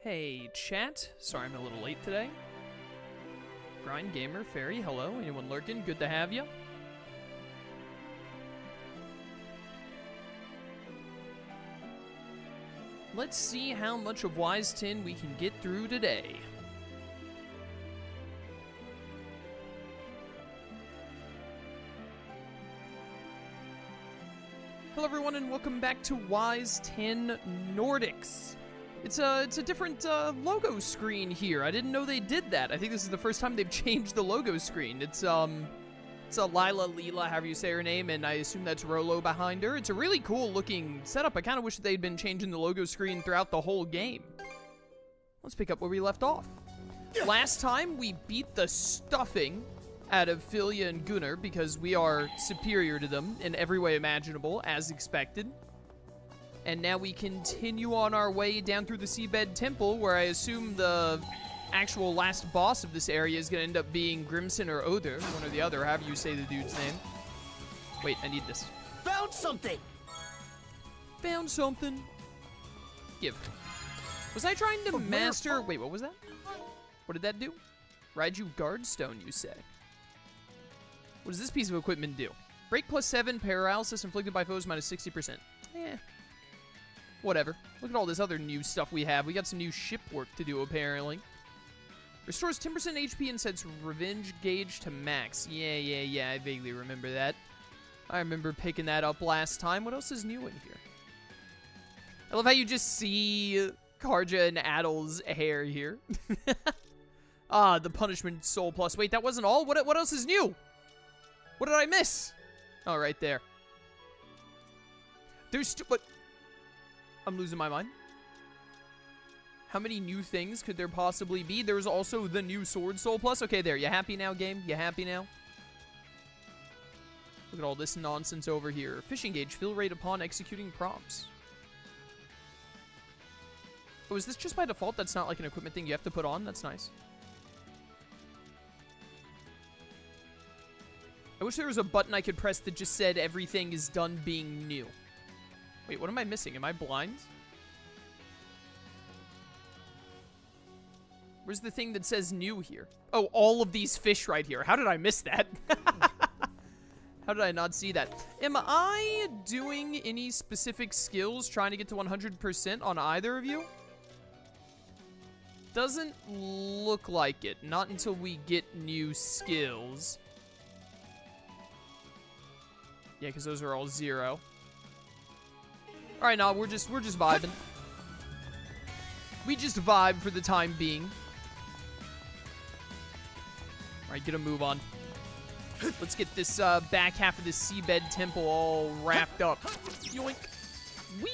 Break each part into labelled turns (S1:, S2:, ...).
S1: Hey, chat. Sorry I'm a little late today. Grind Gamer, Fairy, hello. Anyone lurking? Good to have you. Let's see how much of Wise 10 we can get through today. Hello everyone and welcome back to Wise 10 Nordics. It's a different logo screen here. I didn't know they did that. I think this is the first time they've changed the logo screen. It's a Lila Leela, however you say her name, and I assume that's Rolo behind her. It's a really cool looking setup. I kind of wish they'd been changing the logo screen throughout the whole game. Let's pick up where we left off. Last time we beat the stuffing out of Filia and Gunnar because we are superior to them in every way imaginable, as expected. And now we continue on our way down through the Seabed Temple, where I assume the actual last boss of this area is going to end up being Grimson or Oder, one or the other, however you say the dude's name. Wait, I need this.
S2: Found something!
S1: Found something. Give. Was I trying to master... Wait, what was that? What did that do? Raiju Guardstone, you say? What does this piece of equipment do? Break +7, paralysis inflicted by foes minus 60%. Eh. Whatever. Look at all this other new stuff we have. We got some new ship work to do, apparently. Restores 10% HP and sets revenge gauge to max. Yeah, I vaguely remember that. I remember picking that up last time. What else is new in here? I love how you just see Karja and Adel's hair here. The punishment soul plus. Wait, that wasn't all? What else is new? What did I miss? Oh, right there. There's what? I'm losing my mind. How many new things could there possibly be? There's also the new Sword Soul Plus. Okay, there. You happy now, game? You happy now? Look at all this nonsense over here. Fishing gauge. Fill rate upon executing prompts. Oh, is this just by default? That's not like an equipment thing you have to put on? That's nice. I wish there was a button I could press that just said everything is done being new. Wait, what am I missing? Am I blind? Where's the thing that says new here? Oh, all of these fish right here. How did I miss that? How did I not see that? Am I doing any specific skills trying to get to 100% on either of you? Doesn't look like it. Not until we get new skills. Yeah, because those are all 0. All right, now we're just vibing. We just vibe for the time being. All right, get a move on. Let's get this back half of the Seabed Temple all wrapped up. Yoink. Whee!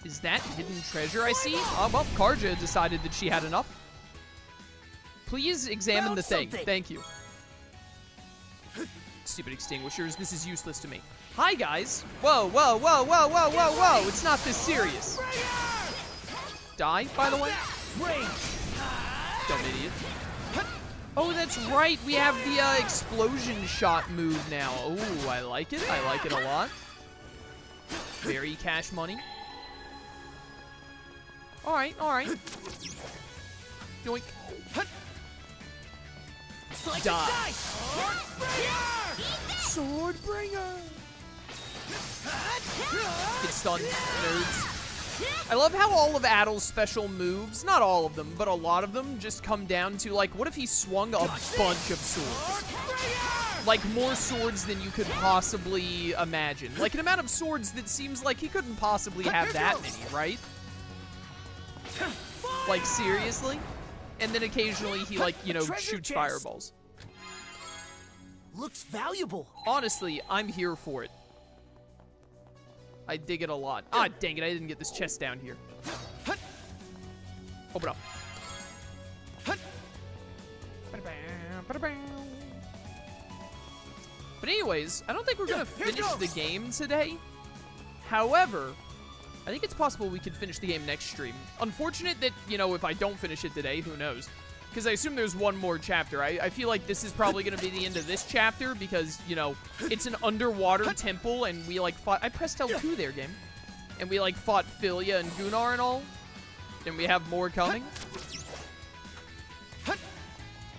S1: Is that hidden treasure I see? Oh, well, Karja decided that she had enough. Please examine the thing. Thank you. Stupid extinguishers. This is useless to me. Hi, guys. Whoa. It's not this serious. Die, by the way. Dumb idiot. Oh, that's right. We have the explosion shot move now. Oh, I like it. I like it a lot. Very cash money. All right. Yoink. Die. Swordbringer. Get stunned, nerds. I love how all of Adel's special moves, not all of them, but a lot of them just come down to, like, what if he swung a bunch of swords? Like, more swords than you could possibly imagine. Like, an amount of swords that seems like he couldn't possibly have that many, right? Like, seriously? And then occasionally he, like, you know, shoots fireballs.
S2: Looks valuable.
S1: Honestly, I'm here for it. I dig it a lot. Ah, dang it, I didn't get this chest down here. Open up. But anyways, I don't think we're gonna finish the game today. However, I think it's possible we could finish the game next stream. Unfortunate that, you know, if I don't finish it today, who knows? Because I assume there's one more chapter. I feel like this is probably going to be the end of this chapter because, you know, it's an underwater temple and we, like, fought... I pressed L2 there, game. And we, like, fought Filia and Gunnar and all. And we have more coming.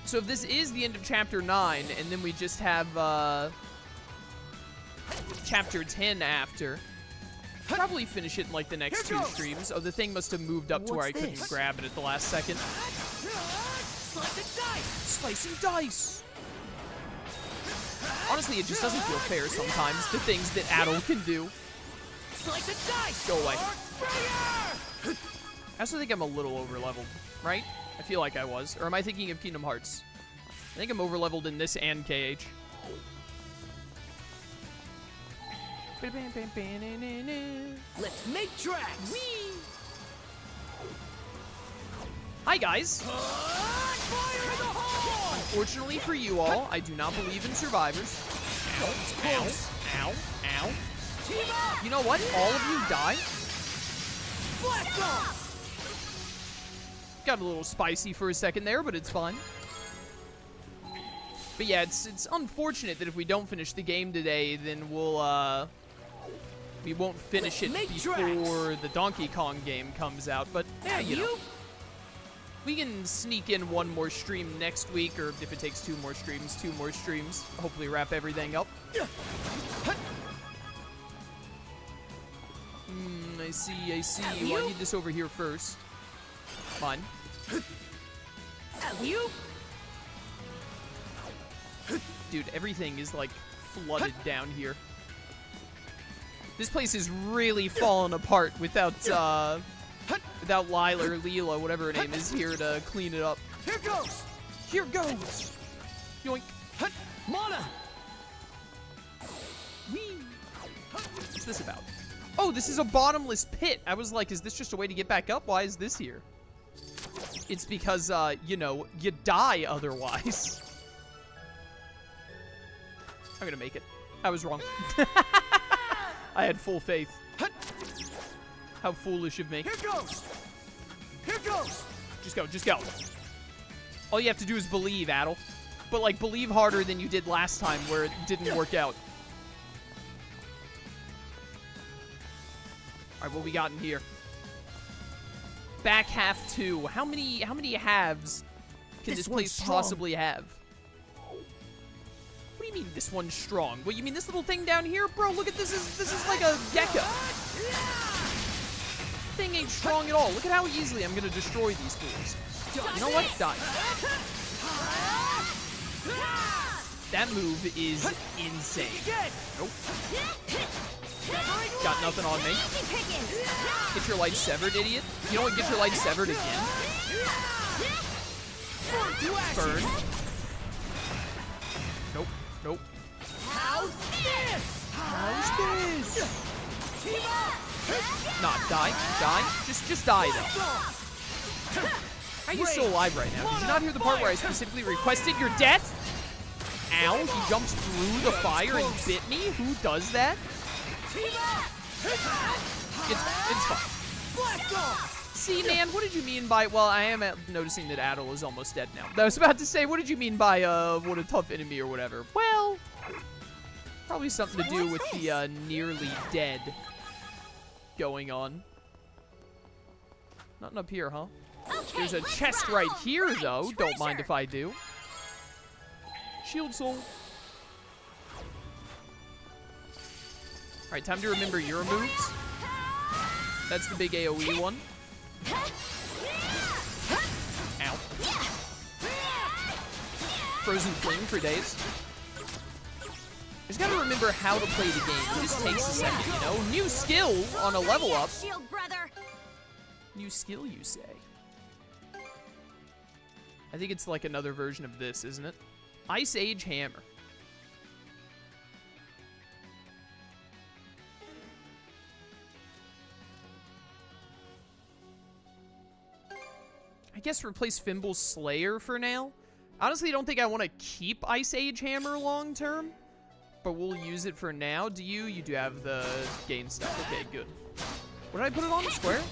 S1: So if this is the end of Chapter 9, and then we just have Chapter 10 after, probably finish it in like the next 2 streams. Oh, the thing must have moved up to where I couldn't grab it at the last second. Slice and dice! Honestly, it just doesn't feel fair sometimes, the things that Adol can do. Go away. I also think I'm a little over-leveled, right? I feel like I was. Or am I thinking of Kingdom Hearts? I think I'm over-leveled in this and KH.
S2: Let's make tracks!
S1: Whee! Hi, guys. Unfortunately for you all, I do not believe in survivors. Ow, ow, ow, ow. You know what? All of you die. Got a little spicy for a second there, but it's fine. But yeah, it's unfortunate that if we don't finish the game today, then we won't finish it before the Donkey Kong game comes out. But yeah, you know. We can sneak in one more stream next week, or if it takes 2 more streams, 2 more streams. Hopefully wrap everything up. I see. Well, I need this over here first. Fine. Dude, everything is, like, flooded down here. This place is really falling apart without Lila or Leela, whatever her name is, here to clean it up.
S2: Here goes!
S1: Here goes! Yoink.
S2: Mana!
S1: Whee! What's this about? Oh, this is a bottomless pit. I was like, is this just a way to get back up? Why is this here? It's because, you know, you die otherwise. I'm gonna make it. I was wrong. I had full faith. How foolish of me.
S2: Here goes! Here goes!
S1: Just go, just go. All you have to do is believe, Adol. But, like, believe harder than you did last time where it didn't work out. Alright, what we got in here? Back half 2. How many halves can this place possibly have? What do you mean this one's strong? What, you mean this little thing down here? Bro, look at this. This is like a gecko. Thing ain't strong at all. Look at how easily I'm gonna destroy these fools. You know what? Die. That move is insane. Nope. Got nothing on me. Get your life severed, idiot. You know what? Get your life severed again. Burn. Nope. Nope.
S2: How's this?
S1: How's this? Not die. Die. Just die, though. How are you still alive right now? Did you not hear the part where I specifically requested your death? Ow, he jumps through the fire and bit me? Who does that? It's fine. See, man, what did you mean by... Well, I am noticing that Adol is almost dead now. I was about to say, what did you mean by, what a tough enemy or whatever? Well, probably something to do with the, nearly dead going on. Nothing up here, huh? Okay, there's a chest right here, though. Don't mind if I do. Shield soul. Alright, time to remember your moves. That's the big AoE one. Ow. Frozen Flame for days. Just gotta remember how to play the game. It just takes a second, you know? New skill on a level up. New skill, you say? I think it's like another version of this, isn't it? Ice Age Hammer. I guess replace Fimbul's Slayer for now. Honestly, I don't think I want to keep Ice Age Hammer long term, but we'll use it for now. Do you? You do have the gain stuff. Okay, good. What did I put it on? Square?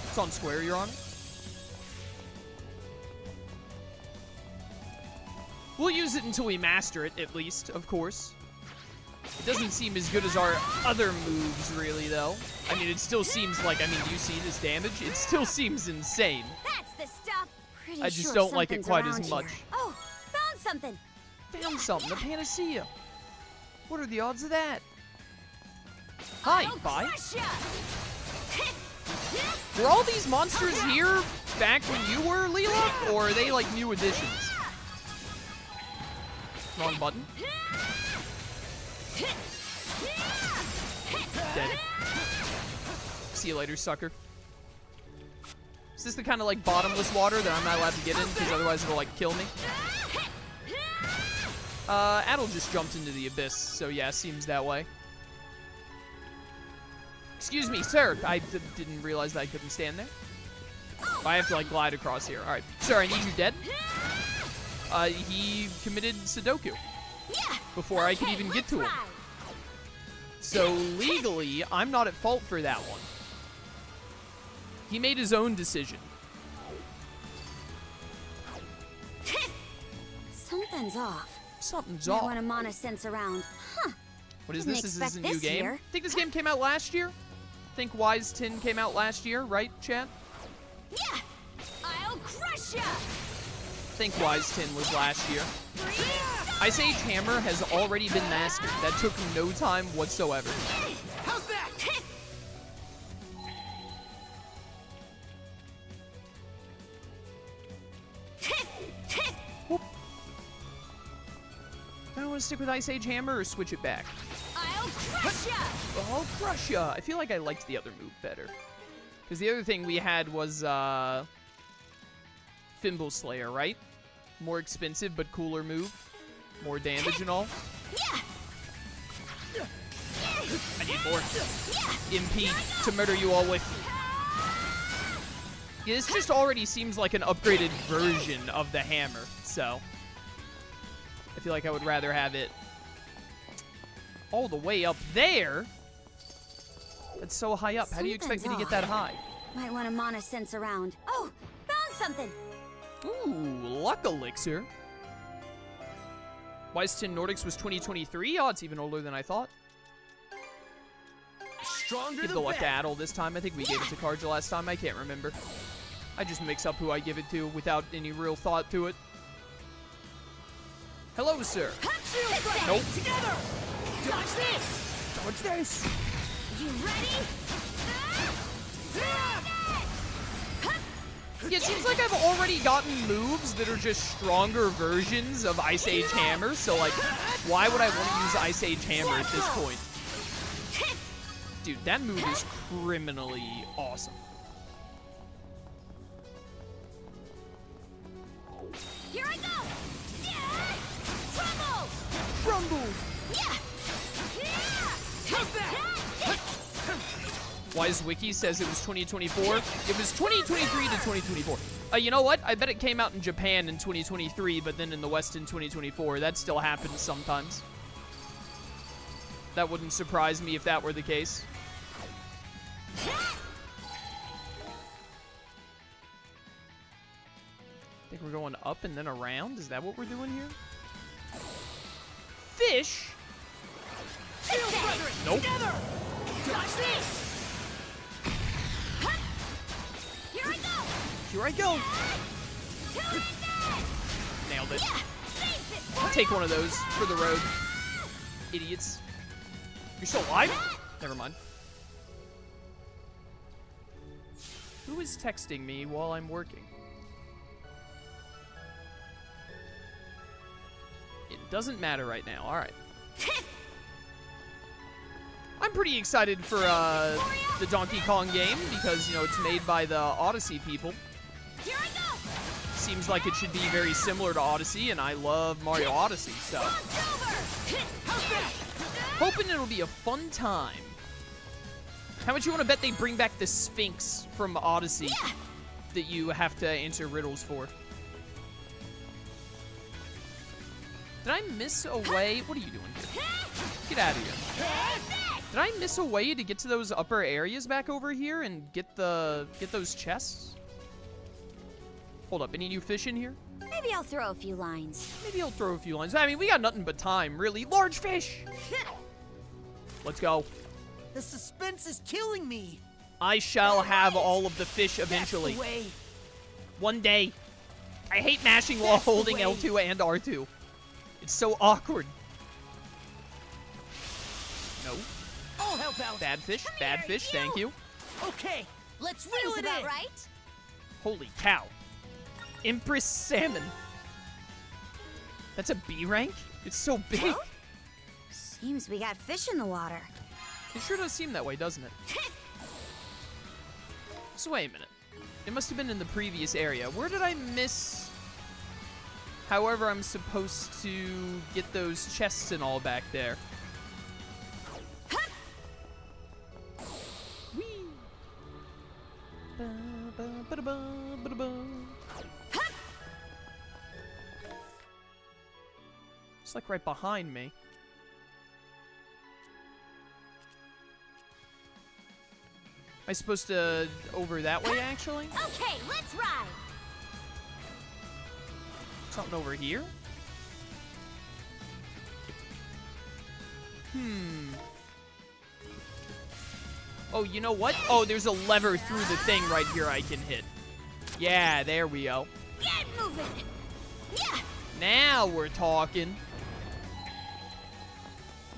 S1: It's on square, Your Honor. We'll use it until we master it, at least, of course. It doesn't seem as good as our other moves, really, though. I mean, it still seems like, I mean, do you see this damage? It still seems insane.
S3: That's the stuff. Pretty
S1: I just
S3: sure
S1: don't like it quite
S3: something's
S1: as
S3: around
S1: much.
S3: here. Oh, found something.
S1: Found something, a panacea. What are the odds of that? Hi,
S3: I'll
S1: bye.
S3: crush ya.
S1: Were all these monsters here back when you were, Leela? Or are they, like, new additions? Wrong button. Dead. See you later, sucker. Is this the kind of, like, bottomless water that I'm not allowed to get in? Because otherwise it'll, like, kill me? Adel just jumped into the abyss, so yeah, seems that way. Excuse me, sir. I didn't realize that I couldn't stand there. I have to, like, glide across here. All right. Sir, I need you dead. He committed Sudoku before I could even get to him. So, legally, I'm not at fault for that one. He made his own decision.
S3: Something's off.
S1: Something's
S3: I
S1: off.
S3: want a mana sense around. Huh.
S1: What is
S3: Didn't
S1: this? Is this a
S3: expect
S1: new
S3: this
S1: game?
S3: year.
S1: I think this game came out last year. I think Wise 10 came out last year, right, chat?
S3: Yeah. I'll crush ya.
S1: I think Wise 10 was last year. Ice Age Hammer has already been mastered. That took no time whatsoever.
S2: How's that?
S1: Whoop. Do I want to stick with Ice Age Hammer or switch it back?
S3: I'll crush ya.
S1: I'll crush ya. I feel like I liked the other move better. Because the other thing we had was Thimble Slayer, right? More expensive but cooler move. More damage and all. I need more MP to murder you all with. Yeah, this just already seems like an upgraded version of the hammer, so I feel like I would rather have it all the way up there. That's so high up. How do you expect me to get that high?
S3: Might want a mana sense around. Oh, found something.
S1: Ooh, luck elixir. Wise 10 Nordics was 2023? Oh, it's even older than I thought.
S2: Stronger
S1: Give the
S2: than
S1: luck to
S2: that.
S1: Adel this time. I think we gave it to Karja last time. I can't remember. I just mix up who I give it to without any real thought to it. Hello, sir. Nope.
S2: Together. Dodge this.
S1: Dodge this.
S3: You ready?
S1: Yeah, it seems like I've already gotten moves that are just stronger versions of Ice Age Hammer, so, like, why would I want to use Ice Age Hammer at this point? Dude, that move is criminally awesome.
S3: Here I go. Crumble.
S1: Crumble!
S2: How's that?
S1: Wise Wiki says it was 2024. It was 2023 to 2024. You know what? I bet it came out in Japan in 2023, but then in the West in 2024. That still happens sometimes. That wouldn't surprise me if that were the case. I think we're going up and then around. Is that what we're doing here? Fish?
S2: Shield brethren.
S1: Nope.
S2: Together. Dodge this.
S3: Here I go.
S1: Here I go. Nailed it. I'll take one of those for the road. Idiots. You're still alive? Never mind. Who is texting me while I'm working? It doesn't matter right now. All right. I'm pretty excited for the Donkey Kong game because, you know, it's made by the Odyssey people.
S3: Here I go.
S1: Seems like it should be very similar to Odyssey, and I love Mario Odyssey, so hoping it'll be a fun time. How much you want to bet they bring back the Sphinx from Odyssey that you have to answer riddles for? Did I miss a way? What are you doing here? Get out of here. Did I miss a way to get to those upper areas back over here and get those chests? Hold up, any new fish in here?
S3: Maybe I'll throw a few lines.
S1: Maybe I'll throw a few lines. I mean, we got nothing but time, really. Large fish! Let's go.
S2: The suspense is killing me.
S1: I shall have all of the fish eventually.
S2: That's the way.
S1: One day. I hate mashing while
S2: That's the
S1: holding
S2: way.
S1: L2 and R2. It's so awkward. No.
S2: I'll help out.
S1: Bad fish.
S3: Come
S1: Bad
S3: here,
S1: fish.
S3: you.
S1: Thank you.
S2: Okay, let's reel
S3: Seems
S2: it
S3: about
S2: in.
S3: right.
S1: Holy cow. Empress Salmon. That's a B rank? It's so big.
S3: Huh? Seems we got fish in the water.
S1: It sure does seem that way, doesn't it? So wait a minute. It must have been in the previous area. Where did I miss? However, I'm supposed to get those chests and all back there. Whee! Ba, ba, ba, da, ba, ba, da, ba. It's like right behind me. Am I supposed to over that way, actually?
S3: Okay, let's ride.
S1: Something over here? Oh, you know what? Oh, there's a lever through the thing right here I can hit. Yeah, there we go.
S3: Get moving. Yeah.
S1: Now we're talking.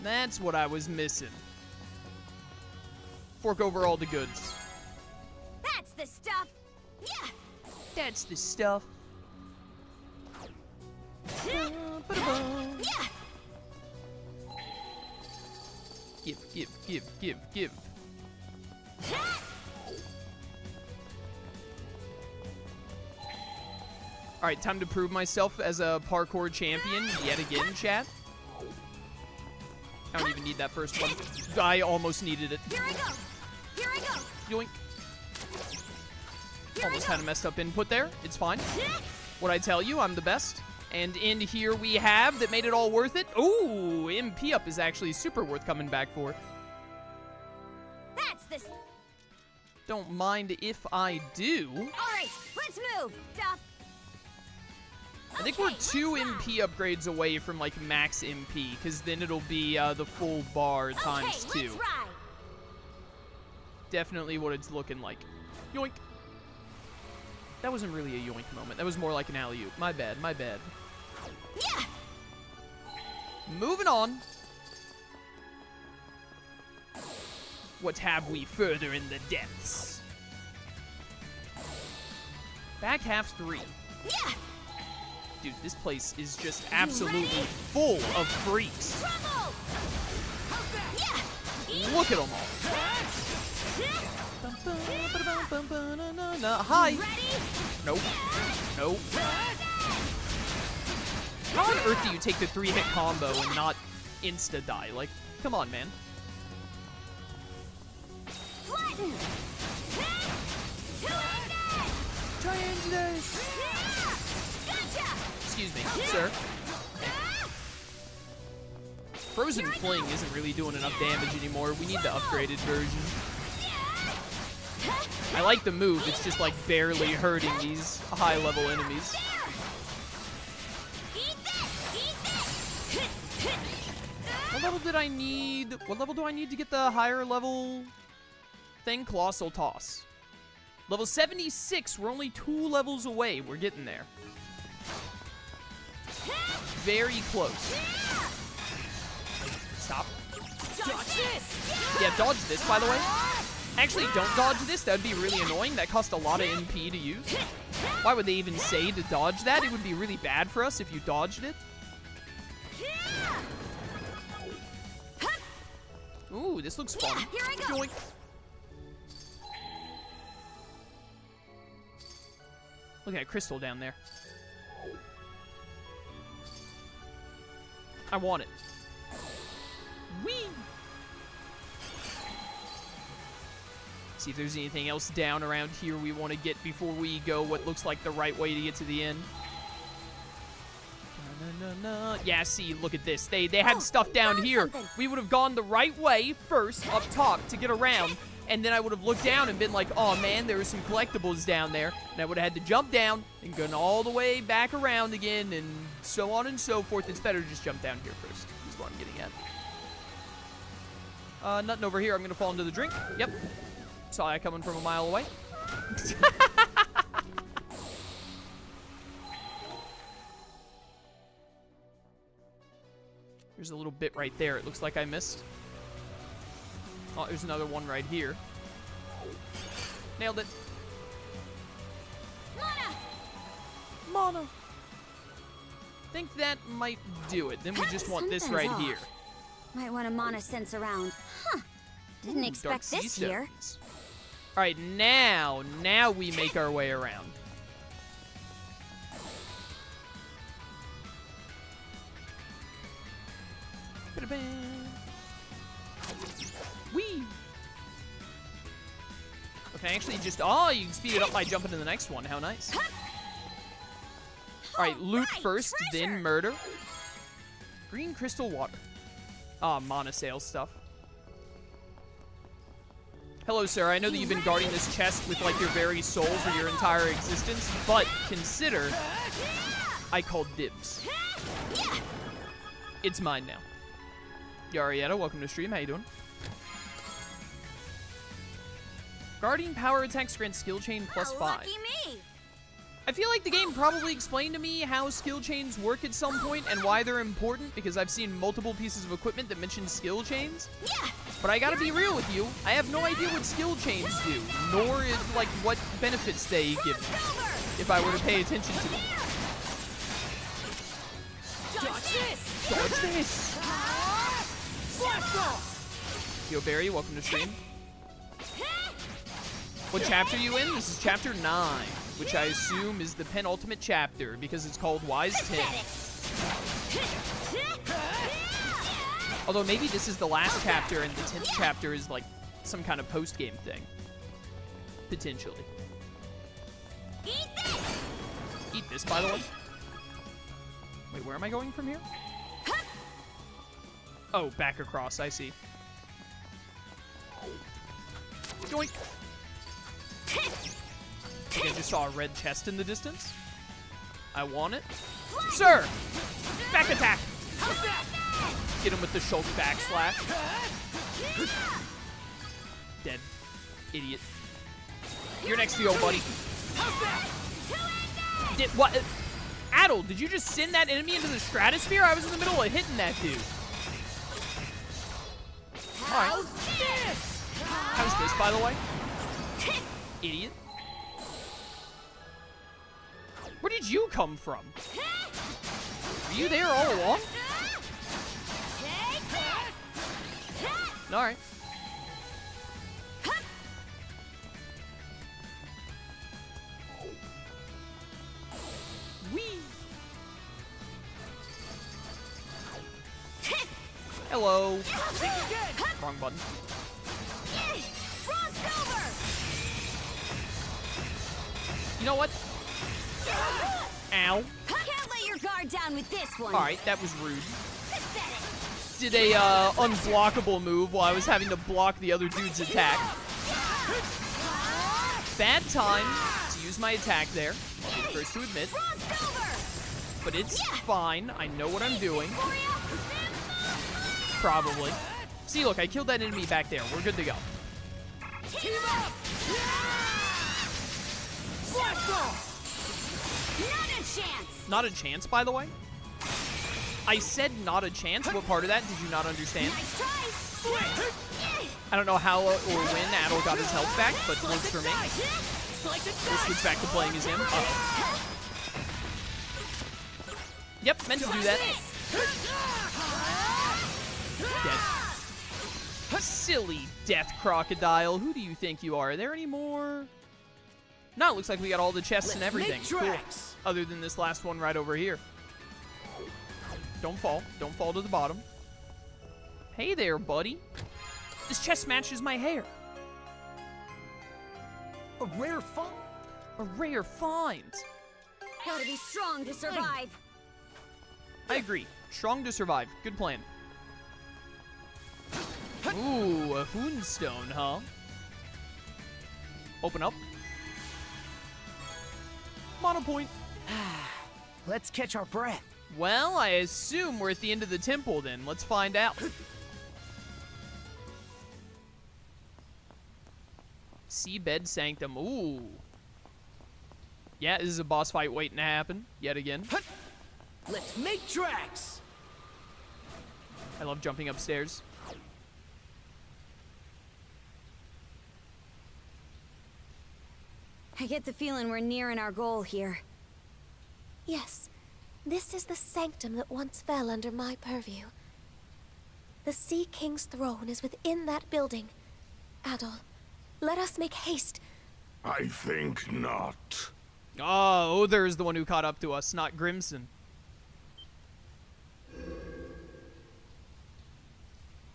S1: That's what I was missing. Fork over all the goods.
S3: That's the stuff. Yeah.
S1: That's the stuff. Ba-da-ba.
S3: Yeah.
S1: Give. Alright, time to prove myself as a parkour champion yet again, chat. I don't even need that first one. I almost needed it.
S3: Here I go. Here I go.
S1: Yoink.
S3: Here
S1: Almost
S3: I
S1: had
S3: go.
S1: a messed up input there. It's fine. What I tell you, I'm the best. And in here we have that made it all worth it. Ooh, MP up is actually super worth coming back for.
S3: That's the.
S1: Don't mind if I do.
S3: All right, let's move. Duff.
S1: I think
S3: Okay,
S1: we're 2
S3: let's ride.
S1: MP upgrades away from like max MP, because then it'll be the full bar times
S3: Okay,
S1: 2.
S3: let's ride.
S1: Definitely what it's looking like. Yoink. That wasn't really a yoink moment. That was more like an alley-oop. My bad.
S3: Yeah.
S1: Moving on. What have we further in the depths? Back half 3.
S3: Yeah.
S1: Dude, this place is just absolutely full of freaks.
S3: Trouble. Yeah.
S1: Look at them all. Hi.
S3: Ready?
S1: Nope. Nope. How on earth do you take the 3-hit combo and not insta-die? Like, come on, man.
S3: Flatten.
S1: Triangulate.
S3: Gotcha.
S1: Excuse me, sir. Frozen Fling isn't really doing enough damage anymore. We need the upgraded version. I like the move, it's just like barely hurting these high-level enemies.
S3: Eat this. Eat this.
S1: What level did I need? What level do I need to get the higher level thing? Colossal Toss. Level 76, we're only 2 levels away. We're getting there. Very close. Stop.
S2: Dodge this.
S1: Yeah, dodge this, by the way. Actually, don't dodge this. That would be really annoying. That cost a lot of MP to use. Why would they even say to dodge that? It would be really bad for us if you dodged it. Ooh, this looks fun.
S3: Here I go.
S1: Yoink. Look at that crystal down there. I want it. Whee! See if there's anything else down around here we want to get before we go what looks like the right way to get to the end. Yeah, see, look at this. They had stuff down
S3: found
S1: here.
S3: something.
S1: We would have gone the right way first up top to get around, and then I would have looked down and been like, oh man, there were some collectibles down there, and I would have had to jump down and gone all the way back around again, and so on and so forth. It's better to just jump down here first, is what I'm getting at. Nothing over here. I'm gonna fall into the drink. Yep. Saw that coming from a mile away. There's a little bit right there. It looks like I missed. Oh, there's another one right here. Nailed it. Mana. Think that might do it. Then we just want this right here.
S3: Might want to mana sense around. Huh. Didn't expect
S1: Dark
S3: this
S1: Sea
S3: here.
S1: Stones. All right, now we make our way around. Whee! Okay, actually just, you can speed it up by jumping to the next one. How nice. All right, loot first, then murder. Green crystal water. Mana sales stuff. Hello, sir. I know that you've been guarding this chest with, like, your very soul for your entire existence, but consider I called dibs. It's mine now. Yarietta, welcome to stream. How you doing? Guardian power attacks grant skill chain +5.
S3: Lucky me.
S1: I feel like the game probably explained to me how skill chains work at some point and why they're important, because I've seen multiple pieces of equipment that mention skill chains.
S3: Yeah.
S1: But I gotta be real with you, I have no idea what skill chains do, nor like what benefits they give me, if I were to pay attention to them.
S2: Dodge this!
S1: Dodge this!
S2: Blast off!
S1: Yo, Barry, welcome to stream. What chapter are you in? This is chapter 9, which I assume is the penultimate chapter because it's called Wise 10. Although maybe this is the last chapter and the 10th chapter is like some kind of post-game thing. Potentially.
S3: Eat this.
S1: Eat this, by the way. Wait, where am I going from here? Oh, back across, I see. Joink. I think I just saw a red chest in the distance. I want it. Sir! Back attack! Get him with the Shulk backslash. Dead. Idiot. You're next to you, old buddy. Did what? Adel, did you just send that enemy into the stratosphere? I was in the middle of hitting that dude. Alright. How's this, by the way? Idiot. Where did you come from? Were you there all along? Alright. Whee! Hello. Wrong button. You know what? Ow.
S3: Can't let your guard down with this one.
S1: Alright, that was rude. Did a unblockable move while I was having to block the other dude's attack. Bad time to use my attack there. I'll be the first to admit. But it's fine. I know what I'm doing. Probably. See, look, I killed that enemy back there. We're good to go.
S2: Team up! Blast off!
S3: Not a chance.
S1: Not a chance, by the way? I said not a chance. What part of that did you not understand?
S3: Nice try.
S1: I don't know how or when Adel got his health back, but works for me. We'll switch back to playing as him. Uh-oh. Yep, meant to do that. Dead. Silly death crocodile. Who do you think you are? Are there any more? No, it looks like we got all the chests and everything. Cool. Other than this last one right over here. Don't fall. Don't fall to the bottom. Hey there, buddy. This chest matches my hair.
S2: A rare find.
S1: A rare find.
S3: Gotta be strong to survive.
S1: I agree. Strong to survive. Good plan. Ooh, a Hoonstone, huh? Open up. Mono point.
S2: Let's catch our breath.
S1: Well, I assume we're at the end of the temple then. Let's find out. Seabed Sanctum. Ooh. Yeah, this is a boss fight waiting to happen yet again.
S2: Let's make tracks.
S1: I love jumping upstairs.
S3: I get the feeling we're nearing our goal here.
S4: Yes, this is the sanctum that once fell under my purview. The Sea King's throne is within that building. Adol, let us make haste.
S5: I think not.
S1: Oh, Other is the one who caught up to us, not Grimson.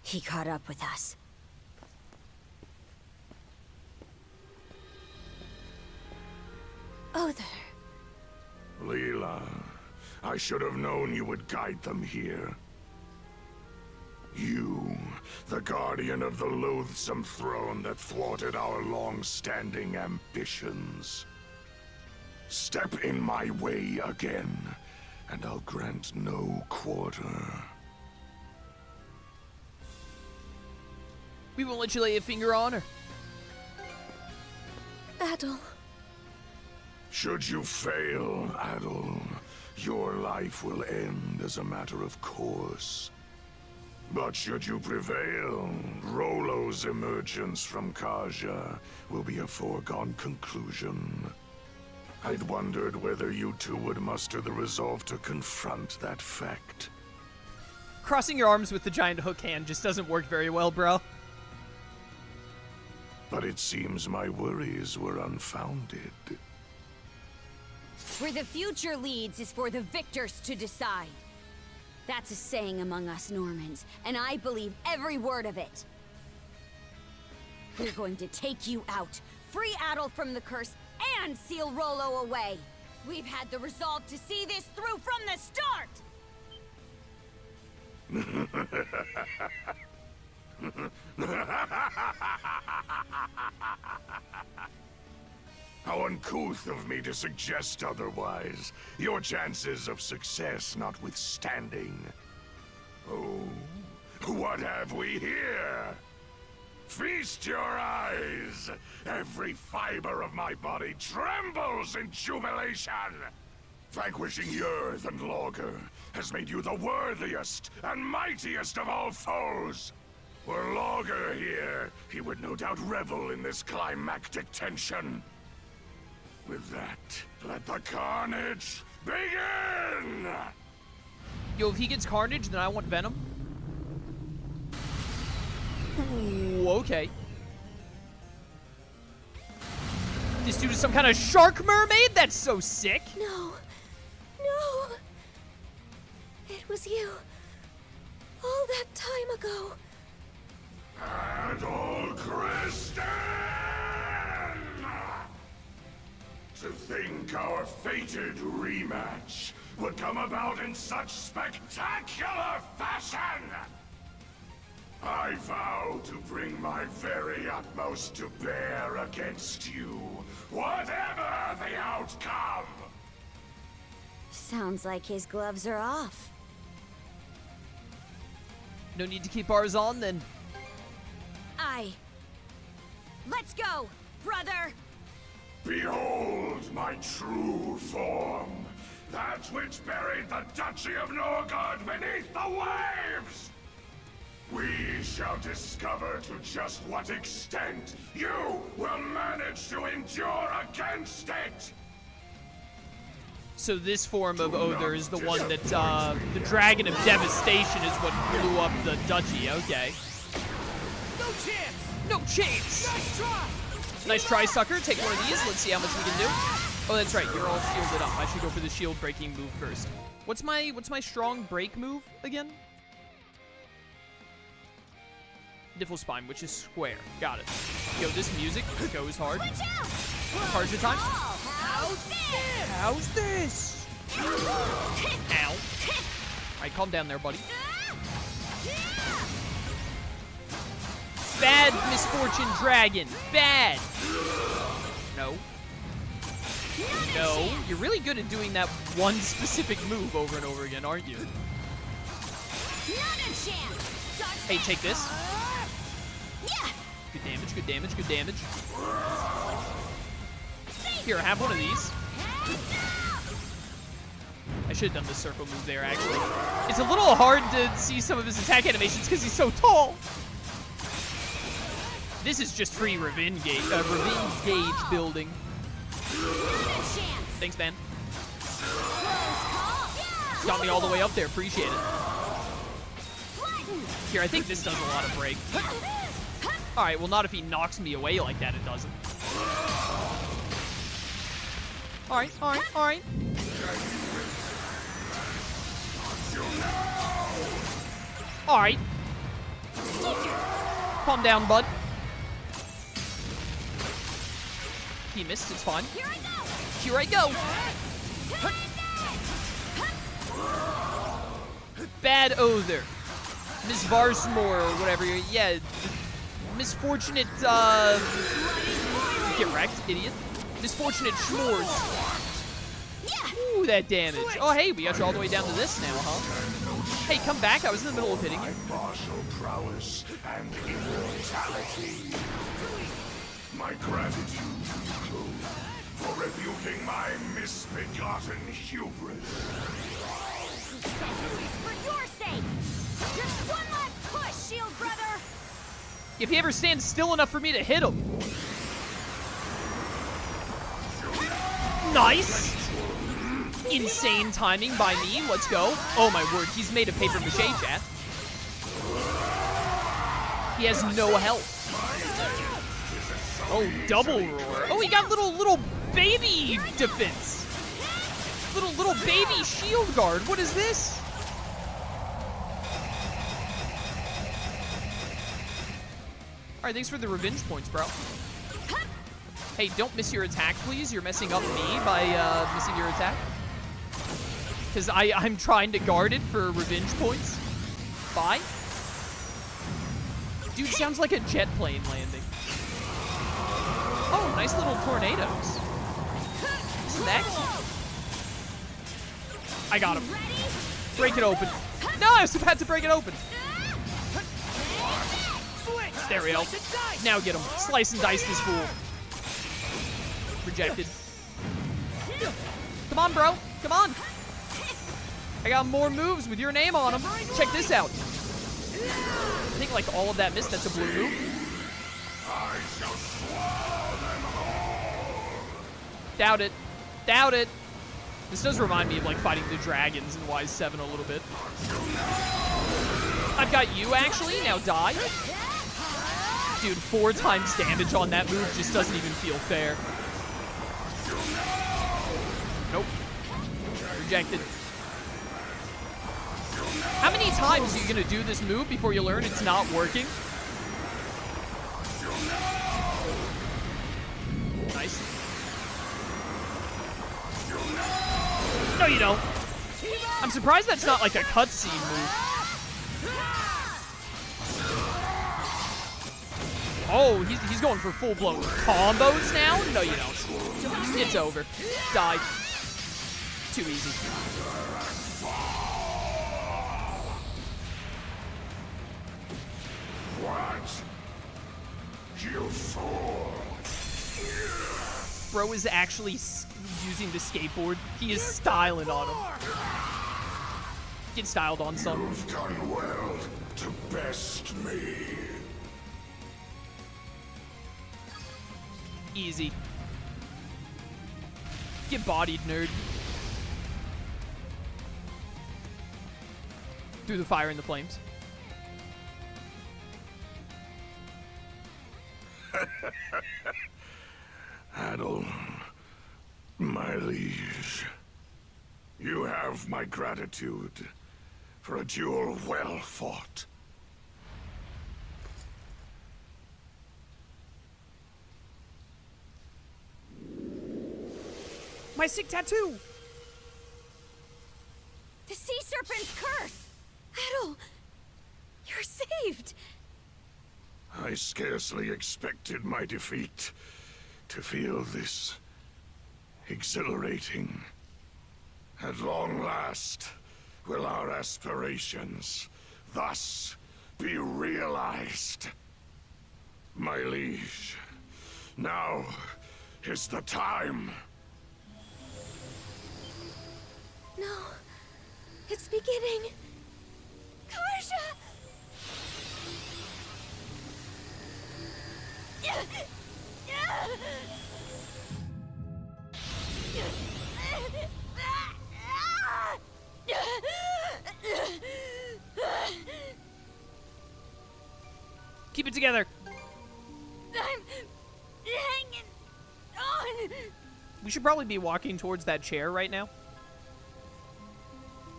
S3: He caught up with us.
S4: Other.
S5: Leela, I should have known you would guide them here. You, the guardian of the loathsome throne that thwarted our long-standing ambitions. Step in my way again, and I'll grant no quarter.
S1: We won't let you lay a finger on her.
S4: Adol.
S5: Should you fail, Adol, your life will end as a matter of course. But should you prevail, Rollo's emergence from Kaja will be a foregone conclusion. I'd wondered whether you two would muster the resolve to confront that fact.
S1: Crossing your arms with the giant hook hand just doesn't work very well, bro.
S5: But it seems my worries were unfounded.
S3: Where the future leads is for the victors to decide. That's a saying among us Normans, and I believe every word of it. We're going to take you out, free Adol from the curse, and seal Rollo away. We've had the resolve to see this through from the start!
S5: How uncouth of me to suggest otherwise, your chances of success notwithstanding. Oh, what have we here? Feast your eyes! Every fiber of my body trembles in jubilation! Vanquishing Yerth and Logger has made you the worthiest and mightiest of all foes! Were Logger here, he would no doubt revel in this climactic tension. With that, let the carnage begin!
S1: Yo, if he gets Carnage, then I want Venom. Ooh, okay. This dude is some kind of shark mermaid? That's so sick.
S4: No. No. It was you. All that time ago.
S5: Adol Kristen! To think our fated rematch would come about in such spectacular fashion! I vow to bring my very utmost to bear against you, whatever the outcome!
S3: Sounds like his gloves are off.
S1: No need to keep ours on, then.
S3: Let's go, brother!
S5: Behold my true form, that which buried the Duchy of Norgard beneath the waves! We shall discover to just what extent you will manage to endure against it!
S1: So this form of Other is the one that, the Dragon of Devastation is what blew up the Duchy, okay.
S2: No chance.
S1: No chance!
S2: Nice try.
S1: Nice try, sucker. Take one of these. Let's see how much we can do. Oh, that's right. You're all shielded up. I should go for the shield breaking move first. What's my strong break move again? Diffle Spine, which is square. Got it. Yo, this music goes hard. Hard your time. How's this? Ow. Alright, calm down there, buddy. Bad Misfortune Dragon. Bad. No. No. You're really good at doing that one specific move over and over again, aren't you?
S3: Not a chance.
S1: Hey, take this. Good damage, good damage, good damage. Here, have one of these. I should have done the circle move there, actually. It's a little hard to see some of his attack animations because he's so tall. This is just free revenge gauge building. Thanks, man. Got me all the way up there. Appreciate it. Here, I think this does a lot of break. All right, well, not if he knocks me away like that. It doesn't. All right, all right, all right. All right. Calm down, bud. He missed. It's fine.
S3: Here I go.
S1: Here I go. Bad Other. Miss Varsmore or whatever. Yeah. Misfortunate, get wrecked, idiot. Misfortunate Schmores. Ooh, that damage. Oh, hey, we got you all the way down to this now, huh? Hey, come back. I was in the middle of hitting you.
S5: Martial prowess and immortality. My gratitude to you for rebuking my misbegotten hubris.
S3: For your sake. Just one last push, Shield Brother.
S1: If he ever stands still enough for me to hit him. Nice. Insane timing by me. Let's go. Oh, my word. He's made of paper mache, chat. He has no health. Oh, double roar. Oh, he got little baby defense. Little baby shield guard. What is this? All right, thanks for the revenge points, bro. Hey, don't miss your attack, please. You're messing up me by missing your attack. Because I'm trying to guard it for revenge points. Bye. Dude sounds like a jet plane landing. Oh, nice little tornadoes. Isn't that cute? I got him. Break it open. No, I was about to break it open. There we go. Now get him. Slice and dice this fool. Rejected. Come on, bro. Come on. I got more moves with your name on them. Check this out. I think like all of that missed. That's a blue move.
S5: I shall swallow them all.
S1: Doubt it. Doubt it. This does remind me of like fighting the dragons in Wise 7 a little bit. I've got you actually. Now die. Dude, 4 times damage on that move just doesn't even feel fair. Nope. Rejected. How many times are you gonna do this move before you learn it's not working? Nice. No, you don't. I'm surprised that's not like a cutscene move. Oh, he's going for full-blown combos now? No, you don't. It's over. Die. Too easy.
S5: What? You fool!
S1: Bro is actually using the skateboard. He is styling on him. Get styled on, son.
S5: You've done well to best me.
S1: Easy. Get bodied, nerd. Through the fire and the flames.
S5: Adol, my liege, you have my gratitude for a duel well fought.
S1: My sick tattoo!
S3: The sea serpent's curse.
S4: Adol, you're saved.
S5: I scarcely expected my defeat to feel this exhilarating. At long last, will our aspirations thus be realized? My liege, now is the time.
S4: No. It's beginning. Karja!
S1: Keep it together.
S3: I'm hanging on.
S1: We should probably be walking towards that chair right now.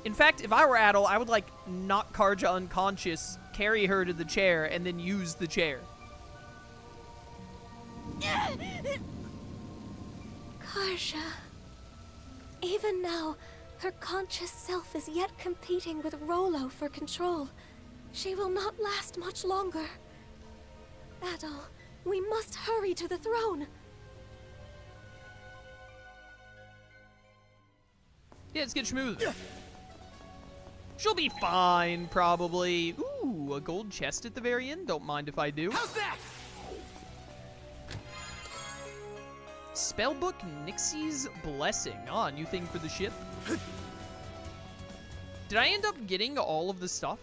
S1: In fact, if I were Adol, I would, like, knock Karja unconscious, carry her to the chair, and then use the chair.
S4: Karja. Even now, her conscious self is yet competing with Rollo for control. She will not last much longer. Adol, we must hurry to the throne.
S1: Yeah, let's get smooth. She'll be fine, probably. Ooh, a gold chest at the very end. Don't mind if I do.
S2: How's that?
S1: Spellbook Nixie's Blessing. Ah, new thing for the ship. Did I end up getting all of the stuff?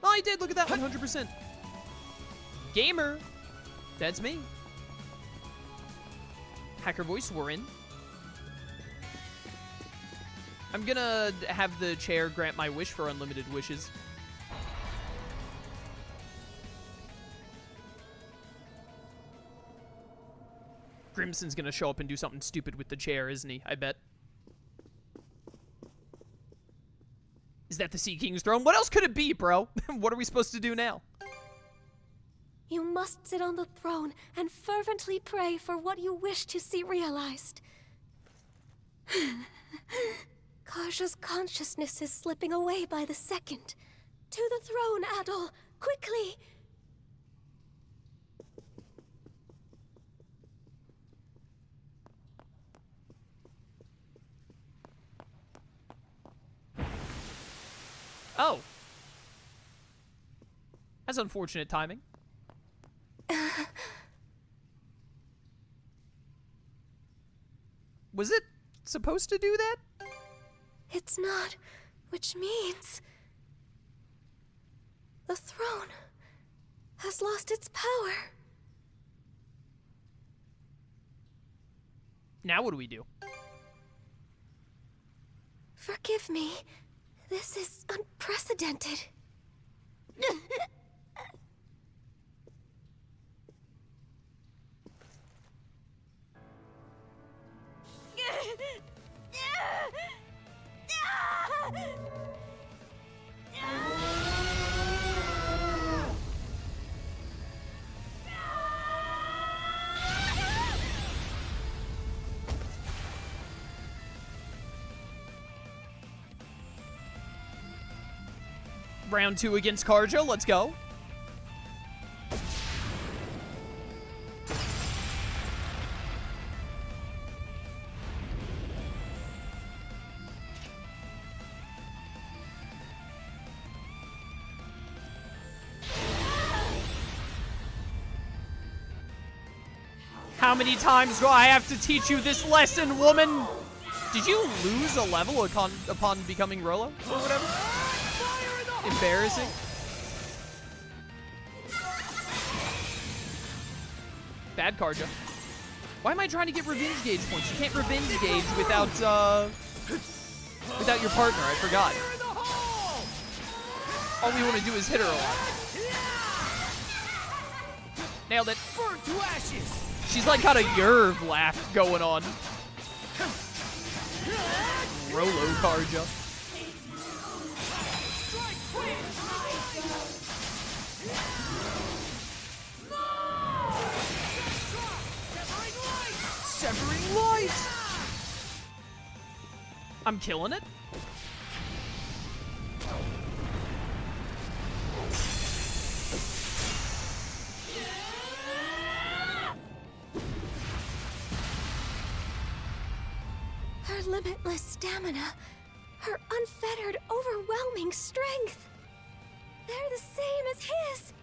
S1: Oh, I did. Look at that, 100%. Gamer. That's me. Hacker voice, we're in. I'm gonna have the chair grant my wish for unlimited wishes. Grimson's gonna show up and do something stupid with the chair, isn't he? I bet. Is that the Sea King's throne? What else could it be, bro? What are we supposed to do now?
S4: You must sit on the throne and fervently pray for what you wish to see realized. Karja's consciousness is slipping away by the second. To the throne, Adol! Quickly!
S1: Oh. That's unfortunate timing. Was it supposed to do that?
S4: It's not, which means the throne has lost its power.
S1: Now what do we do?
S4: Forgive me. This is unprecedented.
S1: Round 2 against Karja. Let's go. How many times do I have to teach you this lesson, woman? Did you lose a level upon becoming Rollo or whatever? Embarrassing. Bad Karja. Why am I trying to get revenge gauge points? You can't revenge gauge without your partner. I forgot. All we want to do is hit her a lot. Nailed it.
S2: Burn to ashes.
S1: She's like got a Yerv laugh going on. Rollo Karja. Severing light! I'm killing it.
S4: Her limitless stamina, her unfettered, overwhelming strength. They're the same as his.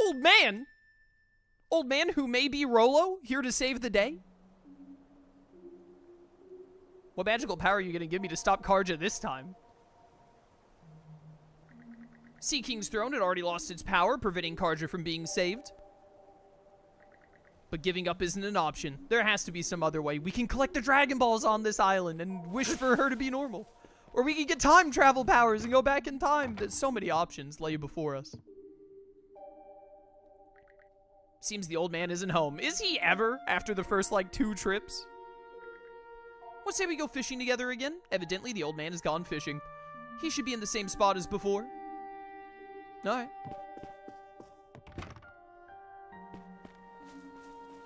S1: old man? Old man who may be Rolo, here to save the day? What magical power are you going to give me to stop Karja this time? Sea King's throne had already lost its power, preventing Karja from being saved. But giving up isn't an option. There has to be some other way. We can collect the Dragonballs on this island and wish for her to be normal. Or we can get time travel powers and go back in time. There's so many options lay before us. Seems the old man isn't home. Is he ever after the first, like, 2 trips? Let's say we go fishing together again. Evidently, the old man has gone fishing. He should be in the same spot as before. Alright.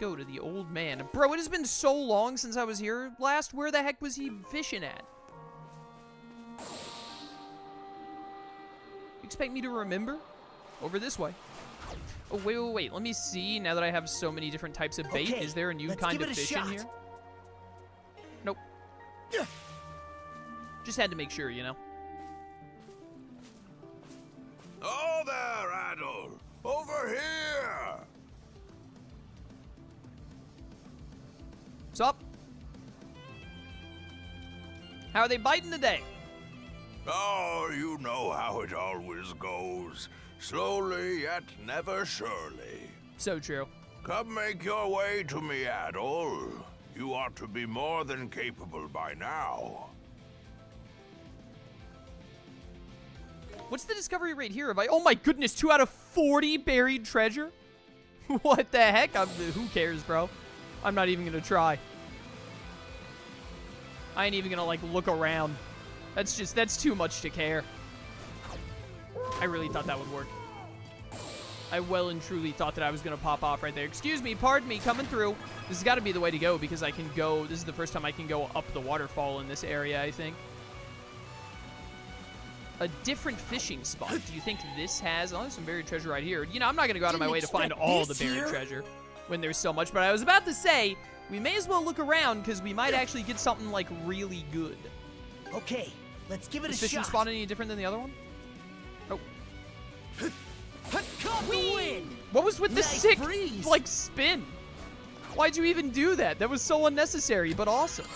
S1: Go to the old man. Bro, it has been so long since I was here last. Where the heck was he fishing at? You expect me to remember? Over this way. Oh, wait. Let me see. Now that I have so many different types of bait, is there a new kind of fish in here? Nope. Just had to make sure, you know.
S5: Oh there, Adol! Over here!
S1: What's up? How are they biting today?
S5: Oh, you know how it always goes. Slowly, yet never surely.
S1: So true.
S5: Come make your way to me, Adol. You ought to be more than capable by now.
S1: What's the discovery rate here? Oh my goodness, 2 out of 40 buried treasure? What the heck? Who cares, bro? I'm not even gonna try. I ain't even gonna, like, look around. That's too much to care. I really thought that would work. I well and truly thought that I was gonna pop off right there. Excuse me, pardon me, coming through. This has got to be the way to go because I can go, this is the first time I can go up the waterfall in this area, I think. A different fishing spot. Do you think this has, oh, there's some buried treasure right here. You know, I'm not gonna go out of my way to find all the buried treasure when there's so much, but I was about to say, we may as well look around because we might actually get something, like, really good.
S2: Okay, let's give it a shot.
S1: Is fishing spot any different than the other one? Oh.
S2: Caught the wind.
S1: What was with the
S2: Nice
S1: sick,
S2: breeze.
S1: like, spin? Why'd you even do that? That was so unnecessary, but awesome.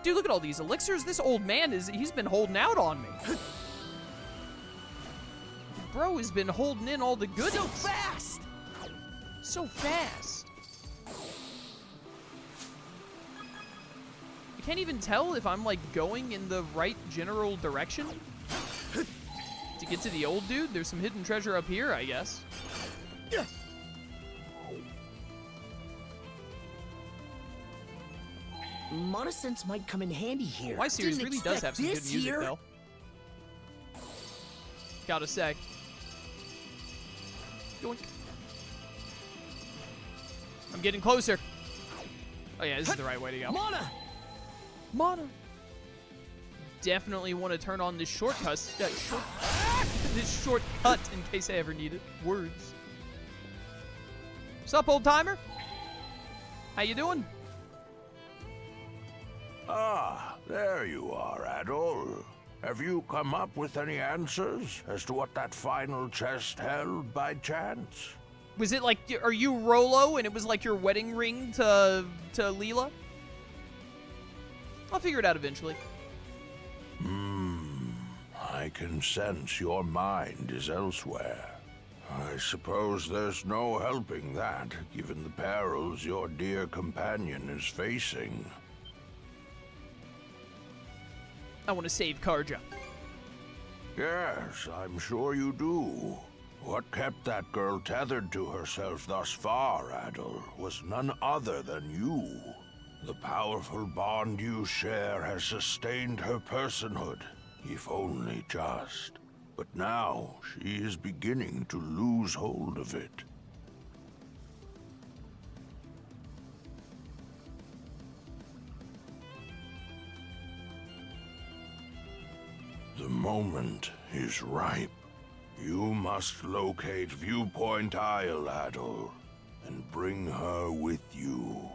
S1: Dude, look at all these elixirs. This old man, he's been holding out on me. Bro has been holding in all the goodies.
S2: So fast.
S1: So fast. I can't even tell if I'm, like, going in the right general direction. To get to the old dude, there's some hidden treasure up here, I guess.
S2: Monosense might come in handy here.
S1: My series
S2: Didn't
S1: really does have some good
S2: expect
S1: music,
S2: this here.
S1: though. Gotta say. Yoink. I'm getting closer. Oh yeah, this is the right way to go. Mana! Definitely want to turn on this shortcut. This shortcut in case I ever need it. Words. What's up, old timer? How you doing?
S5: Ah, there you are, Adol. Have you come up with any answers as to what that final chest held by chance?
S1: Was it like, are you Rolo and it was like your wedding ring to Leela? I'll figure it out eventually.
S5: I can sense your mind is elsewhere. I suppose there's no helping that, given the perils your dear companion is facing.
S1: I want to save Karja.
S5: Yes, I'm sure you do. What kept that girl tethered to herself thus far, Adol, was none other than you. The powerful bond you share has sustained her personhood, if only just. But now, she is beginning to lose hold of it. The moment is ripe. You must locate Viewpoint Isle, Adol, and bring her with you.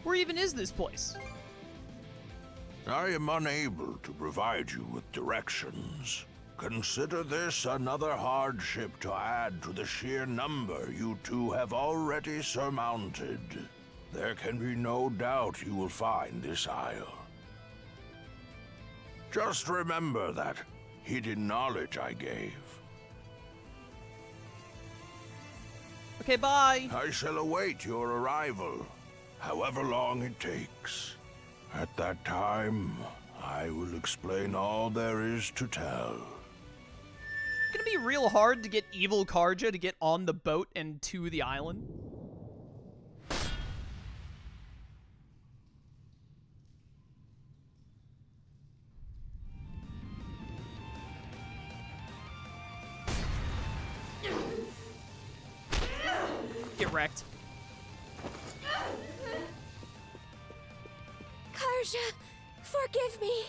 S1: Where even is this place?
S5: I am unable to provide you with directions. Consider this another hardship to add to the sheer number you two have already surmounted. There can be no doubt you will find this isle. Just remember that hidden knowledge I gave.
S1: Okay, bye.
S5: I shall await your arrival, however long it takes. At that time, I will explain all there is to tell.
S1: It's gonna be real hard to get evil Karja to get on the boat and to the island. Get wrecked.
S4: Karja, forgive me.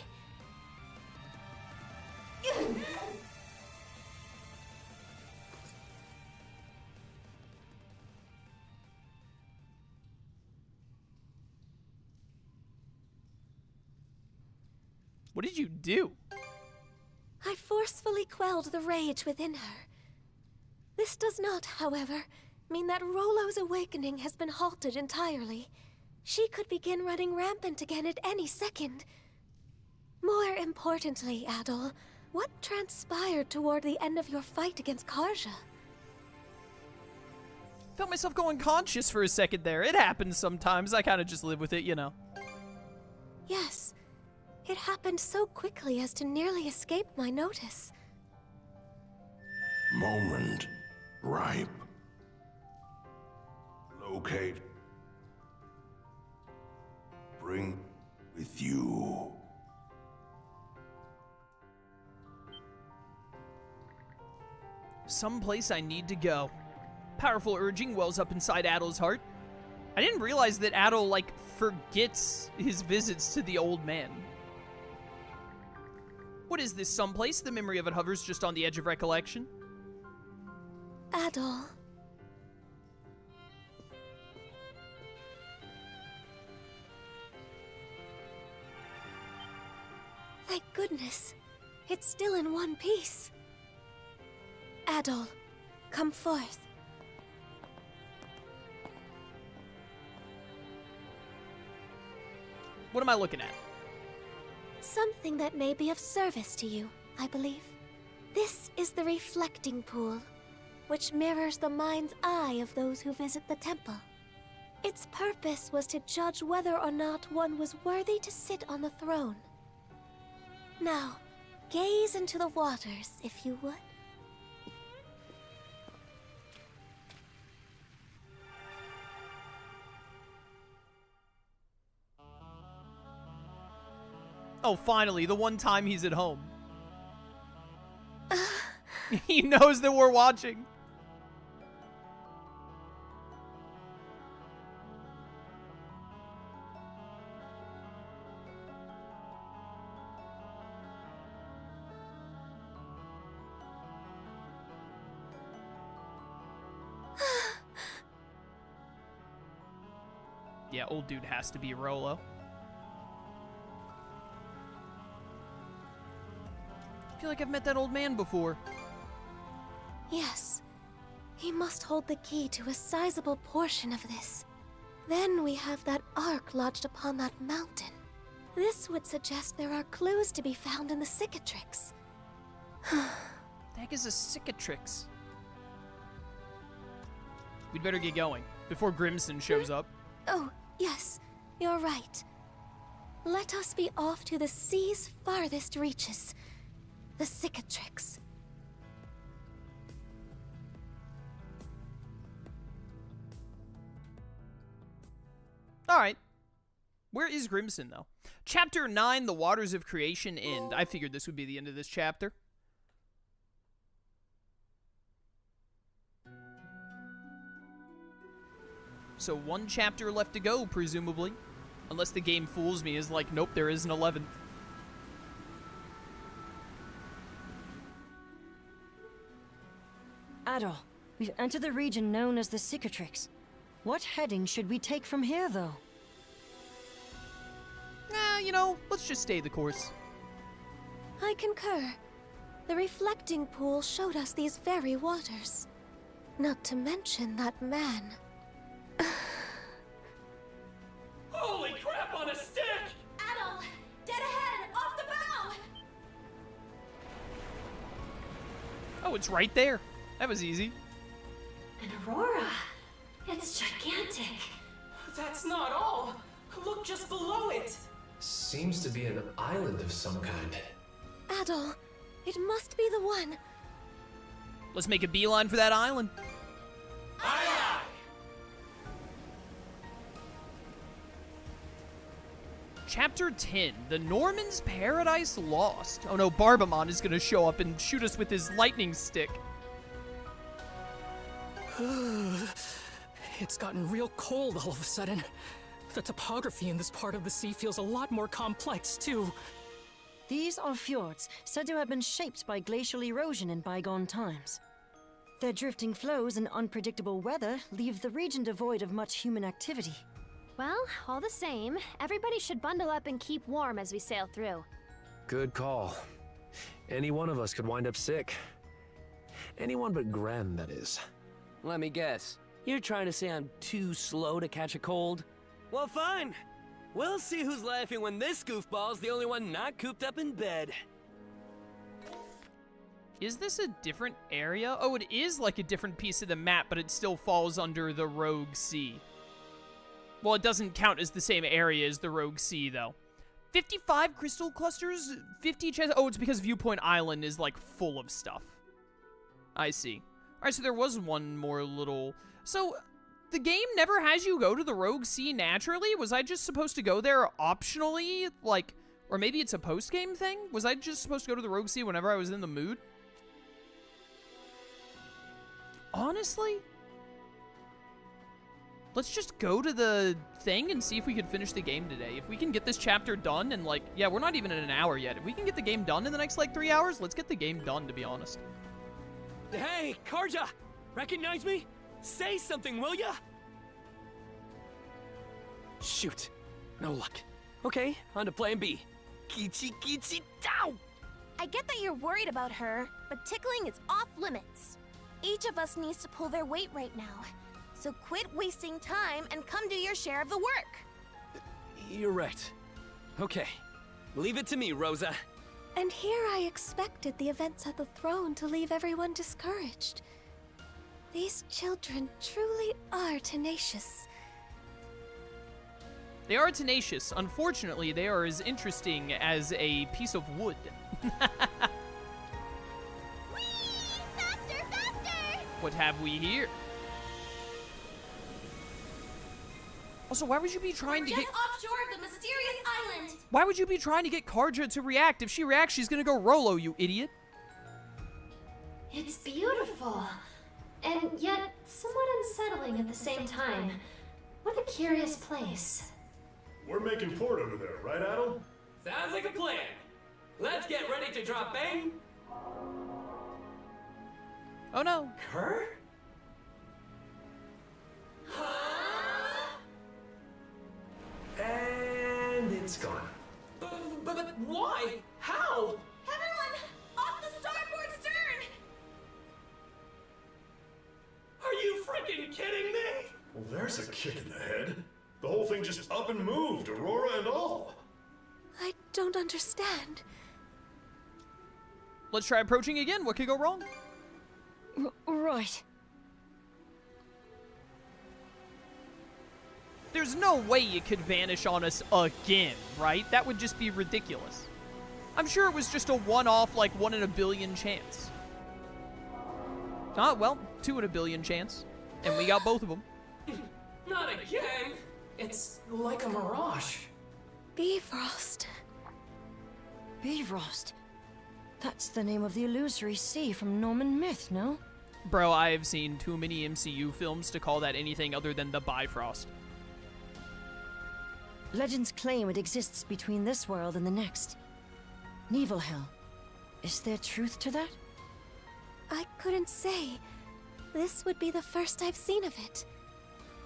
S1: What did you do?
S4: I forcefully quelled the rage within her. This does not, however, mean that Rollo's awakening has been halted entirely. She could begin running rampant again at any second. More importantly, Adol, what transpired toward the end of your fight against Karja?
S1: Felt myself go unconscious for a second there. It happens sometimes. I kind of just live with it, you know.
S4: Yes, it happened so quickly as to nearly escape my notice.
S5: Moment ripe. Locate. Bring with you.
S1: Someplace I need to go. Powerful urging wells up inside Adol's heart. I didn't realize that Adol, like, forgets his visits to the old man. What is this someplace? The memory of it hovers just on the edge of recollection.
S4: Adol. Thank goodness. It's still in one piece. Adol, come forth.
S1: What am I looking at?
S4: Something that may be of service to you, I believe. This is the reflecting pool, which mirrors the mind's eye of those who visit the temple. Its purpose was to judge whether or not one was worthy to sit on the throne. Now, gaze into the waters, if you would.
S1: Oh, finally, the one time he's at home. He knows that we're watching. Yeah, old dude has to be Rollo. I feel like I've met that old man before.
S4: Yes. He must hold the key to a sizable portion of this. Then we have that ark lodged upon that mountain. This would suggest there are clues to be found in the cicatrix.
S1: The heck is a cicatrix? We'd better get going before Grimson shows up.
S4: Oh, yes, you're right. Let us be off to the sea's farthest reaches, the cicatrix.
S1: All right. Where is Grimson, though? Chapter 9, The Waters of Creation End. I figured this would be the end of this chapter. So one chapter left to go, presumably. Unless the game fools me, is like, nope, there is an 11th.
S6: Adol, we've entered the region known as the Cicatrix. What heading should we take from here, though?
S1: You know, let's just stay the course.
S4: I concur. The reflecting pool showed us these very waters. Not to mention that man.
S7: Holy crap on a stick!
S3: Adol! Dead ahead! Off the bow!
S1: Oh, it's right there. That was easy.
S8: An aurora. It's gigantic.
S7: That's not all. Look just below it.
S9: Seems to be an island of some kind.
S4: Adol, it must be the one.
S1: Let's make a beeline for that island.
S7: Aye, aye.
S1: Chapter 10, The Norman's Paradise Lost. Oh no, Barbamon is gonna show up and shoot us with his lightning stick.
S10: It's gotten real cold all of a sudden. The topography in this part of the sea feels a lot more complex, too.
S6: These are fjords, said to have been shaped by glacial erosion in bygone times. Their drifting flows and unpredictable weather leave the region devoid of much human activity.
S8: Well, all the same, everybody should bundle up and keep warm as we sail through.
S9: Good call. Any one of us could wind up sick. Anyone but Gren, that is.
S11: Let me guess. You're trying to say I'm too slow to catch a cold? Well, fine. We'll see who's laughing when this goofball's the only one not cooped up in bed.
S1: Is this a different area? Oh, it is like a different piece of the map, but it still falls under the Rogue Sea. Well, it doesn't count as the same area as the Rogue Sea, though. 55 crystal clusters, 50 chests. Oh, it's because Viewpoint Island is, like, full of stuff. I see. Alright, so there was one more little... So, the game never has you go to the Rogue Sea naturally? Was I just supposed to go there optionally? Like, or maybe it's a post-game thing? Was I just supposed to go to the Rogue Sea whenever I was in the mood? Honestly? Let's just go to the thing and see if we can finish the game today. If we can get this chapter done in, like, yeah, we're not even in an hour yet. If we can get the game done in the next, like, 3 hours, let's get the game done, to be honest.
S11: Hey, Karja! Recognize me? Say something, will ya?
S10: Shoot. No luck.
S11: Okay, on to plan B. Kichi kichi dow!
S4: I get that you're worried about her, but tickling is off limits. Each of us needs to pull their weight right now. So quit wasting time and come do your share of the work.
S11: You're right. Okay, leave it to me, Rosa.
S4: And here I expected the events at the throne to leave everyone discouraged. These children truly are tenacious.
S1: They are tenacious. Unfortunately, they are as interesting as a piece of wood.
S3: Whee! Faster, faster!
S1: What have we here? Also, why would you be trying to get...
S3: offshore of the mysterious island!
S1: Why would you be trying to get Karja to react? If she reacts, she's gonna go Rolo, you idiot.
S8: It's beautiful. And yet, somewhat unsettling at the same time. What a curious place.
S5: We're making port over there, right, Adol?
S7: Sounds like a plan. Let's get ready to drop bang.
S1: Oh no.
S7: Her?
S9: And it's gone.
S7: But why? How?
S3: Everyone! Off the starboard stern!
S7: Are you freaking kidding me?
S5: Well, there's a kick in the head. The whole thing just up and moved, Aurora and all.
S4: I don't understand.
S1: Let's try approaching again. What could go wrong?
S6: Right.
S1: There's no way it could vanish on us again, right? That would just be ridiculous. I'm sure it was just a one-off, like, 1 in a billion chance. Ah, well, 2 in a billion chance. And we got both of them.
S7: Not again.
S10: It's like a mirage.
S4: Bifrost.
S6: Bifrost. That's the name of the illusory sea from Norman myth, no?
S1: Bro, I have seen too many MCU films to call that anything other than the Bifrost.
S6: Legends claim it exists between this world and the next. Nibelhel. Is there truth to that?
S4: I couldn't say. This would be the first I've seen of it.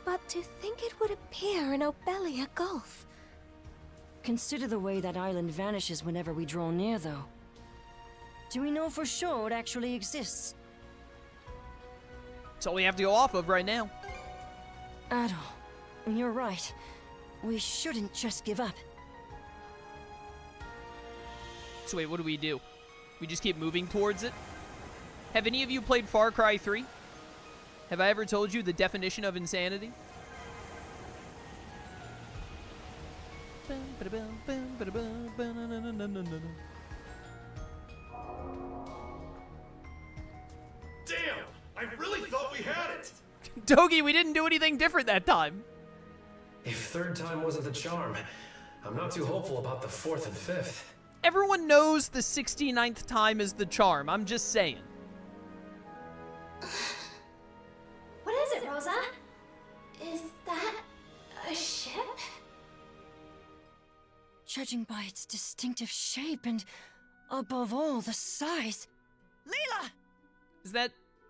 S4: But to think it would appear in Obelia Gulf.
S6: Consider the way that island vanishes whenever we draw near, though. Do we know for sure it actually exists?
S1: That's all we have to go off of right now.
S6: Adol, you're right. We shouldn't just give up.
S1: So wait, what do? We just keep moving towards it? Have any of you played Far Cry 3? Have I ever told you the definition of insanity?
S12: Damn! I really thought we had it!
S1: Dogi, we didn't do anything different that time.
S9: If third time wasn't the charm, I'm not too hopeful about the fourth and fifth.
S1: Everyone knows the 69th time is the charm. I'm just saying.
S8: What is it, Rosa? Is that a ship?
S6: Judging by its distinctive shape and, above all, the size. Leela!
S1: Is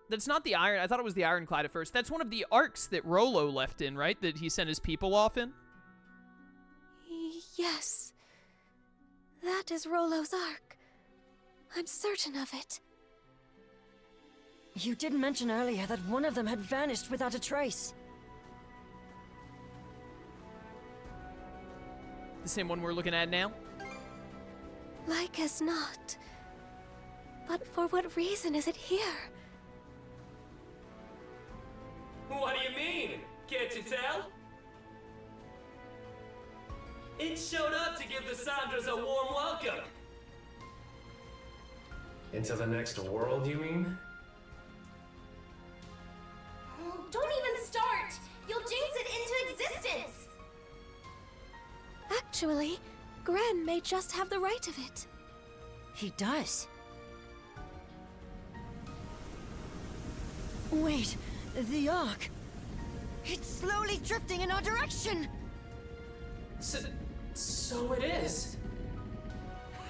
S1: that's not the iron? I thought it was the ironclad at first. That's one of the arcs that Rollo left in, right? That he sent his people off in?
S4: Yes. That is Rollo's ark. I'm certain of it.
S6: You did mention earlier that one of them had vanished without a trace.
S1: The same one we're looking at now?
S4: Like as not. But for what reason is it here?
S7: What do you mean? Can't you tell? It showed up to give the Sandras a warm welcome.
S9: Into the next world, you mean?
S8: Oh, don't even start! You'll jinx it into existence!
S4: Actually, Gren may just have the right of it.
S6: He does. Wait, the Ark. It's slowly drifting in our direction.
S10: So it is.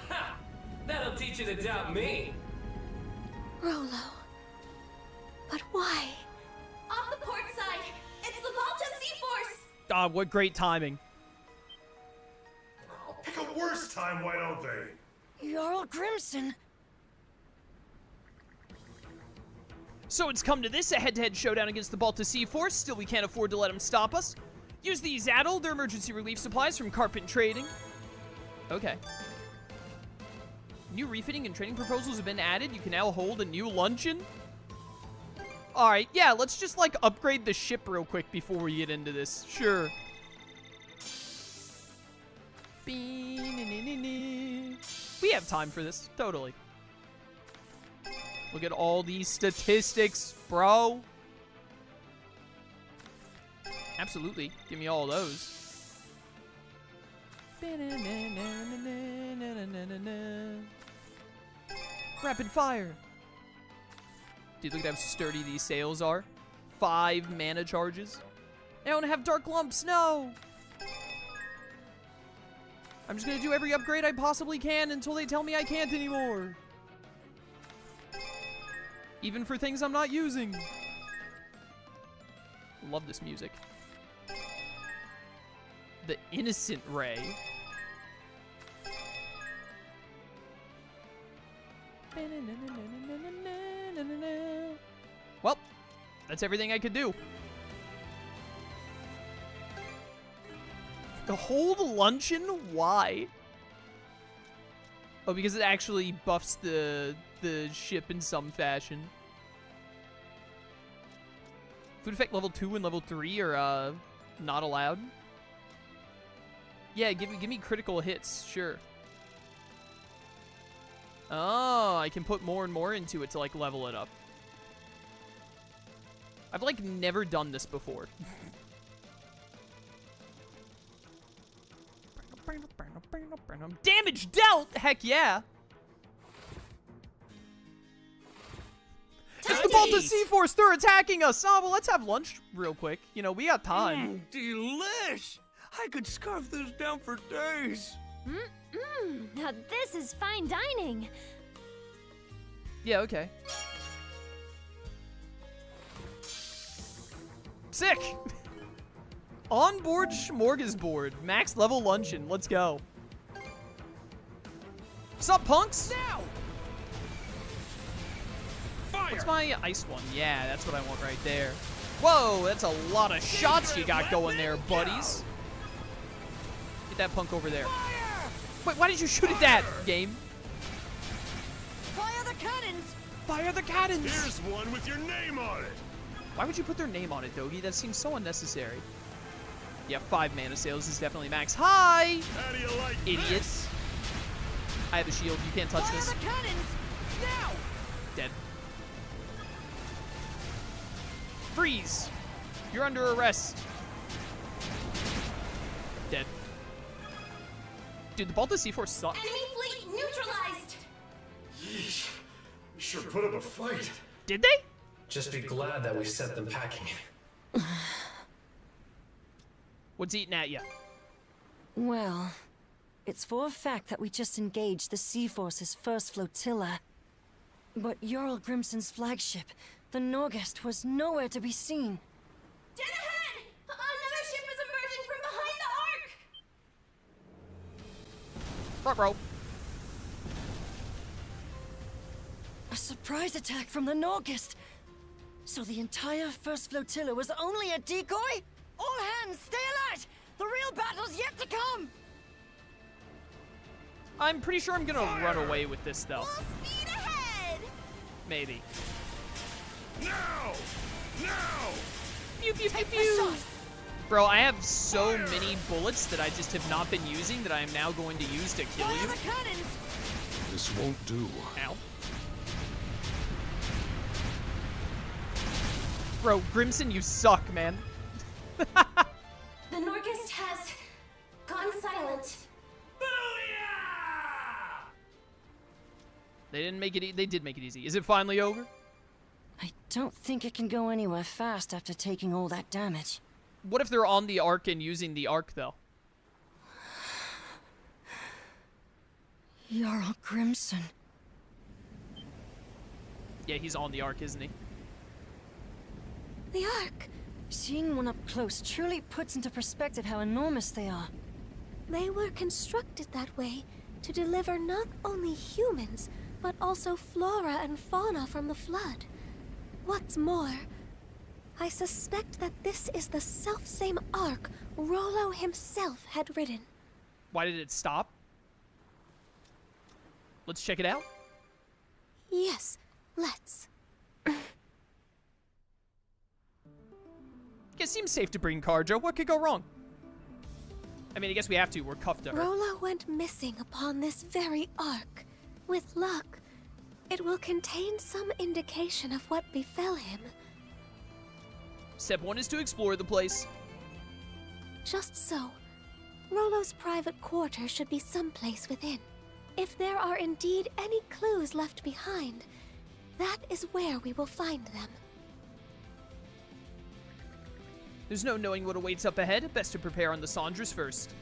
S7: Ha! That'll teach you to doubt me.
S4: Rollo. But why?
S8: Off the port side! It's the Volta Sea-Force!
S1: Ah, what great timing.
S12: Pick a worse time, why don't they?
S6: Jarl Crimson.
S1: So it's come to this, a head-to-head showdown against the Balta Sea Force. Still, we can't afford to let them stop us. Use these Adol, their emergency relief supplies from Carpent Trading. Okay. New refitting and training proposals have been added. You can now hold a new luncheon. Alright, yeah, let's just, like, upgrade the ship real quick before we get into this. Sure. We have time for this, totally. Look at all these statistics, bro. Absolutely. Give me all those. Rapid fire. Dude, look at how sturdy these sails are. 5 mana charges. I don't have dark lumps, no! I'm just gonna do every upgrade I possibly can until they tell me I can't anymore. Even for things I'm not using. Love this music. The Innocent Ray. Well, that's everything I could do. The whole luncheon? Why? Oh, because it actually buffs the ship in some fashion. Food effect level 2 and level 3 are not allowed. Yeah, give me critical hits, sure. Oh, I can put more and more into it to like level it up. I've like never done this before. Damage dealt! Heck yeah! It's the Balta Sea Force! They're attacking us! Oh, well, let's have lunch real quick. You know, we got time.
S11: Delish! I could scarf this down for days.
S3: Now this is fine dining.
S1: Yeah, okay. Sick! Onboard smorgasbord. Max level luncheon. Let's go. Sup, punks? Now! What's my ice one? Yeah, that's what I want right there. Whoa, that's a lot of shots you got going there, buddies. Get that punk over there. Wait, why did you shoot at that, game?
S3: Fire the cannons!
S1: Fire the cannons!
S12: Here's one with your name on it.
S1: Why would you put their name on it, Dogi? That seems so unnecessary. Yeah, 5 mana sales is definitely max. Hi!
S12: How do you like
S1: Idiots.
S12: this?
S1: I have a shield. You can't touch this.
S3: Fire the cannons! Now!
S1: Dead. Freeze! You're under arrest. Dead. Dude, the Balta C4 sucks.
S8: Enemy fleet neutralized!
S12: Yeesh. We sure put up a fight.
S1: Did they?
S9: Just be glad that we sent them packing.
S1: What's eating at ya?
S6: Well, it's for a fact that we just engaged the Sea Force's first flotilla. But Jarl Grimson's flagship, the Norgest, was nowhere to be seen.
S8: Dead ahead! Another ship is emerging from behind the arc!
S1: Ruh-roh.
S6: A surprise attack from the Norgest! So the entire first flotilla was only a decoy? All hands, stay alert! The real battle's yet to come!
S1: I'm pretty sure I'm gonna run away with this, though.
S3: Full speed ahead!
S1: Maybe.
S12: Now! Now!
S1: Pew, pew, pew, pew. Bro, I have so many bullets that I just have not been using that I am now going to use to kill you.
S3: Fire the cannons!
S5: This won't do.
S1: Ow. Bro, Grimson, you suck, man.
S8: The Norgest has gone silent.
S1: They didn't make it. They did make it easy. Is it finally over?
S6: I don't think it can go anywhere fast after taking all that damage.
S1: What if they're on the Ark and using the Ark, though?
S6: Jarl Grimson.
S1: Yeah, he's on the Ark, isn't he?
S4: The Ark.
S6: Seeing one up close truly puts into perspective how enormous they are.
S4: They were constructed that way to deliver not only humans, but also flora and fauna from the flood. What's more, I suspect that this is the selfsame Ark Rollo himself had ridden.
S1: Why did it stop? Let's check it out.
S4: Yes, let's.
S1: It seems safe to bring Carjo. What could go wrong? I mean, I guess we have to. We're cuffed to her.
S4: Rollo went missing upon this very Ark. With luck, it will contain some indication of what befell him.
S1: Step 1 is to explore the place.
S4: Just so, Rollo's private quarters should be someplace within. If there are indeed any clues left behind, that is where we will find them.
S1: There's no knowing what awaits up ahead. Best to prepare on the Sandras first.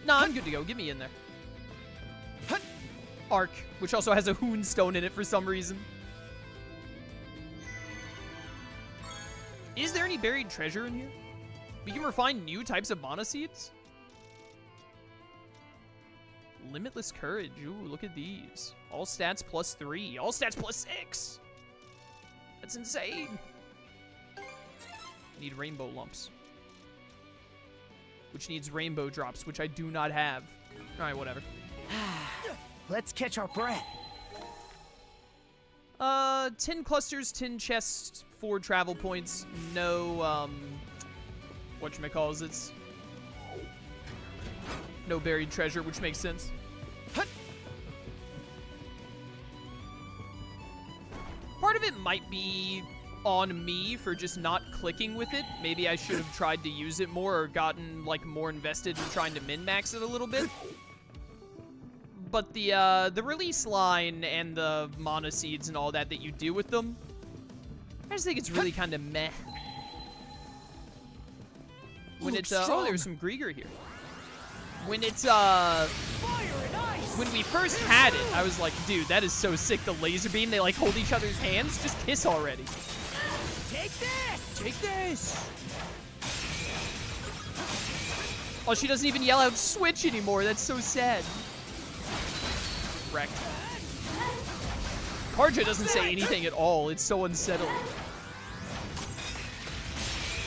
S1: Nah, I'm good to go. Get me in there. Ark, which also has a Hoon Stone in it for some reason. Is there any buried treasure in here? We can refine new types of mana seeds? Limitless Courage. Ooh, look at these. All stats +3. All stats +6. That's insane. Need rainbow lumps. Which needs rainbow drops, which I do not have. Alright, whatever.
S2: Let's catch our breath.
S1: 10 clusters, 10 chests, 4 travel points. No, whatchamacalls, no buried treasure, which makes sense. Part of it might be on me for just not clicking with it. Maybe I should have tried to use it more or gotten, like, more invested in trying to min-max it a little bit. But the release line and the mana seeds and all that you do with them, I just think it's really kind of meh. When it's, oh, there's some Grieger here. When it's, when we first had it, I was like, dude, that is so sick, the laser beam. They, like, hold each other's hands. Just kiss already.
S2: Take this!
S1: Take this! Oh, she doesn't even yell out switch anymore. That's so sad. Wrecked. Harja doesn't say anything at all. It's so unsettling.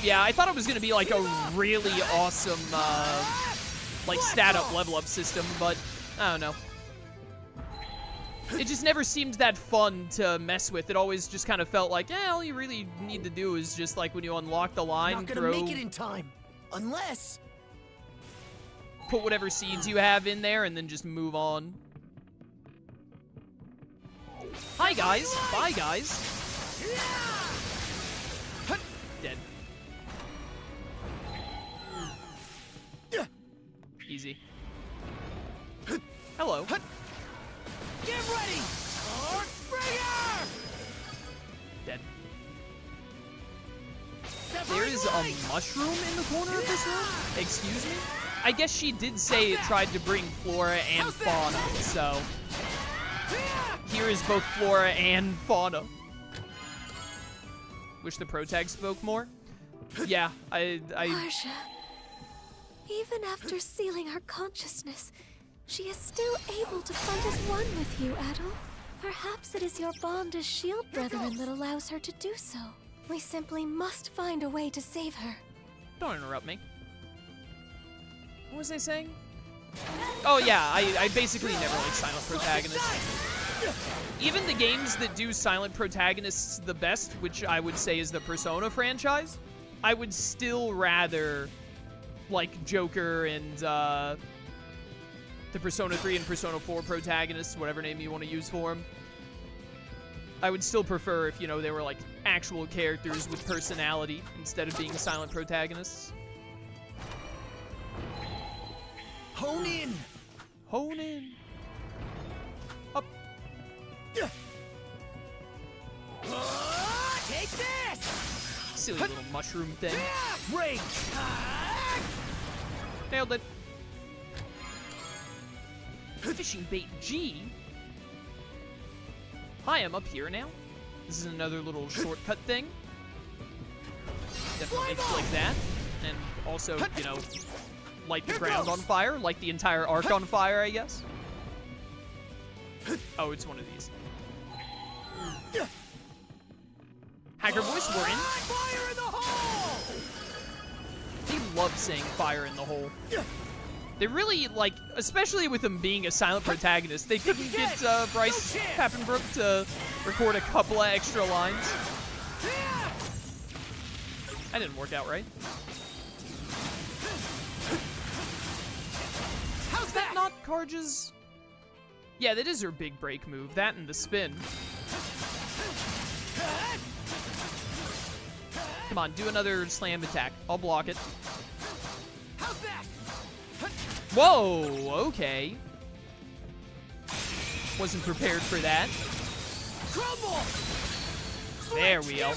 S1: Yeah, I thought it was going to be like a really awesome, like stat-up, level-up system, but I don't know. It just never seemed that fun to mess with. It always just kind of felt like, yeah, all you really need to do is just like when you unlock the line,
S2: Not gonna make it in time, unless...
S1: Put whatever seeds you have in there and then just move on. Hi, guys. Bye, guys. Dead. Easy. Hello.
S2: Get ready! Archbringer!
S1: Dead. There is a mushroom in the corner of this room? Excuse me? I guess she did say it tried to bring flora and fauna, so... Here is both flora and fauna. Wish the protag spoke more? Yeah,
S4: Harja, even after sealing her consciousness, she is still able to fight as one with you, Adol. Perhaps it is your bond as shield brethren that allows her to do so. We simply must find a way to save her.
S1: Don't interrupt me. What was I saying? Oh yeah, I basically never like silent protagonists. Even the games that do silent protagonists the best, which I would say is the Persona franchise, I would still rather like Joker and the Persona 3 and Persona 4 protagonists, whatever name you want to use for them. I would still prefer if, you know, they were like actual characters with personality instead of being silent protagonists.
S2: Hone in!
S1: Hone in! Up!
S2: Take this!
S1: Silly little mushroom thing.
S2: Rage!
S1: Nailed it. Fishing bait G? Hi, I'm up here now. This is another little shortcut thing. Definitely click that. And also, you know, light the ground on fire. Light the entire arc on fire, I guess. Oh, it's one of these. Hacker voice, we're in.
S2: Fire in the hole!
S1: He loves saying fire in the hole. They really, like, especially with him being a silent protagonist, they couldn't get Bryce Pappenbrook to record a couple of extra lines. That didn't work out right. How's that not Karja's? Yeah, that is her big break move. That and the spin. Come on, do another slam attack. I'll block it. Whoa, okay. Wasn't prepared for that.
S2: Crumble!
S1: There we go.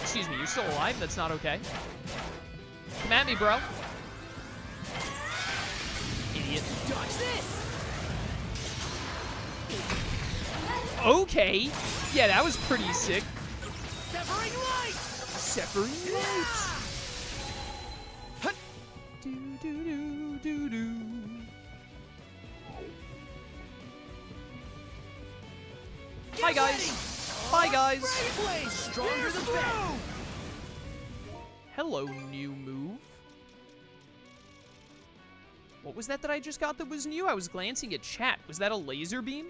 S1: Excuse me, you're still alive? That's not okay. Come at me, bro. Idiot.
S2: Dodge this!
S1: Okay. Yeah, that was pretty sick.
S2: Severing light!
S1: Severing light. Hi guys. Bye guys.
S2: Stronger than that.
S1: Hello, new move. What was that I just got that was new? I was glancing at chat. Was that a laser beam?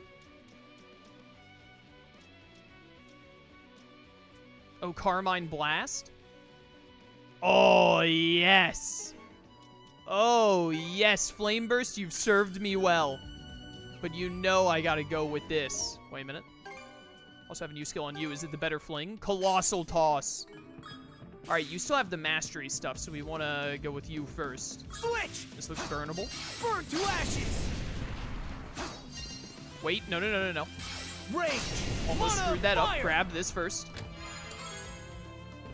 S1: Oh, Carmine Blast? Oh, yes. Oh, yes. Flame Burst, you've served me well. But you know I gotta go with this. Wait a minute. Also have a new skill on you. Is it the better fling? Colossal Toss. All right, you still have the mastery stuff, so we want to go with you first.
S2: Switch!
S1: This looks burnable.
S2: Burn to ashes!
S1: Wait, no.
S2: Rage!
S1: Almost screwed that up. Grab this first.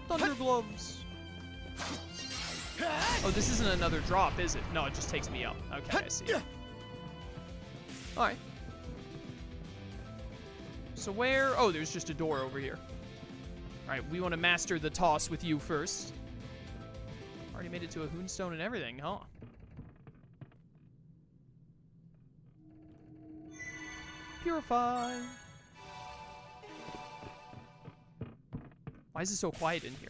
S1: Thunder Gloves. Oh, this isn't another drop, is it? No, it just takes me up. Okay, I see. All right. So where? Oh, there's just a door over here. All right, we want to master the toss with you first. Already made it to a Hoonstone and everything, huh? Purify. Why is it so quiet in here?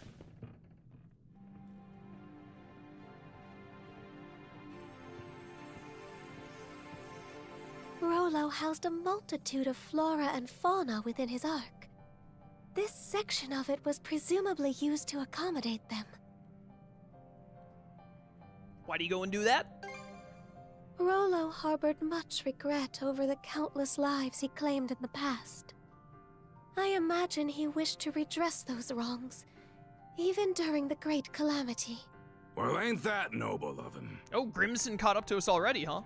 S4: Rollo housed a multitude of flora and fauna within his ark. This section of it was presumably used to accommodate them.
S1: Why do you go and do that?
S4: Rollo harbored much regret over the countless lives he claimed in the past. I imagine he wished to redress those wrongs, even during the Great Calamity.
S5: Well, ain't that noble of him?
S1: Oh, Grimson caught up to us already, huh?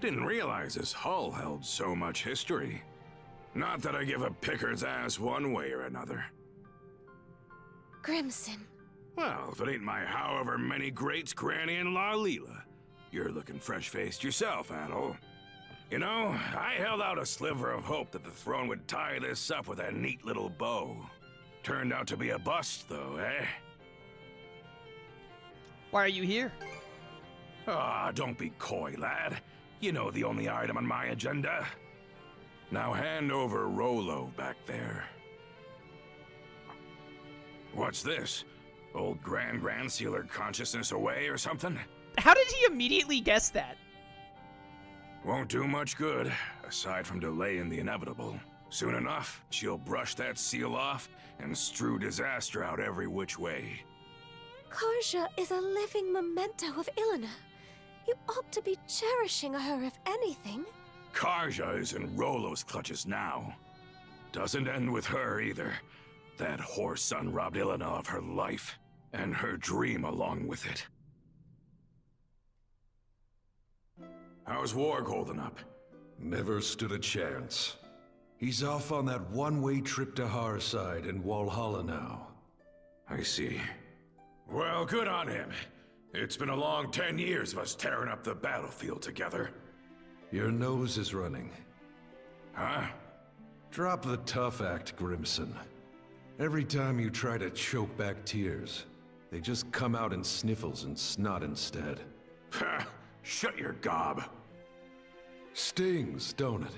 S5: Didn't realize this hull held so much history. Not that I give a picker's ass one way or another.
S4: Grimson.
S5: Well, if it ain't my however many greats, Granny and La Leela, you're looking fresh-faced yourself, Adol. You know, I held out a sliver of hope that the throne would tie this up with a neat little bow. Turned out to be a bust, though, eh?
S1: Why are you here?
S5: Ah, don't be coy, lad. You know the only item on my agenda. Now hand over Rollo back there. What's this? Old Grand Sealer consciousness away or something?
S1: How did he immediately guess that?
S5: Won't do much good, aside from delaying the inevitable. Soon enough, she'll brush that seal off and strew disaster out every which way.
S4: Karja is a living memento of Ilena. You ought to be cherishing her, if anything.
S5: Karja is in Rollo's clutches now. Doesn't end with her either. That whore son robbed Ilena of her life, and her dream along with it. How's Warg holding up?
S13: Never stood a chance. He's off on that one-way trip to Harside in Walhalla now.
S5: I see. Well, good on him. It's been a long 10 years of us tearing up the battlefield together.
S13: Your nose is running.
S5: Huh?
S13: Drop the tough act, Grimson. Every time you try to choke back tears, they just come out in sniffles and snot instead.
S5: Ha! Shut your gob.
S13: Stings, don't it?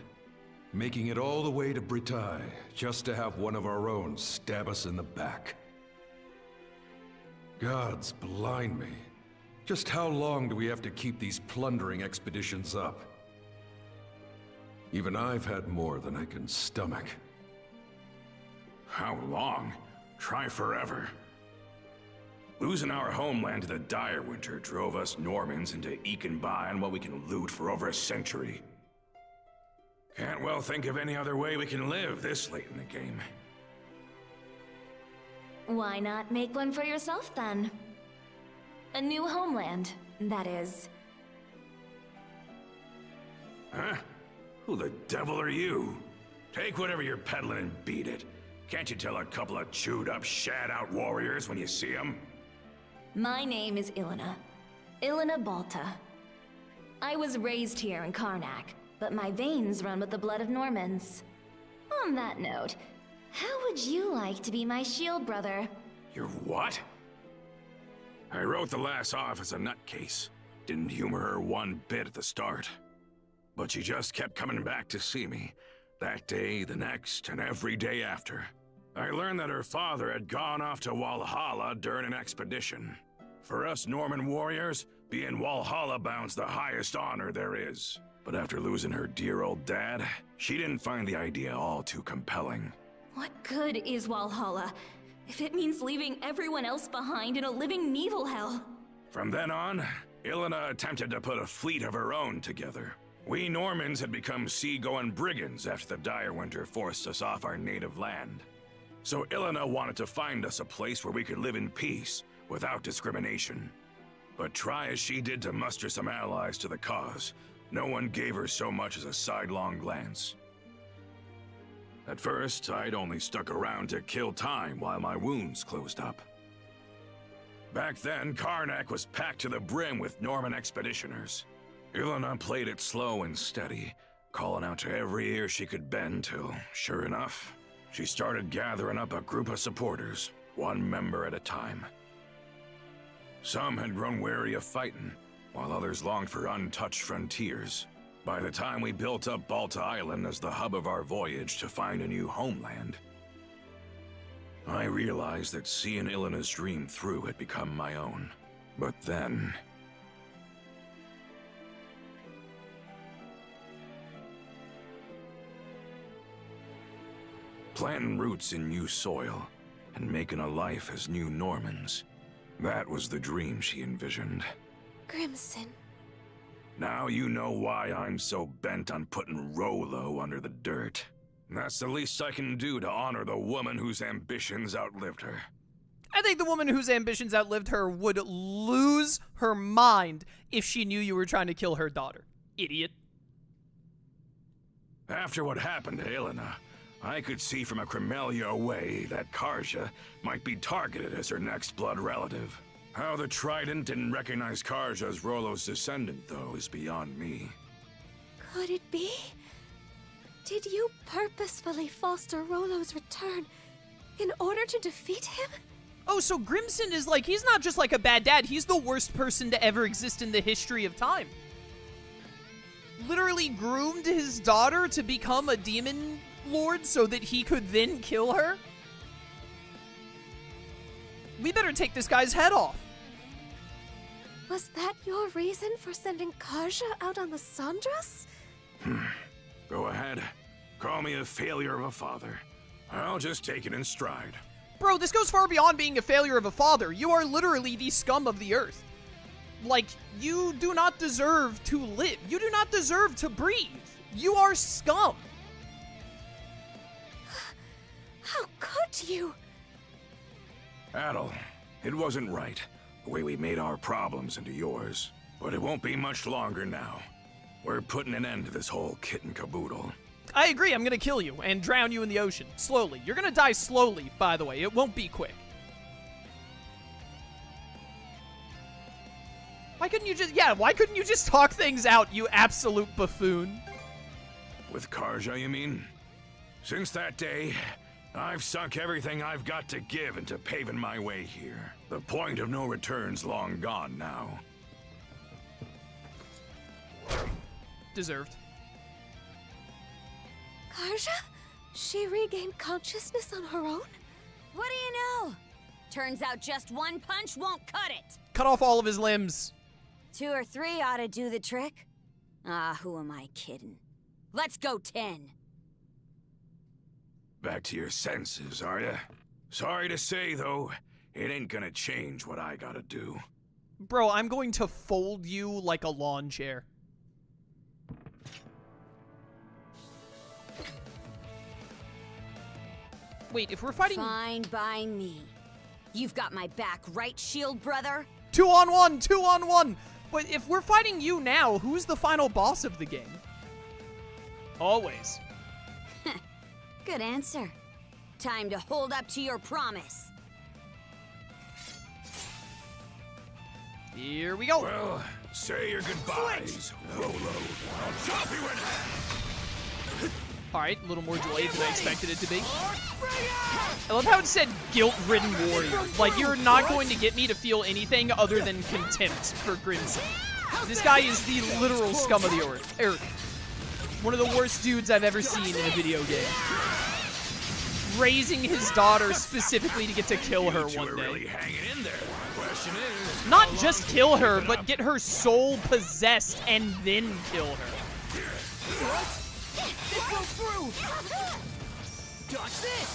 S13: Making it all the way to Britae, just to have one of our own stab us in the back. Gods blind me. Just how long do we have to keep these plundering expeditions up? Even I've had more than I can stomach.
S5: How long? Try forever. Losing our homeland to the dire winter drove us Normans into eking by on what we can loot for over a century. Can't well think of any other way we can live this late in the game.
S14: Why not make one for yourself, then? A new homeland, that is.
S5: Huh? Who the devil are you? Take whatever you're peddling and beat it. Can't you tell a couple of chewed-up, shat-out warriors when you see them?
S14: My name is Ilena. Ilena Balta. I was raised here in Karnak, but my veins run with the blood of Normans. On that note, how would you like to be my shield brother?
S5: You're what? I wrote the lass off as a nutcase. Didn't humor her one bit at the start. But she just kept coming back to see me. That day, the next, and every day after. I learned that her father had gone off to Walhalla during an expedition. For us Norman warriors, being Walhalla bound's the highest honor there is. But after losing her dear old dad, she didn't find the idea all too compelling.
S14: What good is Walhalla if it means leaving everyone else behind in a living Nibelhell?
S5: From then on, Ilena attempted to put a fleet of her own together. We Normans had become sea-going brigands after the dire winter forced us off our native land. So Ilena wanted to find us a place where we could live in peace, without discrimination. But try as she did to muster some allies to the cause, no one gave her so much as a sidelong glance. At first, I'd only stuck around to kill time while my wounds closed up. Back then, Karnak was packed to the brim with Norman expeditioners. Ilena played it slow and steady, calling out to every ear she could bend till, sure enough, she started gathering up a group of supporters, one member at a time. Some had grown weary of fighting, while others longed for untouched frontiers. By the time we built up Balta Island as the hub of our voyage to find a new homeland, I realized that seeing Ilena's dream through had become my own. But then... planting roots in new soil and making a life as new Normans. That was the dream she envisioned.
S4: Grimson.
S5: Now you know why I'm so bent on putting Rolo under the dirt. That's the least I can do to honor the woman whose ambitions outlived her.
S1: I think the woman whose ambitions outlived her would lose her mind if she knew you were trying to kill her daughter. Idiot.
S5: After what happened to Ilena, I could see from a Cremelia away that Karja might be targeted as her next blood relative. How the Trident didn't recognize Karja as Rolo's descendant, though, is beyond me.
S4: Could it be? Did you purposefully foster Rolo's return in order to defeat him?
S1: Oh, so Grimson is like, he's not just like a bad dad, he's the worst person to ever exist in the history of time. Literally groomed his daughter to become a demon lord so that he could then kill her? We better take this guy's head off.
S4: Was that your reason for sending Karja out on the Sandras?
S5: Go ahead. Call me a failure of a father. I'll just take it in stride.
S1: Bro, this goes far beyond being a failure of a father. You are literally the scum of the earth. Like, you do not deserve to live. You do not deserve to breathe. You are scum.
S4: How could you?
S5: Adel, it wasn't right, the way we made our problems into yours. But it won't be much longer now. We're putting an end to this whole kit and caboodle.
S1: I agree, I'm gonna kill you and drown you in the ocean. Slowly. You're gonna die slowly, by the way. It won't be quick. Why couldn't you just talk things out, you absolute buffoon?
S5: With Karja, you mean? Since that day, I've sunk everything I've got to give into paving my way here. The point of no return's long gone now.
S1: Deserved.
S4: Karja? She regained consciousness on her own?
S3: What do you know? Turns out just one punch won't cut it.
S1: Cut off all of his limbs.
S3: 2 or 3 ought to do the trick. Ah, who am I kidding? Let's go 10.
S5: Back to your senses, are ya? Sorry to say, though, it ain't gonna change what I gotta do.
S1: Bro, I'm going to fold you like a lawn chair. Wait, if we're fighting...
S3: Fine by me. You've got my back, right, Shield Brother?
S1: 2-on-1! 2-on-1! But if we're fighting you now, who's the final boss of the game? Always.
S3: Good answer. Time to hold up to your promise.
S1: Here we go.
S5: Well, say your goodbyes, Rolo. I'll chop you in half.
S1: Alright, a little more delayed than I expected it to be. I love how it said guilt-ridden warrior. Like, you're not going to get me to feel anything other than contempt for Grimson. This guy is the literal scum of the earth. One of the worst dudes I've ever seen in a video game. Raising his daughter specifically to get to kill her one day. Not just kill her, but get her soul possessed and then kill her.
S2: What? This goes through! Dodge this!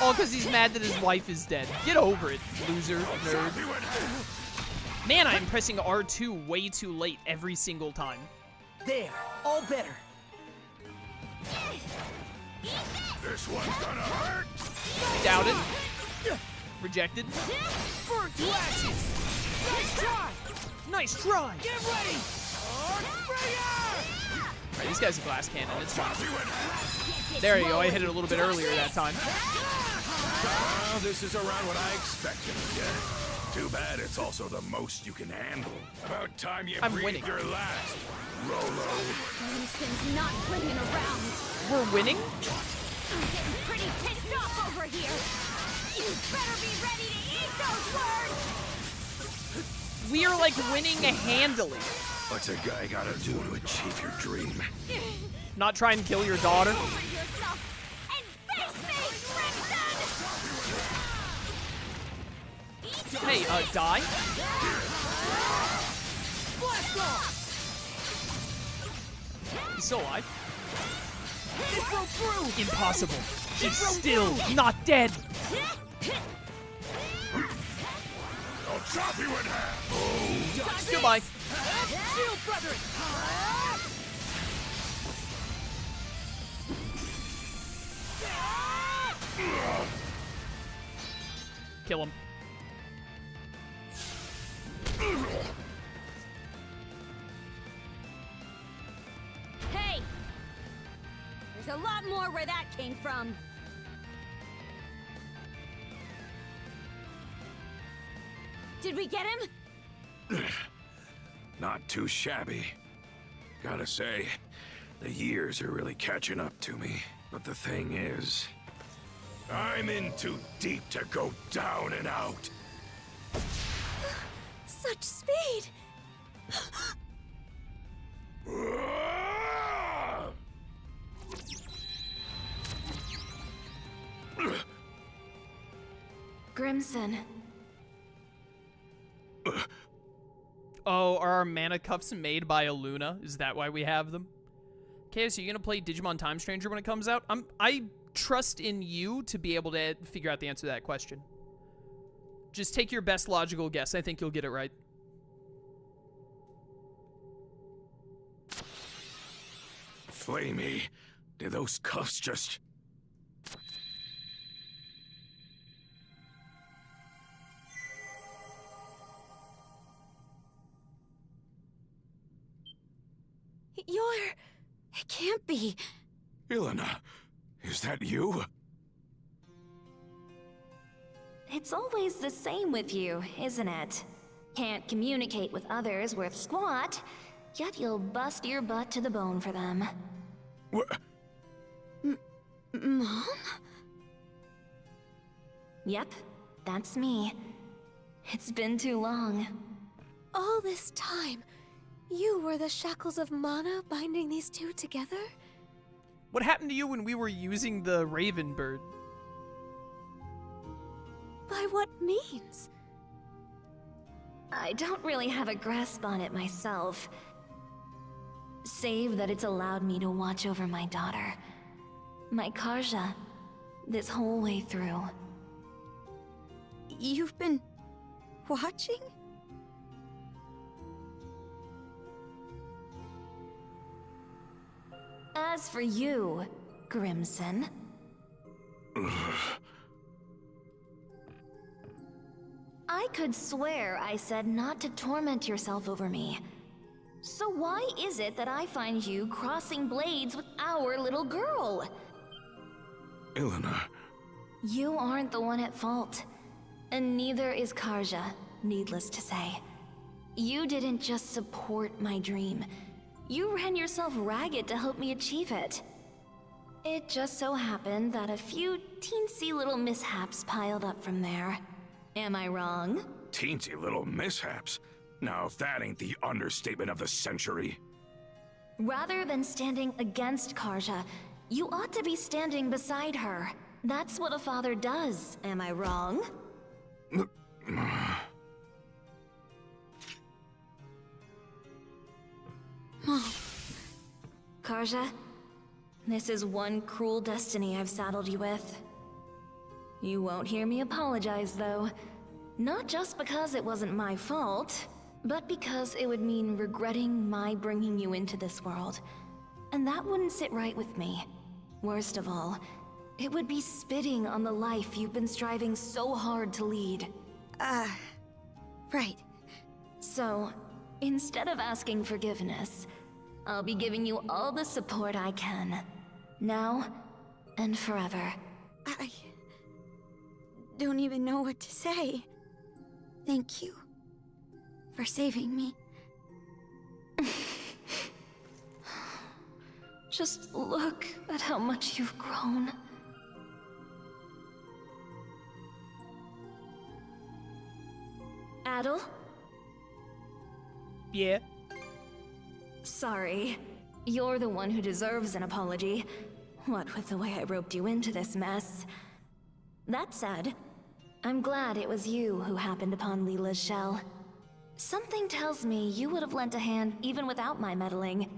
S1: All because he's mad that his wife is dead. Get over it, loser, nerd. Man, I'm pressing R2 way too late every single time.
S2: There, all better.
S5: This one's gonna hurt.
S1: Doubt it. Rejected.
S2: Burn to ashes! Nice try!
S1: Nice try!
S2: Get ready!
S1: Alright, this guy's a glass cannon. It's fine. There you go. I hit it a little bit earlier that time.
S5: Well, this is around what I expected. Yeah. Too bad it's also the most you can handle. About time you breathed your last, Rolo.
S3: Grimson's not playing around.
S1: We're winning?
S3: I'm getting pretty pissed off over here. You better be ready to eat those words.
S1: We are like winning handily.
S5: What's a guy gotta do to achieve your dream?
S1: Not try and kill your daughter. Hey, die? He's still alive. Impossible. She's still not dead.
S5: I'll chop you in half. Oh.
S1: Goodbye.
S2: Shield brethren!
S1: Kill him.
S3: Hey! There's a lot more where that came from. Did we get him?
S5: Not too shabby. Gotta say, the years are really catching up to me. But the thing is, I'm in too deep to go down and out.
S4: Such speed!
S14: Grimson.
S1: Oh, are our mana cuffs made by Aluna? Is that why we have them? Okay, so you're gonna play Digimon Time Stranger when it comes out? I trust in you to be able to figure out the answer to that question. Just take your best logical guess. I think you'll get it right.
S5: Flamey, did those cuffs just...
S3: It can't be.
S5: Ilona, is that you?
S14: It's always the same with you, isn't it? Can't communicate with others worth squat, yet you'll bust your butt to the bone for them.
S5: What?
S3: Mom?
S14: Yep, that's me. It's been too long.
S4: All this time, you were the shackles of mana binding these two together?
S1: What happened to you when we were using the Raven Bird?
S4: By what means?
S14: I don't really have a grasp on it myself. Save that it's allowed me to watch over my daughter. My Karja, this whole way through.
S3: You've been... watching?
S14: As for you, Grimson... I could swear I said not to torment yourself over me. So why is it that I find you crossing blades with our little girl?
S5: Ilona.
S14: You aren't the one at fault. And neither is Karja, needless to say. You didn't just support my dream. You ran yourself ragged to help me achieve it. It just so happened that a few teensy little mishaps piled up from there. Am I wrong?
S5: Teensy little mishaps? Now, if that ain't the understatement of the century.
S14: Rather than standing against Karja, you ought to be standing beside her. That's what a father does. Am I wrong?
S3: Mom.
S14: Karja, this is one cruel destiny I've saddled you with. You won't hear me apologize, though. Not just because it wasn't my fault, but because it would mean regretting my bringing you into this world. And that wouldn't sit right with me. Worst of all, it would be spitting on the life you've been striving so hard to lead.
S3: Right.
S14: So, instead of asking forgiveness, I'll be giving you all the support I can. Now, and forever.
S3: I don't even know what to say. Thank you for saving me.
S14: Just look at how much you've grown. Adel?
S1: Yeah?
S14: Sorry. You're the one who deserves an apology. What with the way I roped you into this mess. That said, I'm glad it was you who happened upon Leela's shell. Something tells me you would have lent a hand even without my meddling.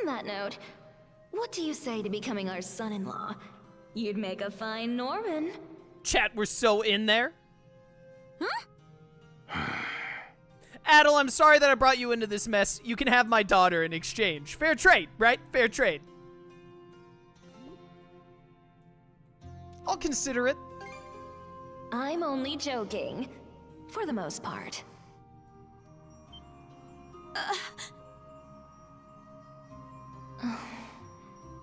S14: On that note, what do you say to becoming our son-in-law? You'd make a fine Norman.
S1: Chat, we're so in there. Adel, I'm sorry that I brought you into this mess. You can have my daughter in exchange. Fair trade, right? Fair trade. I'll consider it.
S14: I'm only joking. For the most part.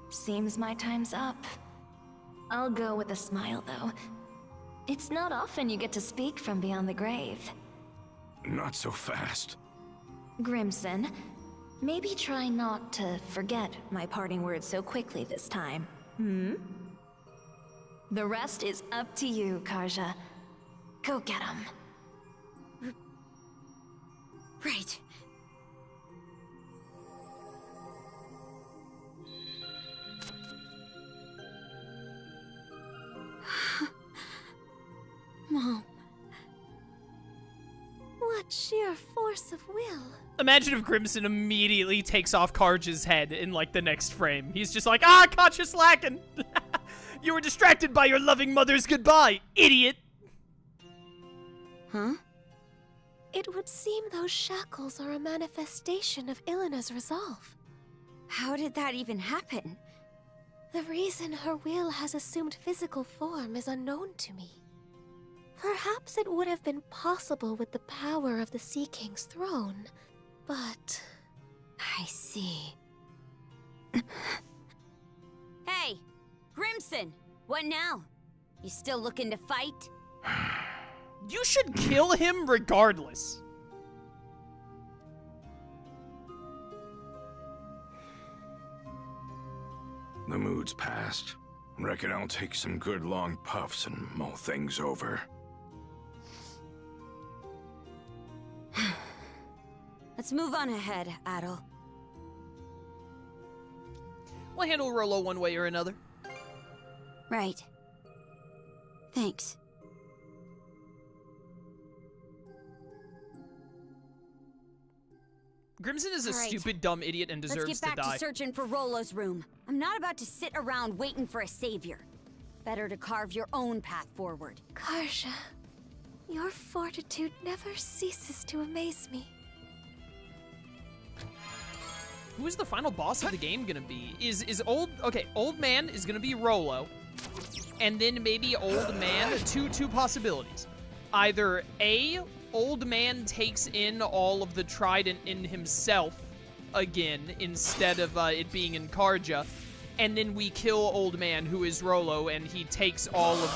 S14: Seems my time's up. I'll go with a smile, though. It's not often you get to speak from beyond the grave.
S5: Not so fast.
S14: Grimson, maybe try not to forget my parting words so quickly this time. The rest is up to you, Karja. Go get him.
S3: Right.
S4: Mom. What sheer force of will.
S1: Imagine if Grimson immediately takes off Karja's head in, like, the next frame. He's just like, ah, caught you slacking. You were distracted by your loving mother's goodbye, idiot.
S4: Huh? It would seem those shackles are a manifestation of Ilena's resolve.
S3: How did that even happen?
S4: The reason her will has assumed physical form is unknown to me. Perhaps it would have been possible with the power of the Sea King's throne, but...
S3: I see. Hey, Grimson, what now? You still looking to fight?
S1: You should kill him regardless.
S5: The mood's passed. Reckon I'll take some good long puffs and mull things over.
S3: Let's move on ahead, Adel.
S1: We'll handle Rollo one way or another.
S3: Right. Thanks.
S1: Grimson is a
S3: All right.
S1: stupid, dumb idiot and deserves
S3: Let's get back
S1: to die.
S3: to searching for Rollo's room. I'm not about to sit around waiting for a savior. Better to carve your own path forward.
S4: Karja, your fortitude never ceases to amaze me.
S1: Who is the final boss of the game gonna be? Old man is gonna be Rollo, and then maybe old man. Two possibilities. Either A, old man takes in all of the trident in himself again instead of it being in Karja, and then we kill old man, who is Rollo, and he takes all of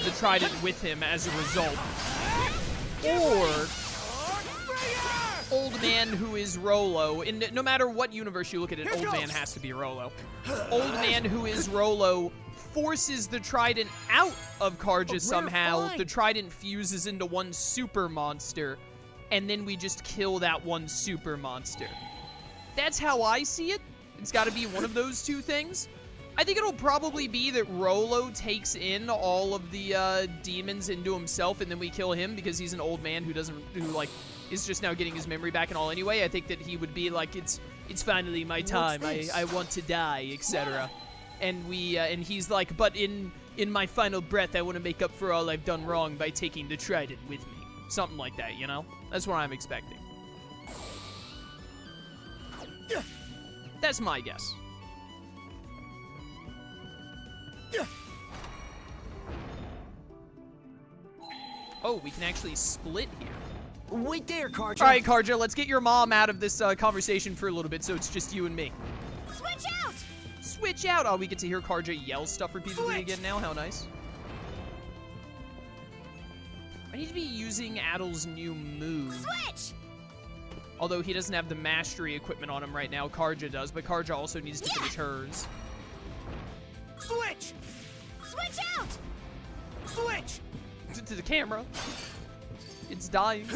S1: the trident with him as a result. Or old man, who is Rollo, and no matter what universe you look at it, old man has to be Rollo. Old man, who is Rollo, forces the trident out of Karja somehow. The trident fuses into one super monster, and then we just kill that one super monster. That's how I see it. It's got to be one of those two things. I think it'll probably be that Rollo takes in all of the demons into himself, and then we kill him because he's an old man who is just now getting his memory back and all anyway. I think that he would be like, it's finally my time. I want to die, etc. And and he's like, but in my final breath, I want to make up for all I've done wrong by taking the trident with me. Something like that, you know? That's what I'm expecting. That's my guess. Oh, we can actually split here.
S2: Wait there, Karja.
S1: All right, Karja, let's get your mom out of this conversation for a little bit so it's just you and me.
S3: Switch out!
S1: Switch out! Oh, we get to hear Karja yell stuff repeatedly again now. How nice. I need to be using Adel's new move.
S3: Switch!
S1: Although he doesn't have the mastery equipment on him right now. Karja does, but Karja also needs to finish hers.
S2: Switch!
S3: Switch out!
S2: Switch!
S1: To the camera. It's dying.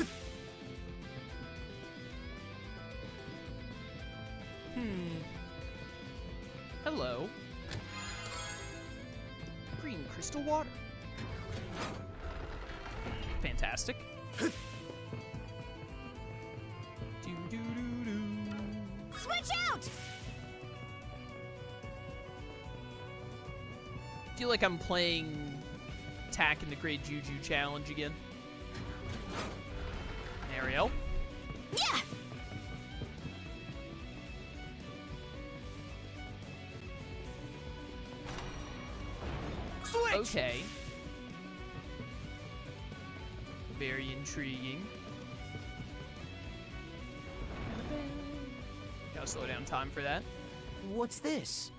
S1: Hello. Green crystal water. Fantastic.
S3: Switch out!
S1: I feel like I'm playing Attack in the Great Juju Challenge again. Ariel.
S3: Yeah!
S2: Switch!
S1: Okay. Very intriguing. Gotta slow down time for that.
S2: What's this?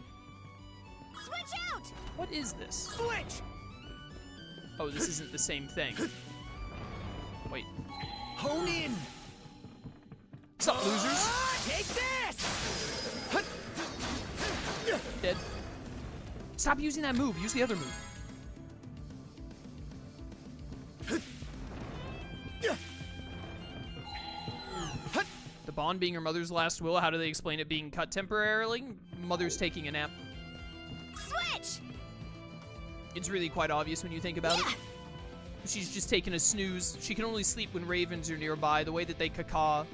S3: Switch out!
S1: What is this?
S2: Switch!
S1: Oh, this isn't the same thing. Wait.
S2: Hone in!
S1: What's up, losers?
S2: Take this!
S1: Dead. Stop using that move. Use the other move. The bond being her mother's last will. How do they explain it being cut temporarily? Mother's taking a nap.
S3: Switch!
S1: It's really quite obvious when you think about it. She's just taking a snooze. She can only sleep when ravens are nearby. The way that they caca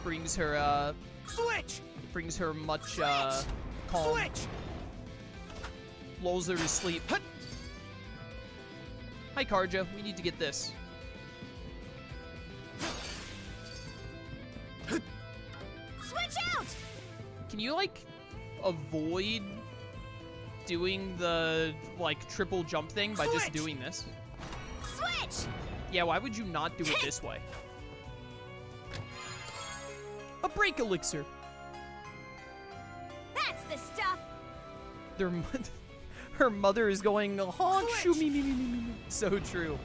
S1: brings her,
S2: Switch!
S1: brings her much, calm.
S2: Switch!
S1: Lulls her to sleep. Hi, Karja. We need to get this.
S3: Switch out!
S1: Can you, like, avoid doing the, like, triple jump thing by just doing this?
S3: Switch!
S1: Yeah, why would you not do it this way? A break elixir.
S3: That's the stuff!
S1: Her mother is going, honk, shoo, me, me, me, me, me. So true.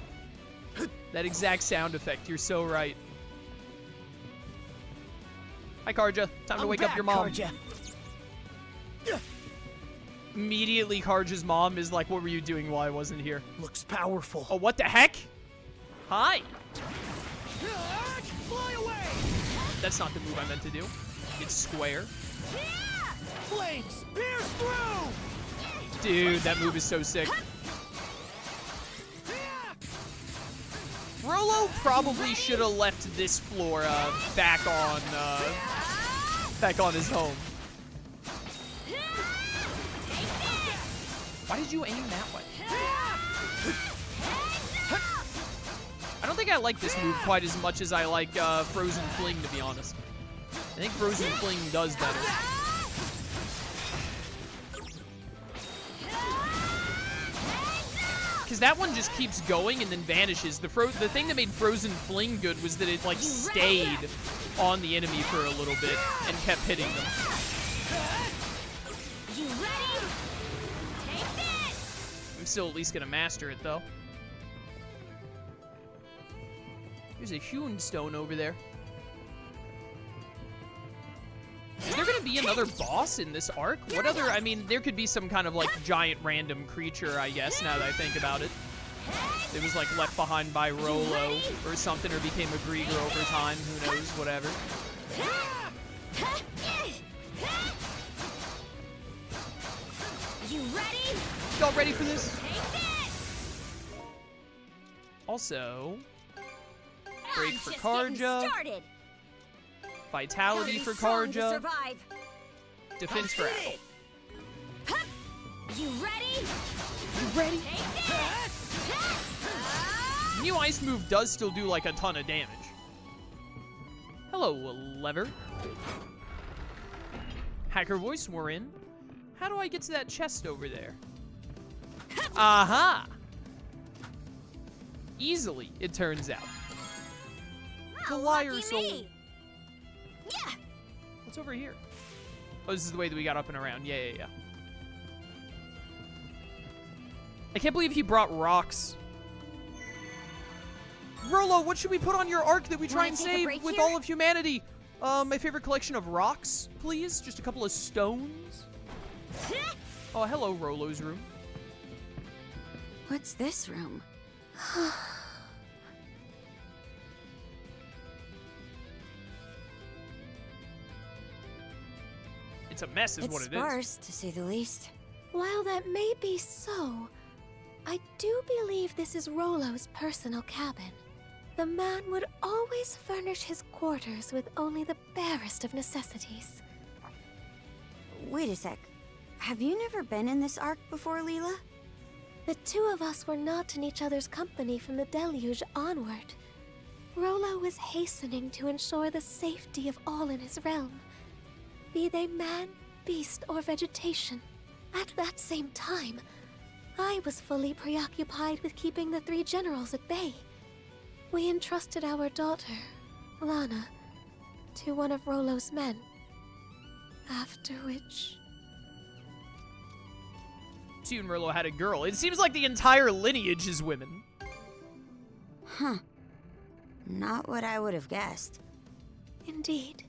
S1: That exact sound effect, you're so right. Hi, Karja. Time to wake up your mom.
S2: Karja.
S1: Immediately, Karja's mom is like, what were you doing while I wasn't here?
S2: Looks powerful.
S1: Oh, what the heck? Hi.
S2: Fly away!
S1: That's not the move I meant to do. It's square.
S2: Flames, pierce through!
S1: Dude, that move is so sick. Rolo probably should have left this floor back on his home. Why did you aim that way? I don't think I like this move quite as much as I like Frozen Fling, to be honest. I think Frozen Fling does better. Because that one just keeps going and then vanishes. The thing that made Frozen Fling good was that it, like, stayed on the enemy for a little bit and kept hitting them.
S3: You ready? Take this!
S1: I'm still at least gonna master it, though. There's a hewn stone over there. Is there gonna be another boss in this arc? What other, I mean, there could be some kind of, like, giant random creature, I guess, now that I think about it. It was, like, left behind by Rolo or something, or became a Grieger over time, who knows, whatever.
S3: You ready?
S1: Y'all ready for this?
S3: Take this!
S1: Also, break
S3: I'm
S1: for
S3: just getting
S1: Karja,
S3: started.
S1: vitality
S3: Gotta
S1: for
S3: be strong to
S1: Karja,
S3: survive.
S1: defense for Apple.
S3: You ready?
S1: You ready?
S3: Take this!
S1: New ice move does still do like a ton of damage. Hello, lever. Hacker voice, we're in. How do I get to that chest over there? Aha! Easily, it turns out. The liar
S3: lucky
S1: soul.
S3: me. Yeah.
S1: What's over here? Oh, this is the way that we got up and around. Yeah. I can't believe he brought rocks. Rolo, what should we put on your arc that we try
S3: Wanna
S1: and
S3: take a
S1: save
S3: break
S1: with
S3: here?
S1: all of humanity? My favorite collection of rocks, please. Just a couple of stones. Oh, hello, Rolo's room.
S3: What's this room?
S1: It's a mess, is
S3: It's
S1: what it is.
S3: sparse, to say the least.
S4: While that may be so, I do believe this is Rollo's personal cabin. The man would always furnish his quarters with only the barest of necessities.
S3: Wait a sec. Have you never been in this ark before, Leela?
S4: The two of us were not in each other's company from the deluge onward. Rollo was hastening to ensure the safety of all in his realm, be they man, beast, or vegetation. At that same time, I was fully preoccupied with keeping the three generals at bay. We entrusted our daughter, Lana, to one of Rollo's men. After which...
S1: You and Rollo had a girl. It seems like the entire lineage is women.
S3: Huh. Not what I would have guessed.
S4: Indeed.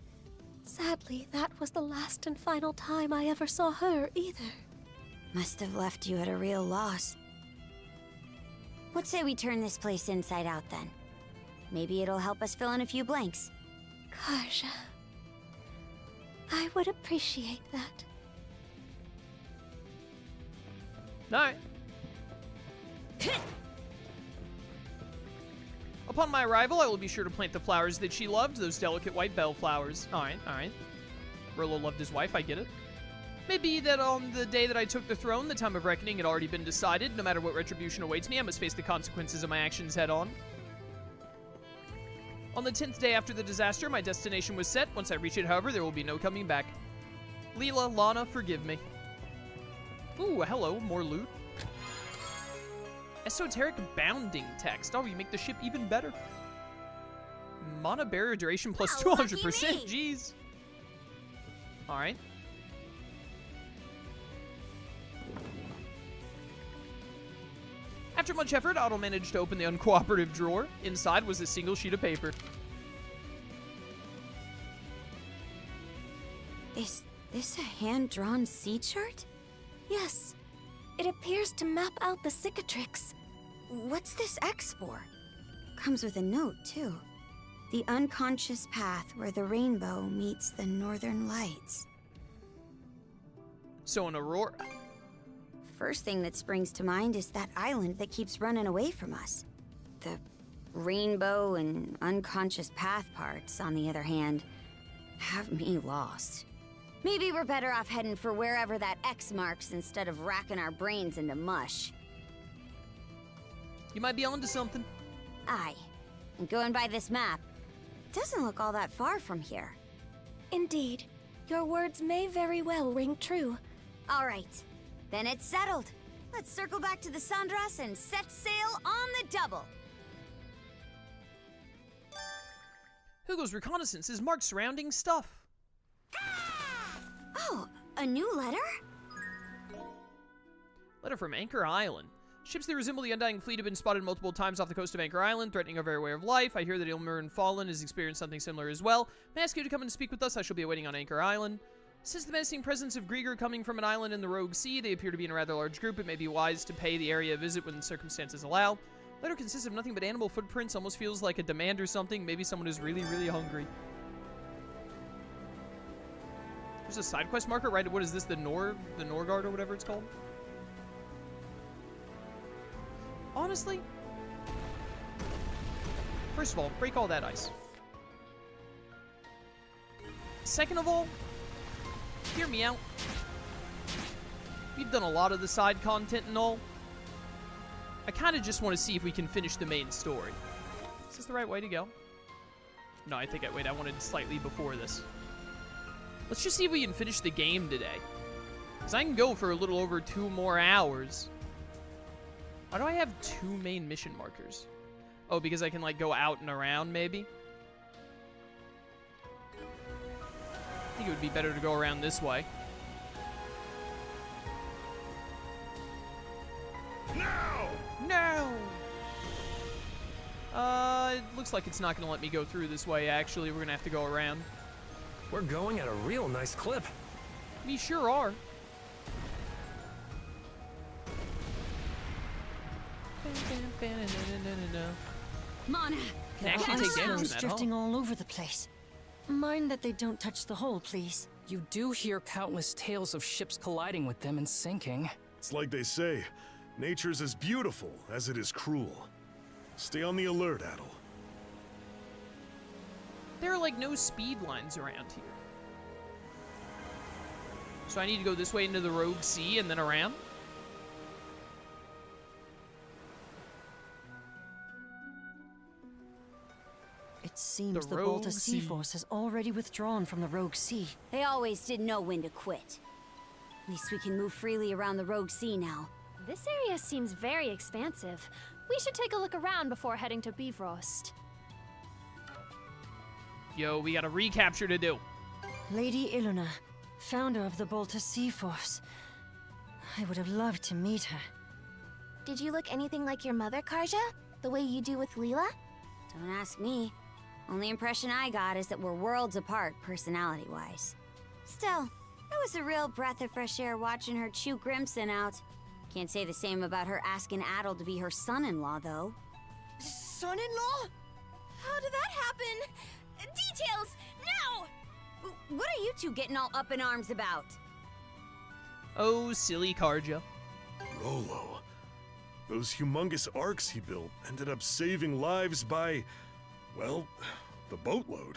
S4: Sadly, that was the last and final time I ever saw her either.
S3: Must have left you at a real loss. What say we turn this place inside out then? Maybe it'll help us fill in a few blanks.
S4: Karja. I would appreciate that.
S1: Alright. Upon my arrival, I will be sure to plant the flowers that she loved, those delicate white bellflowers. Alright, alright. Rollo loved his wife, I get it. Maybe that on the day that I took the throne, the time of reckoning had already been decided. No matter what retribution awaits me, I must face the consequences of my actions head on. On the 10th day after the disaster, my destination was set. Once I reach it, however, there will be no coming back. Leela, Lana, forgive me. Ooh, hello, more loot. Esoteric bounding text. Oh, you make the ship even better. Mana barrier duration plus 200%. Jeez. Alright. After much effort, Otto managed to open the uncooperative drawer. Inside was a single sheet of paper.
S3: Is this a hand-drawn sea chart?
S4: Yes. It appears to map out the cicatrix.
S3: What's this X for? Comes with a note, too. The unconscious path where the rainbow meets the northern lights.
S1: So an aurora.
S3: First thing that springs to mind is that island that keeps running away from us. The rainbow and unconscious path parts, on the other hand, have me lost. Maybe we're better off heading for wherever that X marks instead of racking our brains into mush.
S1: You might be onto something.
S3: Aye. And going by this map, it doesn't look all that far from here.
S4: Indeed. Your words may very well ring true.
S3: All right. Then it's settled. Let's circle back to the Sandras and set sail on the double.
S1: Hugo's reconnaissance is marked surrounding stuff.
S3: Oh, a new letter?
S1: Letter from Anchor Island. Ships that resemble the Undying Fleet have been spotted multiple times off the coast of Anchor Island, threatening our very way of life. I hear that Ilmarin Fallen has experienced something similar as well. May I ask you to come and speak with us? I shall be awaiting on Anchor Island. Since the menacing presence of Grieger coming from an island in the Rogue Sea, they appear to be in a rather large group. It may be wise to pay the area a visit when circumstances allow. Letter consists of nothing but animal footprints. Almost feels like a demand or something. Maybe someone is really, really hungry. There's a side quest marker, right? What is this? The Norgard or whatever it's called? Honestly, first of all, break all that ice. Second of all, hear me out. We've done a lot of the side content and all. I kind of just want to see if we can finish the main story. Is this the right way to go? No, I think I wanted slightly before this. Let's just see if we can finish the game today. Because I can go for a little over 2 more hours. Why do I have 2 main mission markers? Oh, because I can, like, go out and around, maybe? I think it would be better to go around this way.
S5: No!
S1: No! It looks like it's not going to let me go through this way, actually. We're going to have to go around.
S9: We're going at a real nice clip.
S1: We sure are.
S6: Mana!
S1: Can actually take damage from that,
S6: drifting all over the place. Mind that they don't touch the hole, please.
S10: You do hear countless tales of ships colliding with them and sinking.
S12: It's like they say, nature's as beautiful as it is cruel. Stay on the alert, Adol.
S1: There are like no speed lines around here. So I need to go this way into the Rogue Sea and then around?
S6: It seems the
S1: Rogue
S6: Bolta
S1: Sea.
S6: Sea Force has already withdrawn from the Rogue Sea.
S3: They always did know when to quit. At least we can move freely around the Rogue Sea now.
S8: This area seems very expansive. We should take a look around before heading to Bifrost.
S1: Yo, we got a recapture to do.
S6: Lady Iluna, founder of the Bolta Sea Force. I would have loved to meet her.
S4: Did you look anything like your mother, Karja? The way you do with Leela?
S3: Don't ask me. Only impression I got is that we're worlds apart, personality-wise. Still, it was a real breath of fresh air watching her chew Grimson out. Can't say the same about her asking Adol to be her son-in-law, though.
S4: Son-in-law? How did that happen? Details, now!
S3: What are you two getting all up in arms about?
S1: Oh, silly Karja.
S12: Rolo. Those humongous arcs he built ended up saving lives by, well, the boatload.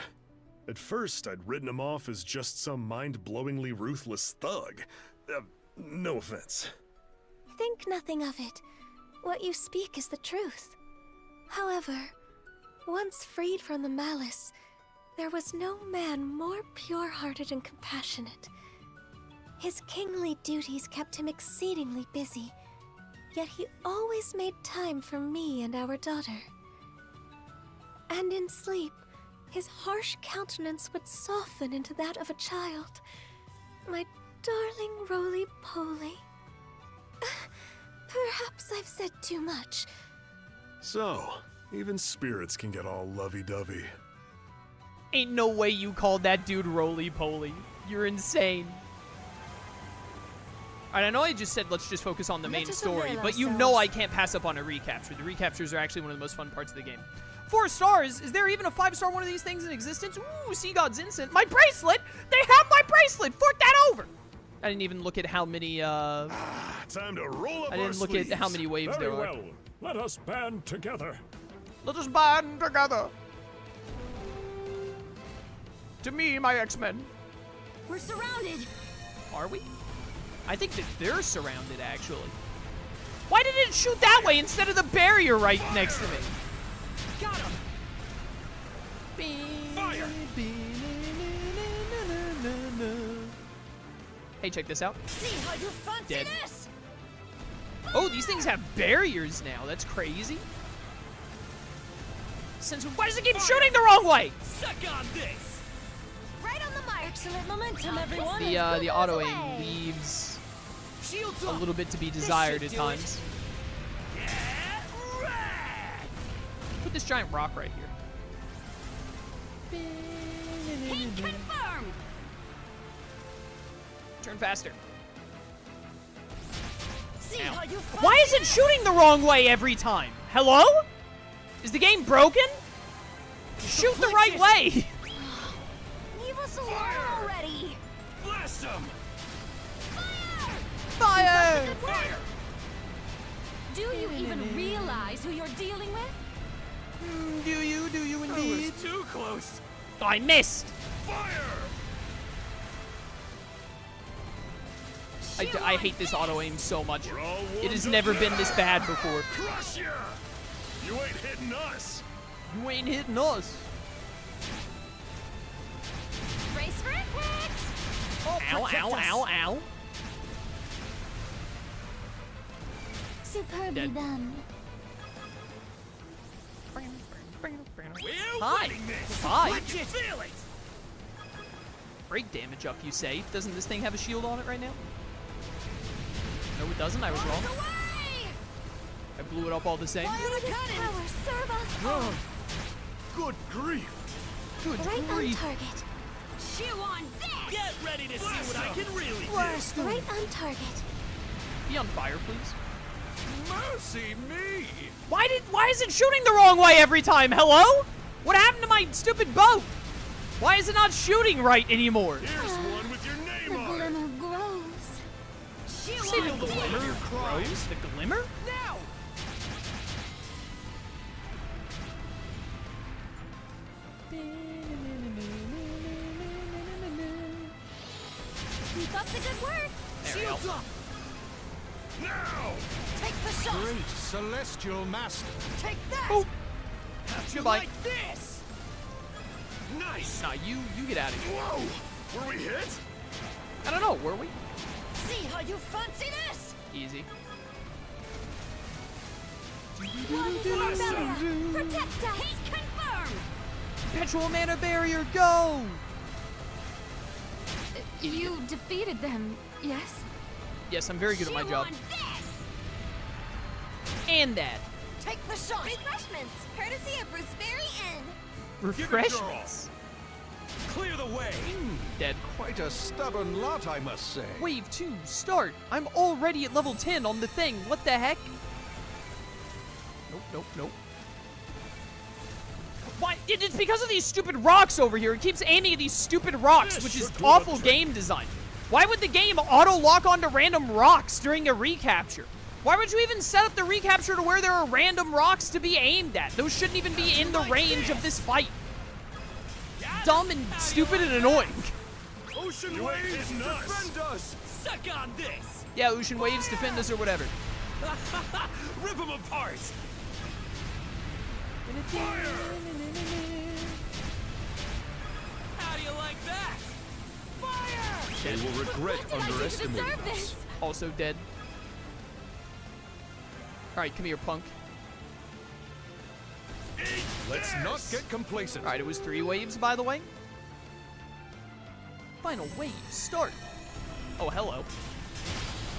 S12: At first, I'd written him off as just some mind-blowingly ruthless thug. No offense.
S4: Think nothing of it. What you speak is the truth. However, once freed from the malice, there was no man more pure-hearted and compassionate. His kingly duties kept him exceedingly busy, yet he always made time for me and our daughter. And in sleep, his harsh countenance would soften into that of a child. My darling roly-poly. Perhaps I've said too much.
S12: So, even spirits can get all lovey-dovey.
S1: Ain't no way you called that dude roly-poly. You're insane. Alright, I know I just said let's just focus on the main story, but you know I can't pass up on a recapture. The recaptures are actually one of the most fun parts of the game. 4 stars? Is there even a 5-star one of these things in existence? Ooh, Sea God's Instant. My bracelet! They have my bracelet! Fork that over! I didn't even look at how many,
S12: Time to roll up
S1: I didn't look at how many waves there are.
S15: Very well. Let us band together.
S1: Let us band together. To me, my X-Men.
S3: We're surrounded!
S1: Are we? I think that they're surrounded, actually. Why did it shoot that way instead of the barrier right next to me?
S2: Got him!
S1: Fire! Hey, check this out.
S2: See how you fancy
S1: Dead.
S2: this?
S1: Oh, these things have barriers now. That's crazy. Why does it keep shooting the wrong way?
S2: Suck on this!
S4: Right on the mark!
S6: Excellent momentum, everyone!
S1: The auto aim leaves a little bit to be desired at times. Put this giant rock right here.
S3: Hit confirmed!
S1: Turn faster.
S2: See how you
S1: Why is it shooting the wrong way every time? Hello? Is the game broken? Shoot the right way!
S3: Leave us alone already!
S2: blast him!
S1: Fire!
S2: Fire!
S8: Do you even realize who you're dealing with?
S1: Do you indeed?
S2: Too close!
S1: I missed!
S12: Fire!
S1: I hate this auto aim so much.
S12: We're all
S1: It has
S12: warmed
S1: never
S12: up
S1: been
S12: now.
S1: this bad before.
S12: Crush ya! You ain't hitting us!
S1: You ain't hitting us.
S8: Race for impact!
S1: Ow, ow, ow, ow.
S4: Superbly
S1: Dead.
S4: done.
S1: Hi.
S2: this!
S1: Hi.
S2: Let you feel it!
S1: Break damage up, you say? Doesn't this thing have a shield on it right now? No, it doesn't. I was wrong. I blew it up all the same.
S4: Power, serve us all!
S12: Good grief!
S1: Good
S4: Right on
S1: grief.
S4: target.
S3: Chew on this!
S2: Get ready to see what I can really do!
S1: Blast him.
S4: Right on target.
S1: Be on fire, please.
S12: Mercy me!
S1: Why is it shooting the wrong way every time? Hello? What happened to my stupid boat? Why is it not shooting right anymore?
S12: Here's one with your
S1: say the glimmer grows? The glimmer?
S2: Now!
S4: Keep up the good work.
S2: Shields up!
S5: Now!
S4: Take the shot.
S2: Great celestial master.
S4: Take that.
S1: Boop.
S2: How'd you
S1: Goodbye.
S2: like this?
S5: Nice!
S1: Nah, you get out of here.
S5: Whoa! Were we hit?
S1: I don't know, were we?
S4: See how you fancy this?
S1: Easy.
S4: Protect us. Heat confirmed.
S1: Perpetual mana barrier, go!
S8: You defeated them, yes?
S1: Yes, I'm very good at my job.
S4: This.
S1: And that.
S4: Take the shot. Refreshments, courtesy of Bruceberry Inn.
S1: Refreshments.
S2: Clear the way.
S1: Dead.
S2: Quite a stubborn lot, I must say.
S1: Wave 2, start. I'm already at level 10 on the thing. What the heck? Nope, nope, nope. Why? It's because of these stupid rocks over here. It keeps aiming at these stupid rocks, which is awful game design. Why would the game auto-lock onto random rocks during a recapture? Why would you even set up the recapture to where there are random rocks to be aimed at? Those shouldn't even be in the range of this fight. Dumb and stupid and annoying.
S2: Ocean waves defend us. Suck on this.
S1: Yeah, ocean waves defend us or whatever.
S2: Rip them apart.
S5: Fire!
S2: How do you like that? Fire!
S13: They will regret underestimating us.
S1: Also dead. Alright, come here, punk.
S2: Let's not get complacent.
S1: Alright, it was 3 waves, by the way. Final wave, start. Oh, hello.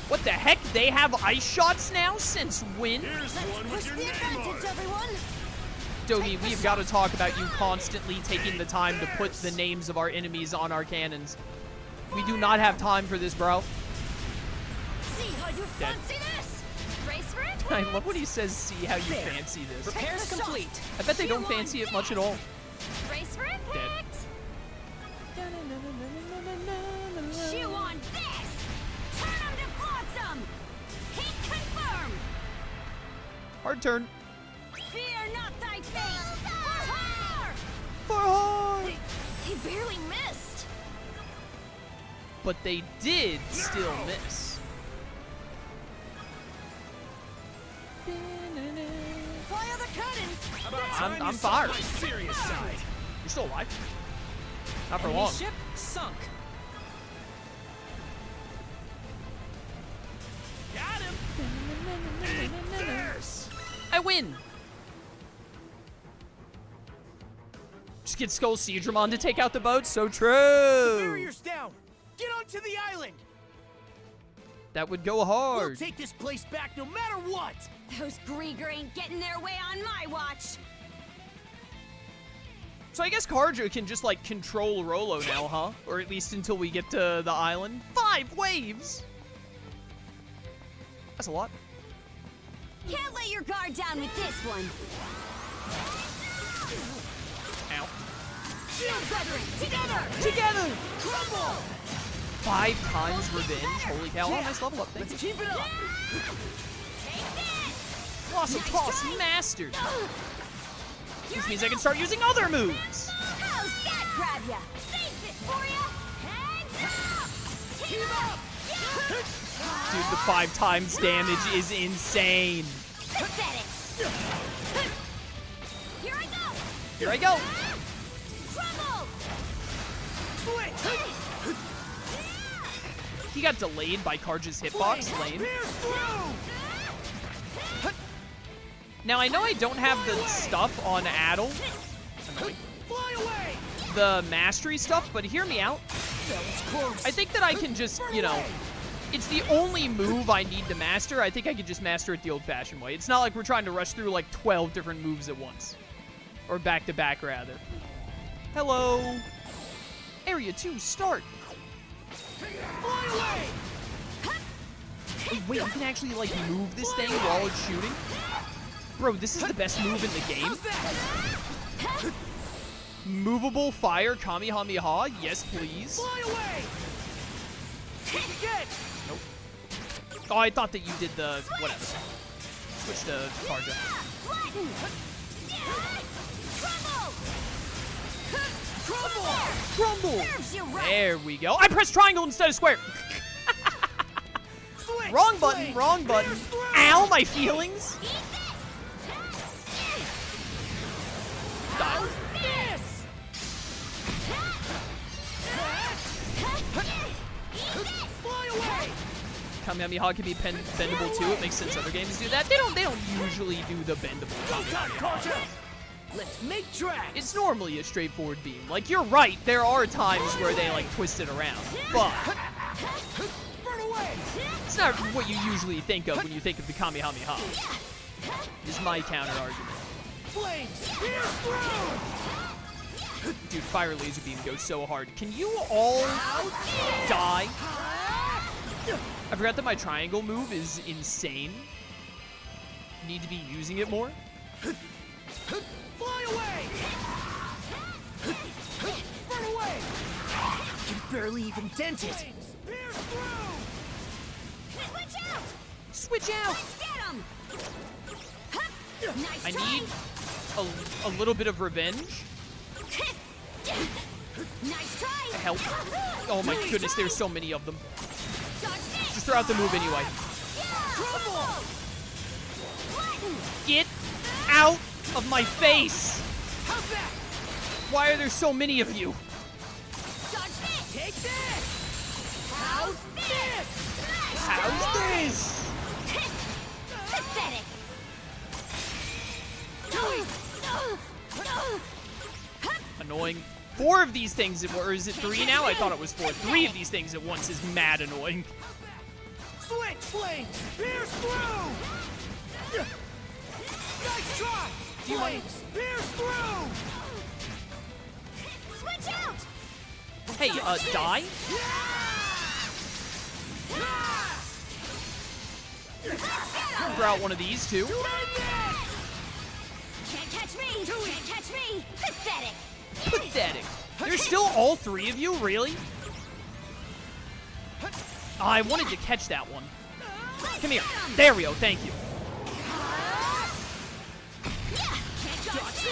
S1: What the heck? They have ice shots now? Since when?
S5: Here's one with your name on it.
S4: Everyone.
S1: Dogi, we've got to talk about you constantly taking the time to put the names of our enemies on our cannons. We do not have time for this, bro.
S4: See how you
S1: Dead.
S4: fancy this. Race for it.
S1: I love when he says, see how you fancy this.
S10: Repairs complete.
S1: I bet they don't fancy it much at all.
S4: Race for
S1: Dead.
S4: impact. Chew on this. Turn them to flotsam. Heat confirmed.
S1: Hard turn.
S4: Fear not thy fate. For her.
S1: For hard.
S4: He barely missed.
S1: But they did still miss.
S4: Fire the curtains.
S1: I'm fired.
S2: My serious side.
S1: You're still alive. Not for
S10: Enemy
S1: long.
S10: ship sunk.
S2: Got him.
S5: Yes!
S1: I win. Just get Skull Seedramon to take out the boat. So true.
S2: Barriers down. Get onto the island.
S1: That would go
S2: We'll
S1: hard.
S2: take this place back no matter what.
S3: Those Grieger ain't getting their way on my watch.
S1: So I guess Karja can just like control Rolo now, huh? Or at least until we get to the island. 5 waves. That's a lot.
S3: Can't let your guard down with this one.
S1: Ow.
S3: Shield brethren, together!
S1: Together!
S2: Crumble.
S1: 5 times revenge. Holy cow. Oh, nice level up. Thank you.
S2: Keep it up.
S3: Take this!
S1: Blossom
S3: Nice
S1: Toss
S3: try.
S1: mastered. This means I can start using other moves.
S3: How's that grab ya? Save this for ya! Heads up! Keep up!
S1: Dude, the 5 times damage is insane.
S3: Pathetic! Here I go!
S1: Here I go.
S3: Trouble!
S2: Switch.
S1: He got delayed by Karja's hitbox. Lame.
S2: Pierce through.
S1: Now, I know I don't have the stuff on Adel.
S2: Fly away.
S1: The mastery stuff, but hear me out.
S2: That was close.
S1: I think that I can just, you know, it's the only move I need to master. I think I can just master it the old-fashioned way. It's not like we're trying to rush through like 12 different moves at once. Or back-to-back, rather. Hello. Area 2, start.
S2: Fly away.
S1: Oh, wait, you can actually, like, move this thing while it's shooting? Bro, this is the best move in the game. Movable fire Kamehameha? Yes, please.
S2: Fly away. Again.
S1: Nope. Oh, I thought that you did the whatever. Switch to Karja. Crumble! There we go. I pressed triangle instead of square. Wrong button, wrong button. Ow, my feelings. Die. Kamehameha can be bendable too. It makes sense other games do that. They don't usually do the bendable Kamehameha.
S11: Let's make tracks.
S1: It's normally a straightforward beam. Like, you're right, there are times where they like twist it around, but it's not what you usually think of when you think of the Kamehameha. Is my counter argument. Dude, fire laser beam goes so hard. Can you all die? I forgot that my triangle move is insane. Need to be using it more.
S2: Fly away! Run away!
S11: You barely even dent it.
S2: Switch out!
S1: Switch out!
S2: Let's get him!
S1: I need a little bit of revenge.
S2: Nice try!
S1: Help. Oh my goodness, there's so many of them. Just throw out the move anyway. Get out of my face! Why are there so many of you?
S2: Take this! How's this?
S1: How's this?
S2: Pathetic!
S1: Annoying. 4 of these things, or is it 3 now? I thought it was 4. 3 of these things at once is mad annoying.
S2: Switch flames! Pierce through! Nice try! Flames! Pierce through! Switch out!
S1: Hey, die? Throw out one of these, too.
S2: Can't catch me! Can't catch me! Pathetic!
S1: Pathetic. There's still all 3 of you? Really? I wanted to catch that one. Come here. There we go. Thank you.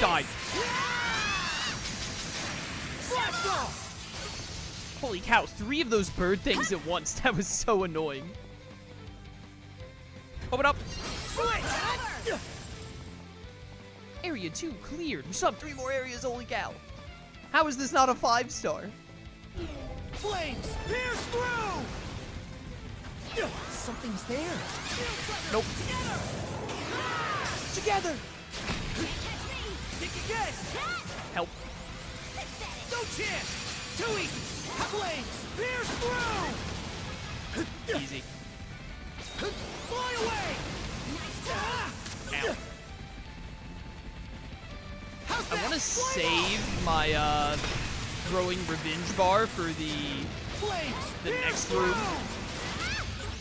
S1: Died. Holy cow. 3 of those bird things at once. That was so annoying. Open up. Area 2 cleared. We still have 3 more areas. Holy cow. How is this not a 5-star?
S2: Flames! Pierce through!
S11: Something's there.
S1: Nope.
S2: Together! Think again!
S1: Help.
S2: No chance! Too easy! Flames! Pierce through!
S1: Easy.
S2: Fly away!
S1: Ow. I want to save my throwing revenge bar for the next room,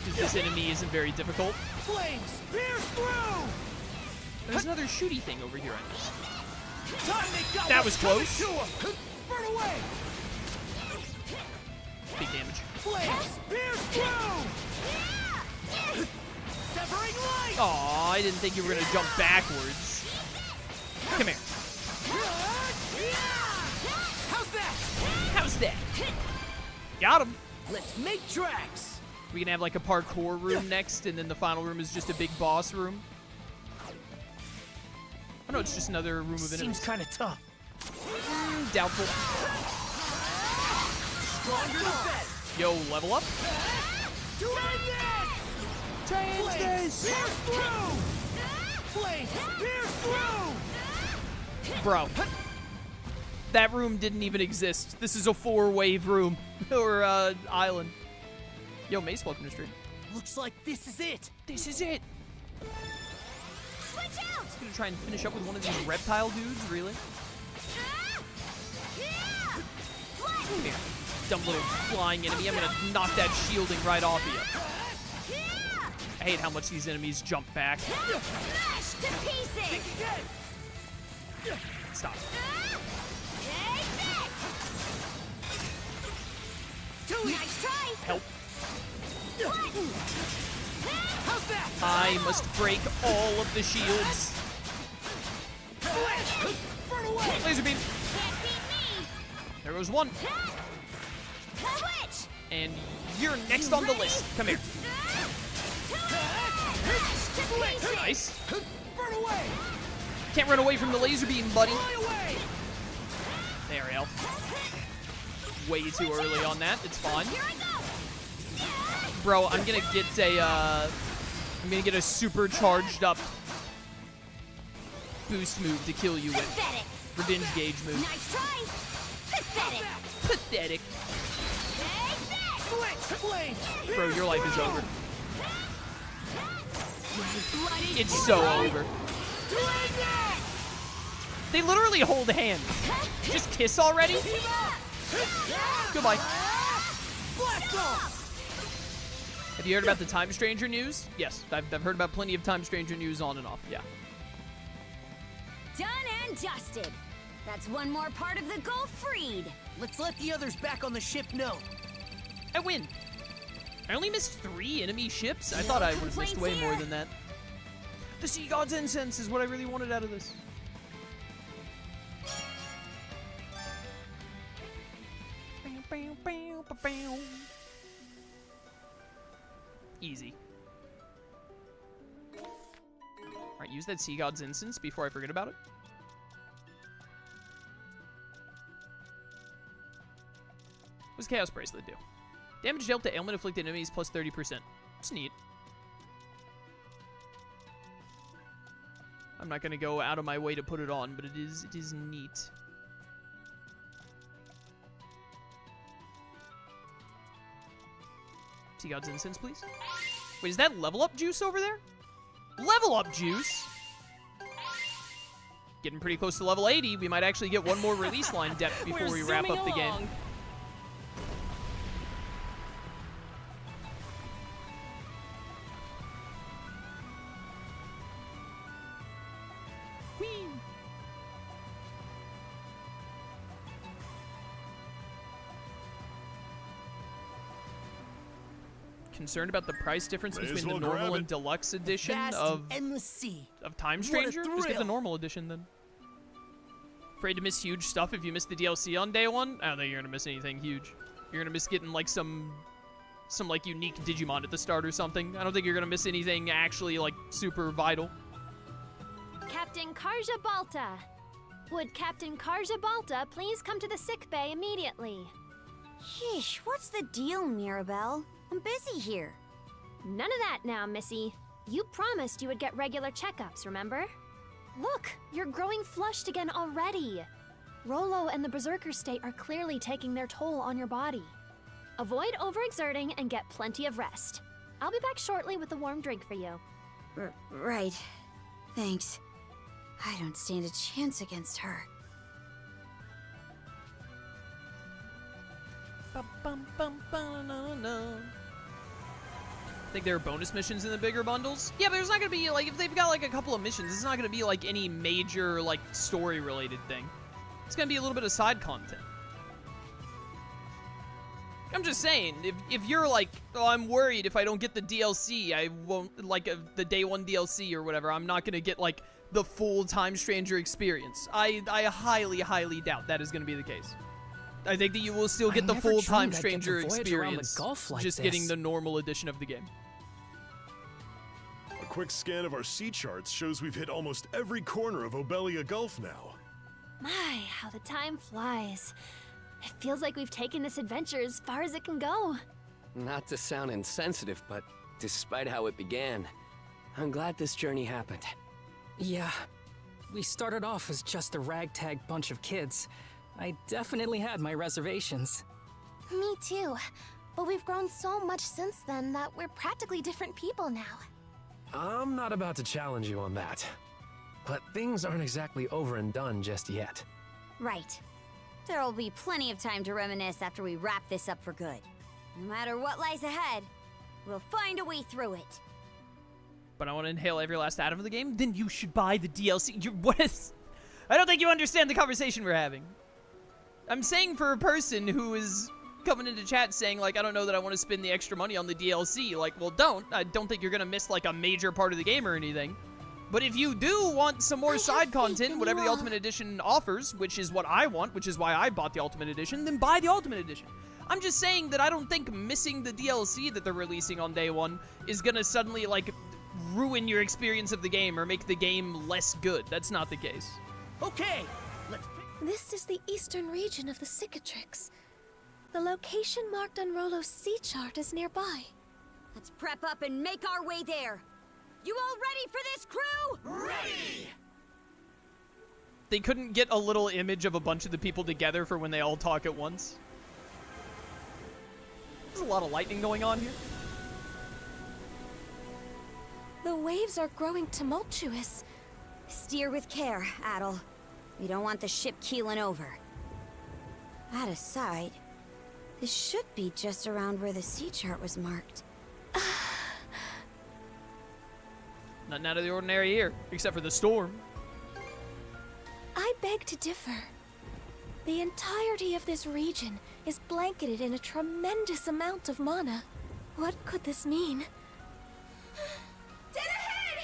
S1: because this enemy isn't very difficult.
S2: Flames! Pierce through!
S1: There's another shooty thing over here.
S2: That
S1: was close.
S2: Burn away!
S1: Big damage.
S2: Flames! Pierce through! Severing light!
S1: Aw, I didn't think you were gonna jump backwards. Come here. How's that? Got him.
S11: Let's make tracks.
S1: We can have like a parkour room next, and then the final room is just a big boss room. Oh no, it's just another room of enemies.
S11: Seems kind of tough.
S1: Doubtful.
S2: Stronger than that.
S1: Yo, level up.
S2: Change this! Pierce through! Flames! Pierce through!
S1: Bro. That room didn't even exist. This is a 4-wave room. or, island. Yo, Mace, welcome to stream.
S11: Looks like this is it.
S1: This is it.
S2: Switch out!
S1: Gonna try and finish up with one of these reptile dudes, really? Come here, dumb little flying enemy. I'm gonna knock that shielding right off of you. I hate how much these enemies jump back.
S2: Smash to pieces!
S1: Stop.
S2: Nice try!
S1: Help. I must break all of the shields. Laser beam. There goes one. And you're next on the list. Come here. Nice. Can't run away from the laser beam, buddy. There we go. Way too early on that. It's fine. Bro, I'm gonna get a supercharged up boost move to kill you with. Revenge gauge move.
S3: Nice try. Pathetic.
S1: Pathetic. Bro, your life is over. It's so over. They literally hold hands. Just kiss already? Goodbye. Have you heard about the Time Stranger news? Yes, I've heard about plenty of Time Stranger news on and off, yeah.
S3: Done and dusted. That's one more part of the goal freed.
S2: Let's let the others back on the ship know.
S1: I win. I only missed 3 enemy ships. I thought I would have missed way more than that. The Sea God's Incense is what I really wanted out of this. Easy. Alright, use that Sea God's Incense before I forget about it. What's Chaos Bracelet do? Damage dealt to ailment afflicted enemies plus 30%. It's neat. I'm not gonna go out of my way to put it on, but it is neat. Sea God's Incense, please. Wait, is that level up juice over there? Level up juice? Getting pretty close to level 80. We might actually get one more release line depth before we wrap up the game. Concerned about the price difference between the normal and deluxe edition of Time Stranger? Just get the normal edition then. Afraid to miss huge stuff if you miss the DLC on day one? I don't think you're gonna miss anything huge. You're gonna miss getting like some like unique Digimon at the start or something. I don't think you're gonna miss anything actually like super vital.
S8: Captain Karja Balta. Would Captain Karja Balta please come to the sick bay immediately?
S3: Yeesh, what's the deal, Mirabelle? I'm busy here.
S8: None of that now, Missy. You promised you would get regular checkups, remember? Look, you're growing flushed again already. Rolo and the Berserker state are clearly taking their toll on your body. Avoid overexerting and get plenty of rest. I'll be back shortly with a warm drink for you.
S3: Right. Thanks. I don't stand a chance against her.
S1: Think there are bonus missions in the bigger bundles? Yeah, but there's not gonna be, like, if they've got, like, a couple of missions, it's not gonna be, like, any major, like, story-related thing. It's gonna be a little bit of side content. I'm just saying, if you're like, oh, I'm worried if I don't get the DLC, I won't, like, the day one DLC or whatever, I'm not gonna get, like, the full Time Stranger experience. I highly, highly doubt that is gonna be the case. I think that you will still get the full Time Stranger experience, just getting the normal edition of the game.
S12: A quick scan of our sea charts shows we've hit almost every corner of Obelia Gulf now.
S8: My, how the time flies. It feels like we've taken this adventure as far as it can go.
S11: Not to sound insensitive, but despite how it began, I'm glad this journey happened.
S10: Yeah, we started off as just a ragtag bunch of kids. I definitely had my reservations.
S4: Me too. But we've grown so much since then that we're practically different people now.
S9: I'm not about to challenge you on that. But things aren't exactly over and done just yet.
S3: Right. There'll be plenty of time to reminisce after we wrap this up for good. No matter what lies ahead, we'll find a way through it.
S1: But I want to inhale every last atom of the game? Then you should buy the DLC. What is... I don't think you understand the conversation we're having. I'm saying for a person who is coming into chat saying, like, I don't know that I want to spend the extra money on the DLC. Like, well, don't. I don't think you're going to miss, like, a major part of the game or anything. But if you do want some more side content, whatever the Ultimate Edition offers, which is what I want, which is why I bought the Ultimate Edition, then buy the Ultimate Edition. I'm just saying that I don't think missing the DLC that they're releasing on day one is gonna suddenly, like, ruin your experience of the game or make the game less good. That's not the case.
S4: Okay, This is the eastern region of the Cicatrix. The location marked on Rollo's sea chart is nearby.
S3: Let's prep up and make our way there. You all ready for this, crew?
S2: Ready!
S1: They couldn't get a little image of a bunch of the people together for when they all talk at once. There's a lot of lightning going on here.
S4: The waves are growing tumultuous.
S3: Steer with care, Adel. We don't want the ship keeling over. That aside, this should be just around where the sea chart was marked.
S1: Nothing out of the ordinary here, except for the storm.
S4: I beg to differ. The entirety of this region is blanketed in a tremendous amount of mana. What could this mean?
S3: Dead ahead!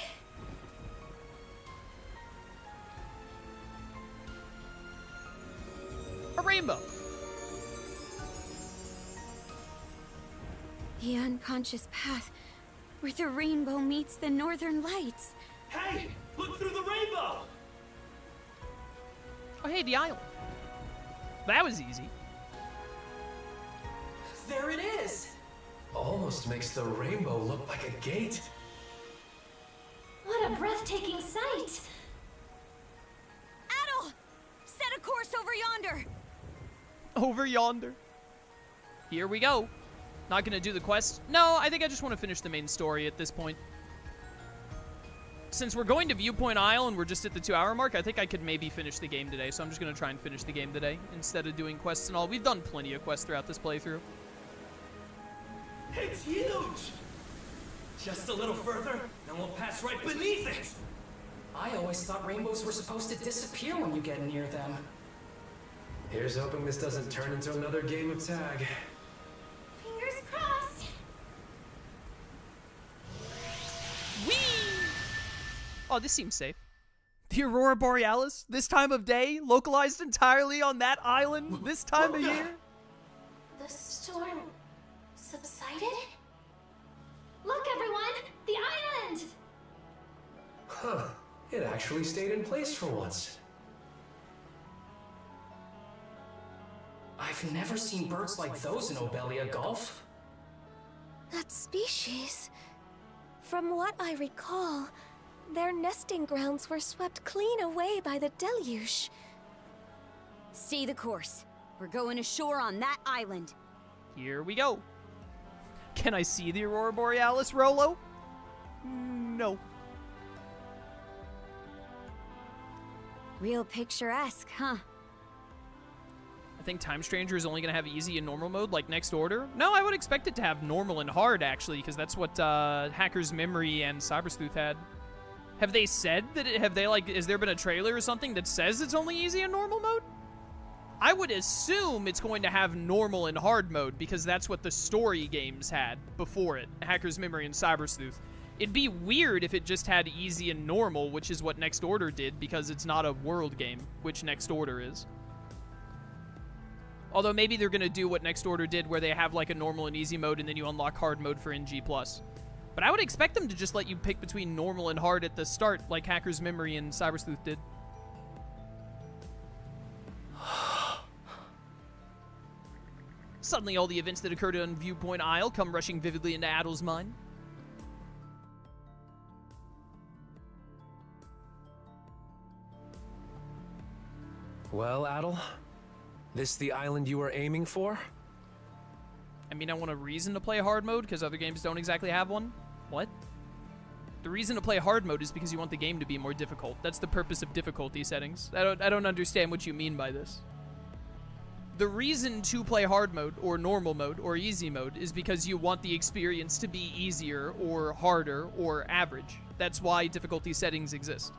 S1: A rainbow.
S3: The unconscious path where the rainbow meets the northern lights.
S2: Hey, look through the rainbow!
S1: Oh, hey, the island. That was easy.
S10: There it is!
S9: Almost makes the rainbow look like a gate.
S8: What a breathtaking sight!
S3: Adel! Set a course over yonder!
S1: Over yonder. Here we go. Not gonna do the quest. No, I think I just want to finish the main story at this point. Since we're going to Viewpoint Isle and we're just at the 2-hour mark, I think I could maybe finish the game today, so I'm just gonna try and finish the game today instead of doing quests and all. We've done plenty of quests throughout this playthrough.
S2: It's huge! Just a little further, and we'll pass right beneath it!
S10: I always thought rainbows were supposed to disappear when you get near them.
S9: Here's hoping this doesn't turn into another game of tag.
S8: Fingers crossed!
S1: Whee! Oh, this seems safe. The Aurora Borealis, this time of day, localized entirely on that island, this time of year.
S8: The storm subsided? Look, everyone! The island!
S9: Huh. It actually stayed in place for once.
S10: I've never seen birds like those in Obelia Gulf.
S4: That species. From what I recall, their nesting grounds were swept clean away by the deluge.
S3: Stay the course. We're going ashore on that island.
S1: Here we go. Can I see the Aurora Borealis, Rollo? No.
S3: Real picturesque, huh?
S1: I think Time Stranger is only going to have easy and normal mode like Next Order. No, I would expect it to have normal and hard, actually, because that's what Hacker's Memory and Cyber Sleuth had. Have they said that has there been a trailer or something that says it's only easy and normal mode? I would assume it's going to have normal and hard mode because that's what the story games had before it, Hacker's Memory and Cyber Sleuth. It'd be weird if it just had easy and normal, which is what Next Order did because it's not a world game, which Next Order is. Although maybe they're going to do what Next Order did where they have like a normal and easy mode and then you unlock hard mode for NG+. But I would expect them to just let you pick between normal and hard at the start like Hacker's Memory and Cyber Sleuth did. Suddenly all the events that occurred on Viewpoint Isle come rushing vividly into Adel's mind.
S9: Well, Adel, this the island you were aiming for?
S1: I mean, I want a reason to play hard mode because other games don't exactly have one. What? The reason to play hard mode is because you want the game to be more difficult. That's the purpose of difficulty settings. I don't understand what you mean by this. The reason to play hard mode or normal mode or easy mode is because you want the experience to be easier or harder or average. That's why difficulty settings exist.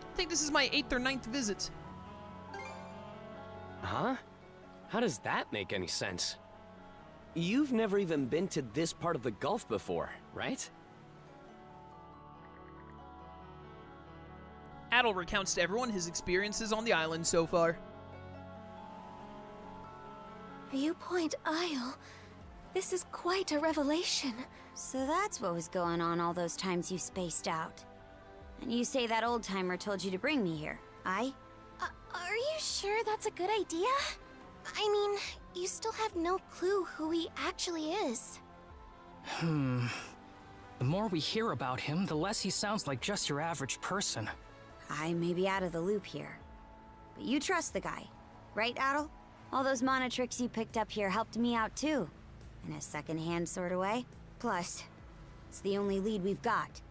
S1: I think this is my 8th or 9th visit.
S11: Huh? How does that make any sense? You've never even been to this part of the Gulf before, right?
S1: Adol recounts to everyone his experiences on the island so far.
S4: Viewpoint Isle. This is quite a revelation.
S3: So that's what was going on all those times you spaced out. And you say that old-timer told you to bring me here, aye?
S4: Are you sure that's a good idea? I mean, you still have no clue who he actually is.
S10: The more we hear about him, the less he sounds like just your average person.
S3: I may be out of the loop here. But you trust the guy, right, Adol? All those mana tricks you picked up here helped me out too. In a second-hand sort of way. Plus, it's the only lead we've got.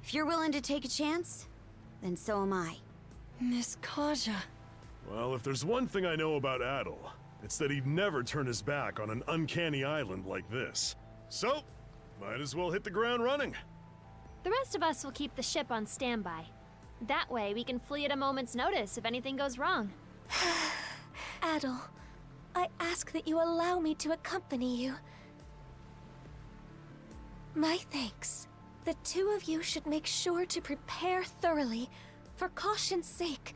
S3: If you're willing to take a chance, then so am I.
S6: Miss Kaja.
S12: Well, if there's one thing I know about Adol, it's that he'd never turn his back on an uncanny island like this. So, might as well hit the ground running.
S8: The rest of us will keep the ship on standby. That way, we can flee at a moment's notice if anything goes wrong.
S4: Adol, I ask that you allow me to accompany you. My thanks. The two of you should make sure to prepare thoroughly, for caution's sake.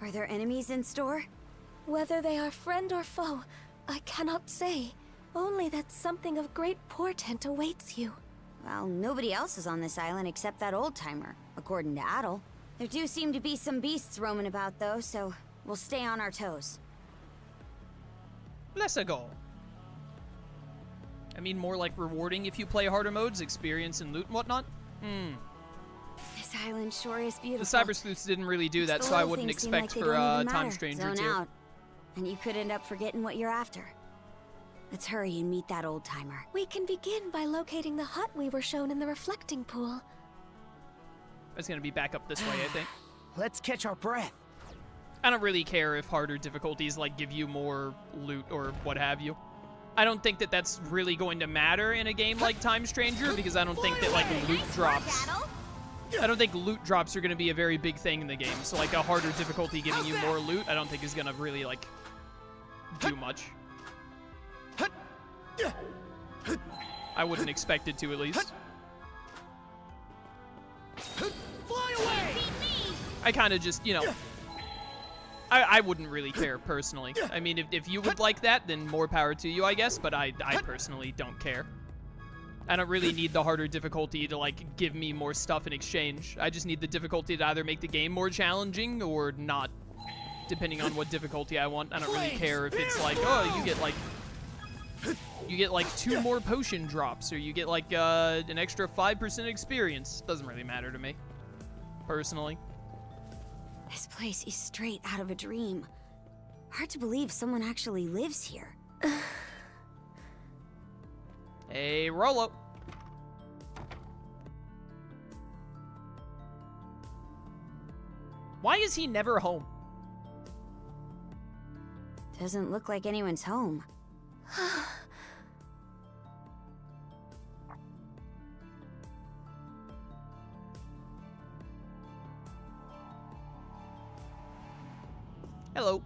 S3: Are there enemies in store?
S4: Whether they are friend or foe, I cannot say. Only that something of great portent awaits you.
S3: Well, nobody else is on this island except that old-timer, according to Adol. There do seem to be some beasts roaming about, though, so we'll stay on our toes.
S1: Let's go. I mean, more like rewarding if you play harder modes, experience and loot and whatnot.
S3: This island sure is beautiful.
S1: The Cyber Sleuths didn't really do that, so I wouldn't expect for Time Stranger
S3: Zone
S1: to.
S3: out, and you could end up forgetting what you're after. Let's hurry and meet that old-timer.
S4: We can begin by locating the hut we were shown in the reflecting pool.
S1: It's gonna be back up this way, I think.
S11: Let's catch our breath.
S1: I don't really care if harder difficulties like give you more loot or what have you. I don't think that that's really going to matter in a game like Time Stranger because I don't think that like loot drops. I don't think loot drops are going to be a very big thing in the game. So like a harder difficulty giving you more loot, I don't think is going to really like do much. I wouldn't expect it to, at least.
S2: Fly away!
S1: I kind of just, you know, I wouldn't really care personally. I mean, if you would like that, then more power to you, I guess, but I personally don't care. I don't really need the harder difficulty to, like, give me more stuff in exchange. I just need the difficulty to either make the game more challenging or not, depending on what difficulty I want. I don't really care if it's like, oh, you get like 2 more potion drops, or you get like an extra 5% experience. Doesn't really matter to me, personally.
S3: This place is straight out of a dream. Hard to believe someone actually lives here.
S1: Hey, Rolo. Why is he never home?
S3: Doesn't look like anyone's home.
S1: Hello.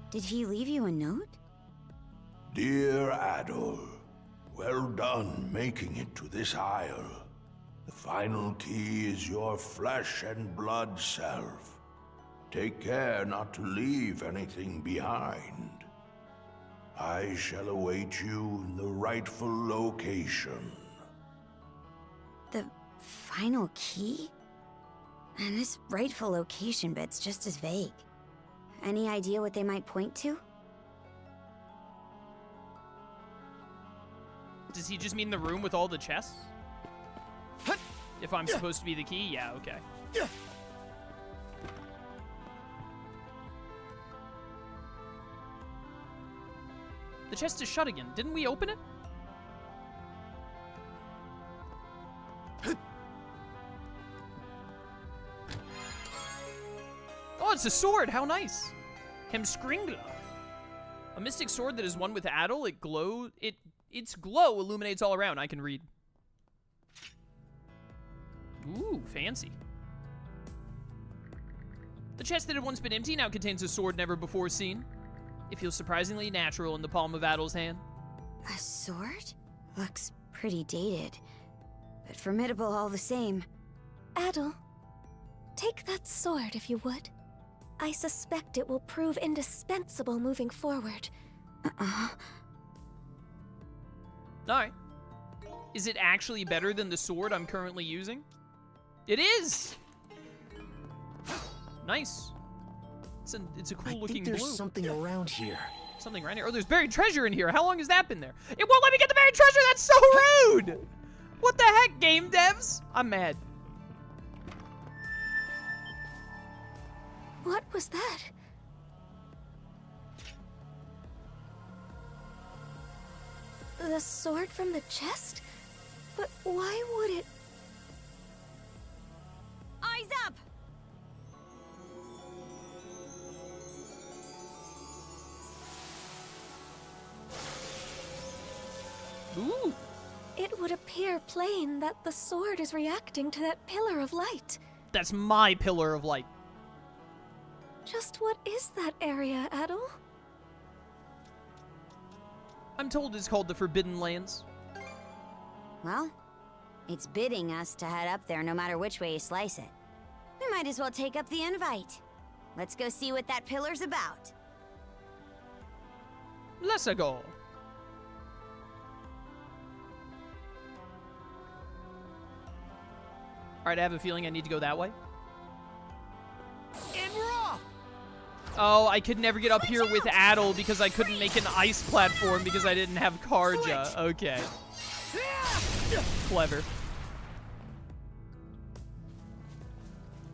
S3: Did he leave you a note?
S5: Dear Adol, well done making it to this isle. The final key is your flesh and blood self. Take care not to leave anything behind. I shall await you in the rightful location.
S3: The final key? And this rightful location bit's just as vague. Any idea what they might point to?
S1: Does he just mean the room with all the chests? If I'm supposed to be the key? Yeah, okay. The chest is shut again. Didn't we open it? Oh, it's a sword. How nice. Hemskringla. A mystic sword that is one with Adol. Its glow illuminates all around. I can read. Ooh, fancy. The chest that had once been empty now contains a sword never before seen. It feels surprisingly natural in the palm of Adel's hand.
S3: A sword? Looks pretty dated, but formidable all the same.
S4: Adel, take that sword if you would. I suspect it will prove indispensable moving forward.
S1: Alright. Is it actually better than the sword I'm currently using? It is! Nice. It's a cool looking blue.
S9: There's something around here.
S1: Something right here. Oh, there's buried treasure in here. How long has that been there? It won't let me get the buried treasure! That's so rude! What the heck, game devs? I'm mad.
S4: What was that? The sword from the chest? But why would it...
S3: Eyes up!
S1: Ooh.
S4: It would appear plain that the sword is reacting to that pillar of light.
S1: That's my pillar of light.
S4: Just what is that area, Adel?
S1: I'm told it's called the Forbidden Lands.
S3: Well, it's bidding us to head up there no matter which way you slice it. We might as well take up the invite. Let's go see what that pillar's about.
S1: Let's go. Alright, I have a feeling I need to go that way.
S2: And we're off!
S1: Oh, I could never get up here with Adel because I couldn't make an ice platform because I didn't have Karja. Okay. Clever.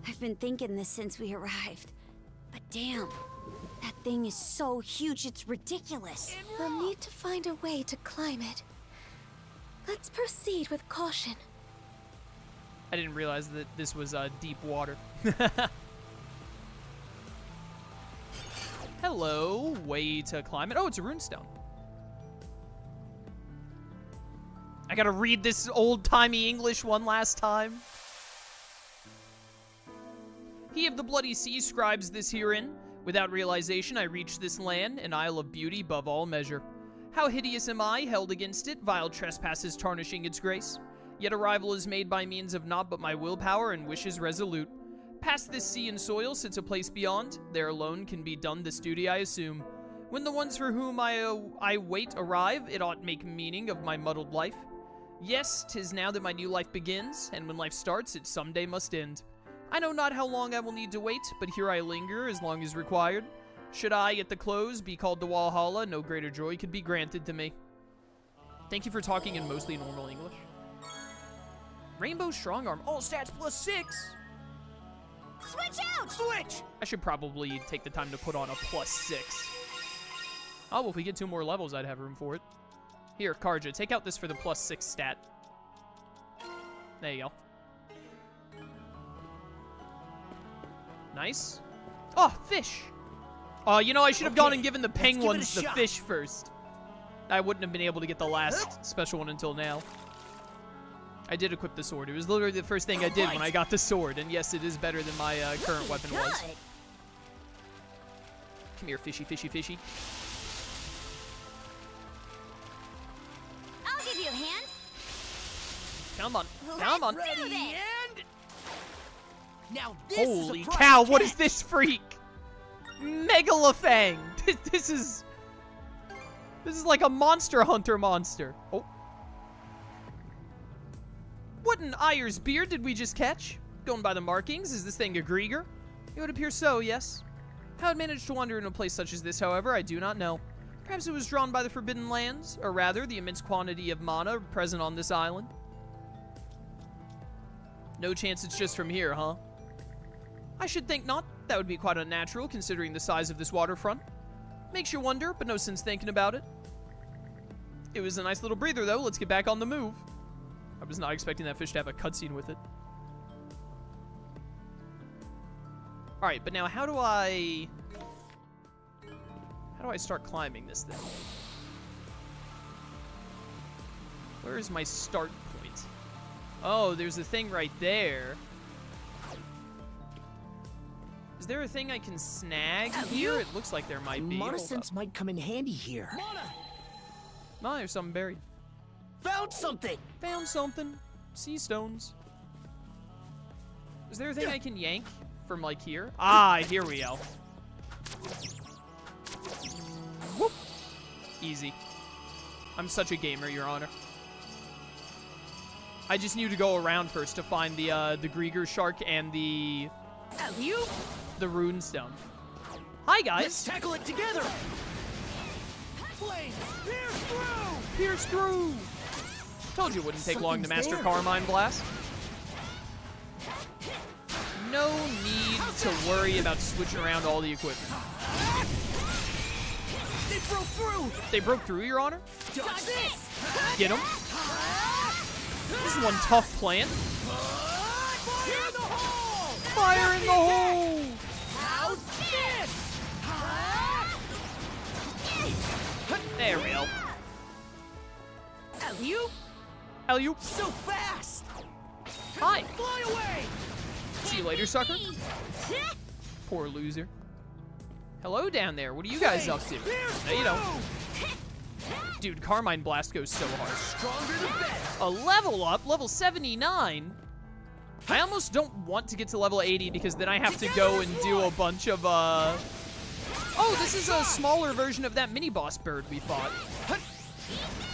S3: I've been thinking this since we arrived. But damn, that thing is so huge it's ridiculous.
S4: We'll need to find a way to climb it. Let's proceed with caution.
S1: I didn't realize that this was deep water. Hello, way to climb it. Oh, it's a runestone. I gotta read this old-timey English one last time. He of the bloody sea scribes this herein. Without realization, I reach this land, an isle of beauty above all measure. How hideous am I, held against it, vile trespasses tarnishing its grace. Yet arrival is made by means of naught but my willpower and wishes resolute. Past this sea and soil sits a place beyond. There alone can be done this duty, I assume. When the ones for whom I wait arrive, it ought make meaning of my muddled life. Yes, 'tis now that my new life begins, and when life starts, it someday must end. I know not how long I will need to wait, but here I linger as long as required. Should I, at the close, be called to Valhalla, no greater joy could be granted to me. Thank you for talking in mostly normal English. Rainbow Strong Arm, all stats +6!
S2: Switch out! Switch!
S1: I should probably take the time to put on a +6. Oh, well, if we get 2 more levels, I'd have room for it. Here, Karja, take out this for the +6 stat. There you go. Nice. Oh, fish! You know, I should have gone and given the penguins the fish first. I wouldn't have been able to get the last special one until now. I did equip the sword. It was literally the first thing I did when I got the sword. And yes, it is better than my current weapon was. Come here, fishy, fishy, fishy.
S3: I'll give you a hand.
S1: Come on. Come on.
S2: Ready and... Now this
S1: Holy
S2: is a
S1: cow,
S2: prize
S1: what
S2: catch.
S1: is this freak? Megalofang. This is like a Monster Hunter monster. Oh. What an Ayer's beard did we just catch? Going by the markings, is this thing a Grieger? It would appear so, yes. How it managed to wander in a place such as this, however, I do not know. Perhaps it was drawn by the Forbidden Lands, or rather, the immense quantity of mana present on this island. No chance it's just from here, huh? I should think not. That would be quite unnatural, considering the size of this waterfront. Makes you wonder, but no sense thinking about it. It was a nice little breather, though. Let's get back on the move. I was not expecting that fish to have a cutscene with it. Alright, but now how do I start climbing this thing? Where is my start point? Oh, there's a thing right there. Is there a thing I can snag here? It looks like there might be.
S2: Mana sense might come in handy here.
S1: Oh, there's something buried.
S2: Found something!
S1: Found something. Sea stones. Is there a thing I can yank from, like, here? Ah, here we go. Whoop. Easy. I'm such a gamer, Your Honor. I just knew to go around first to find the Grieger shark and the rune stone. Hi, guys.
S2: Let's tackle it together. Flames, pierce through.
S1: Pierce through. Told you it wouldn't take long to master Carmine Blast. No need to worry about switching around all the equipment.
S2: They broke through.
S1: They broke through, Your Honor.
S2: Dodge this.
S1: Get him. This is one tough plant.
S2: Fire in the hole.
S1: Fire in the hole.
S2: How's this?
S1: There we go.
S2: Alley-oop?
S1: Alley-oop.
S2: So fast.
S1: Hi.
S2: Fly away.
S1: See you later, sucker. Poor loser. Hello down there. What are you guys up to? Now you know. Dude, Carmine Blast goes so hard.
S2: Stronger than better.
S1: A level up, level 79. I almost don't want to get to level 80 because then I have to go and do a bunch of, Oh, this is a smaller version of that mini-boss bird we fought.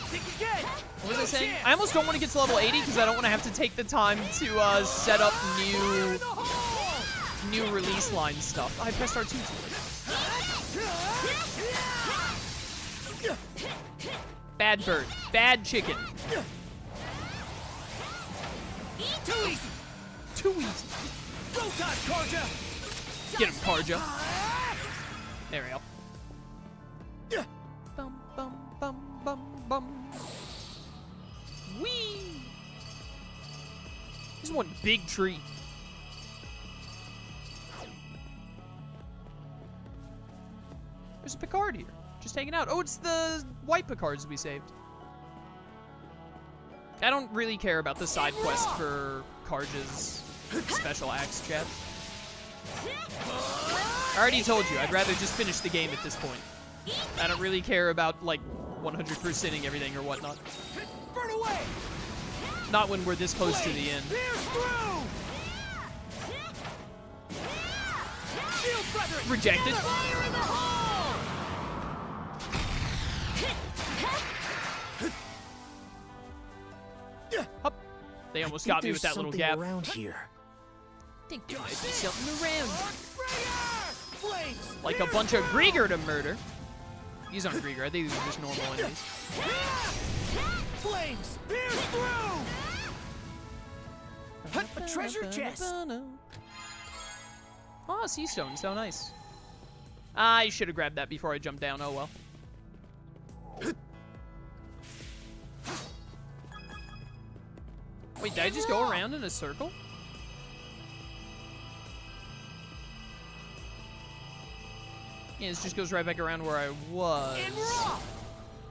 S2: Think again.
S1: What was I saying? I almost don't want to get to level 80 because I don't want to have to take the time to, set up new release line stuff. I pressed R2 too late. Bad bird. Bad chicken.
S2: Too easy.
S1: Too easy.
S2: Go time, Karja.
S1: Get him, Karja. There we go. Bum, bum, bum, bum, bum. Whee! This is one big tree. There's a Picard here. Just hanging out. Oh, it's the white Picards we saved. I don't really care about the side quest for Karja's special axe, chat. I already told you, I'd rather just finish the game at this point. I don't really care about, like, 100%ing everything or whatnot.
S2: Burn away.
S1: Not when we're this close to the end. Rejected. Hup. They almost got me with that little gap.
S2: Around here.
S1: Think there might be something around. Like a bunch of Grieger to murder. These aren't Grieger. I think these are just normal enemies.
S2: Flames, pierce through. A treasure chest.
S1: Oh, sea stones. How nice. I should have grabbed that before I jumped down. Oh well. Wait, did I just go around in a circle? Yeah, this just goes right back around where I was.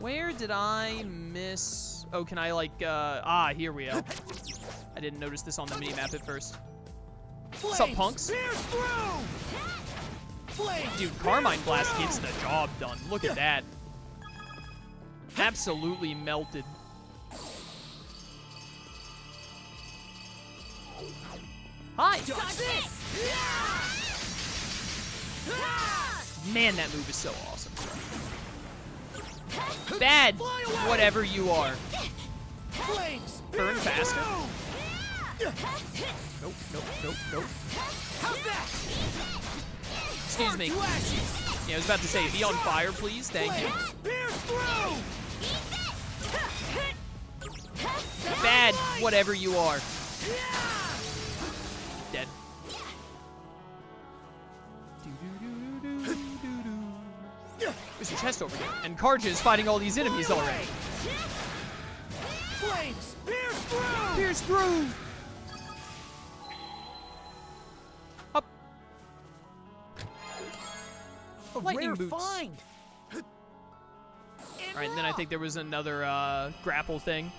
S1: Where did I miss? Oh, can I like, here we go. I didn't notice this on the mini-map at first. What's up, punks? Dude, Carmine Blast gets the job done. Look at that. Absolutely melted. Hi! Man, that move is so awesome. Bad, whatever you are. Burn faster. Nope, nope, nope, nope. Excuse me. Yeah, I was about to say, be on fire, please. Thank you. Bad, whatever you are. Dead. There's a chest over here, and Karja is fighting all these enemies already.
S2: Flames, pierce through.
S1: Pierce through. Up. Lightning boots.
S2: Find.
S1: All right, and then I think there was another grapple thing.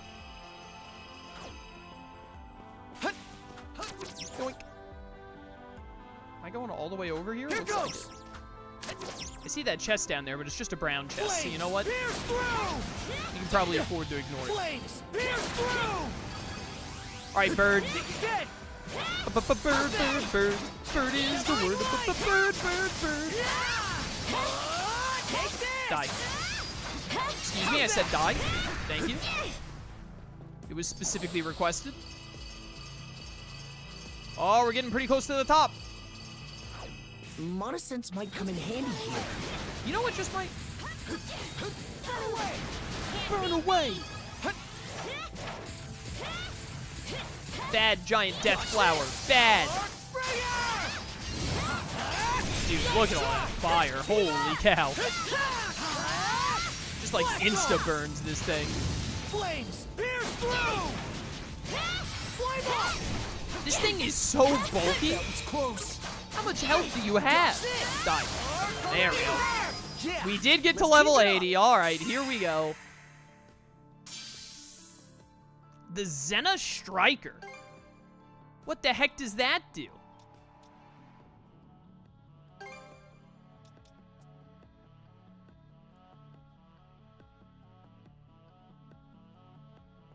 S1: Yoink. Am I I going all the way over here? Looks like it. I see that chest down there, but it's just a brown chest, so you know what? You can probably afford to ignore it. Alright, bird. Bird, bird, bird. Bird is the word. Bird, bird, bird. Die. Excuse me, I said die. Thank you. It was specifically requested. Oh, we're getting pretty close to the top.
S16: Mana Sense might come in handy here.
S1: You know what just might? Burn away! Bad giant death flower. Bad! Dude, look at all that fire. Holy cow. Just like insta-burns this thing.
S2: Flames! Pierce through! Flame off!
S1: This thing is so bulky.
S2: That was close.
S1: How much health do you have? Die. There we go. We did get to level 80. Alright, here we go. The Zena Striker. What the heck does that do?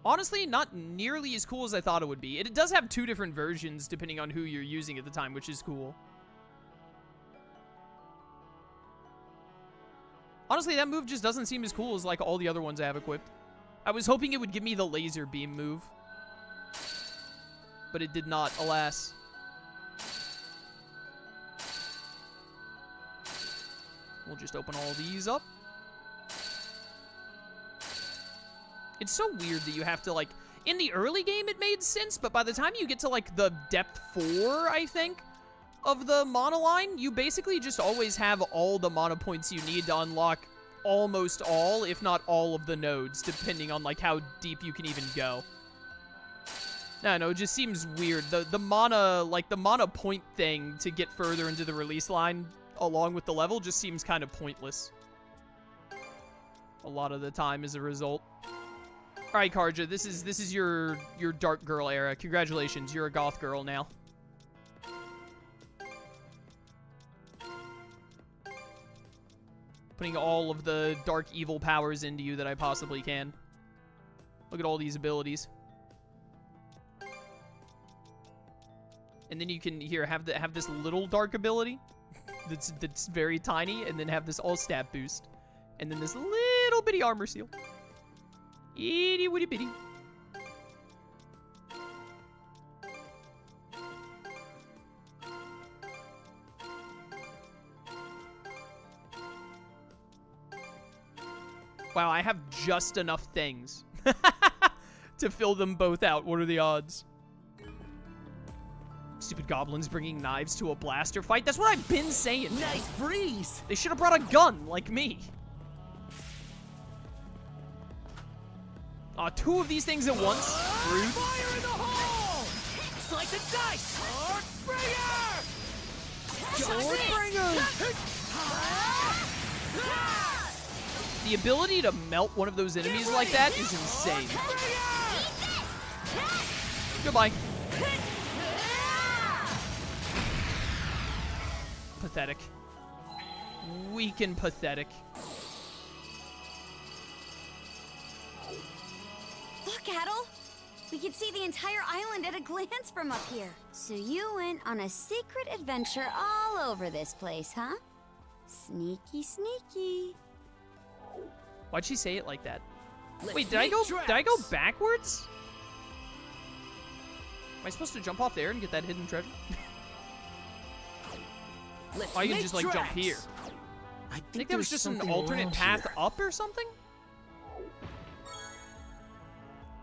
S1: Honestly, not nearly as cool as I thought it would be. It does have two different versions depending on who you're using at the time, which is cool. Honestly, that move just doesn't seem as cool as like all the other ones I have equipped. I was hoping it would give me the laser beam move. But it did not, alas. We'll just open all these up. It's so weird that you have to, like, in the early game it made sense, but by the time you get to, like, the depth 4, I think, of the mana line, you basically just always have all the mana points you need to unlock almost all, if not all of the nodes, depending on, like, how deep you can even go. No, it just seems weird. The mana, like, the mana point thing to get further into the release line along with the level just seems kind of pointless. A lot of the time as a result. All right, Karja, this is your dark girl era. Congratulations, you're a goth girl now. Putting all of the dark evil powers into you that I possibly can. Look at all these abilities. And then you can here have this little dark ability that's very tiny, and then have this all stat boost, and then this little bitty armor seal. Itty witty bitty. Wow, I have just enough things to fill them both out. What are the odds? Stupid goblins bringing knives to a blaster fight. That's what I've been saying.
S16: Nice breeze.
S1: They should have brought a gun like me. Two of these things at once. Rude.
S2: Fire in the hole! Slice and dice!
S1: The ability to melt one of those enemies like that is insane. Goodbye. Pathetic. Weak and pathetic.
S3: Look, Adel! We can see the entire island at a glance from up here. So you went on a secret adventure all over this place, huh? Sneaky, sneaky.
S1: Why'd she say it like that? Wait, did I go backwards? Am I supposed to jump off there and get that hidden treasure? Why you can just like jump here? I think there was just an alternate path up or something?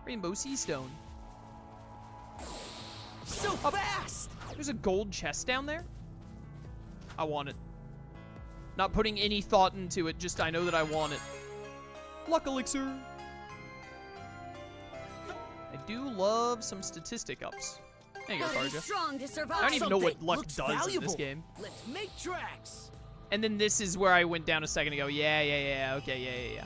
S1: Rainbow Sea Stone.
S16: So fast!
S1: There's a gold chest down there. I want it. Not putting any thought into it, just I know that I want it. Luck elixir. I do love some statistic ups. There you go, Karja. I don't even know what luck does in this game.
S16: Let's make tracks.
S1: And then this is where I went down a second ago. Yeah. Okay, yeah.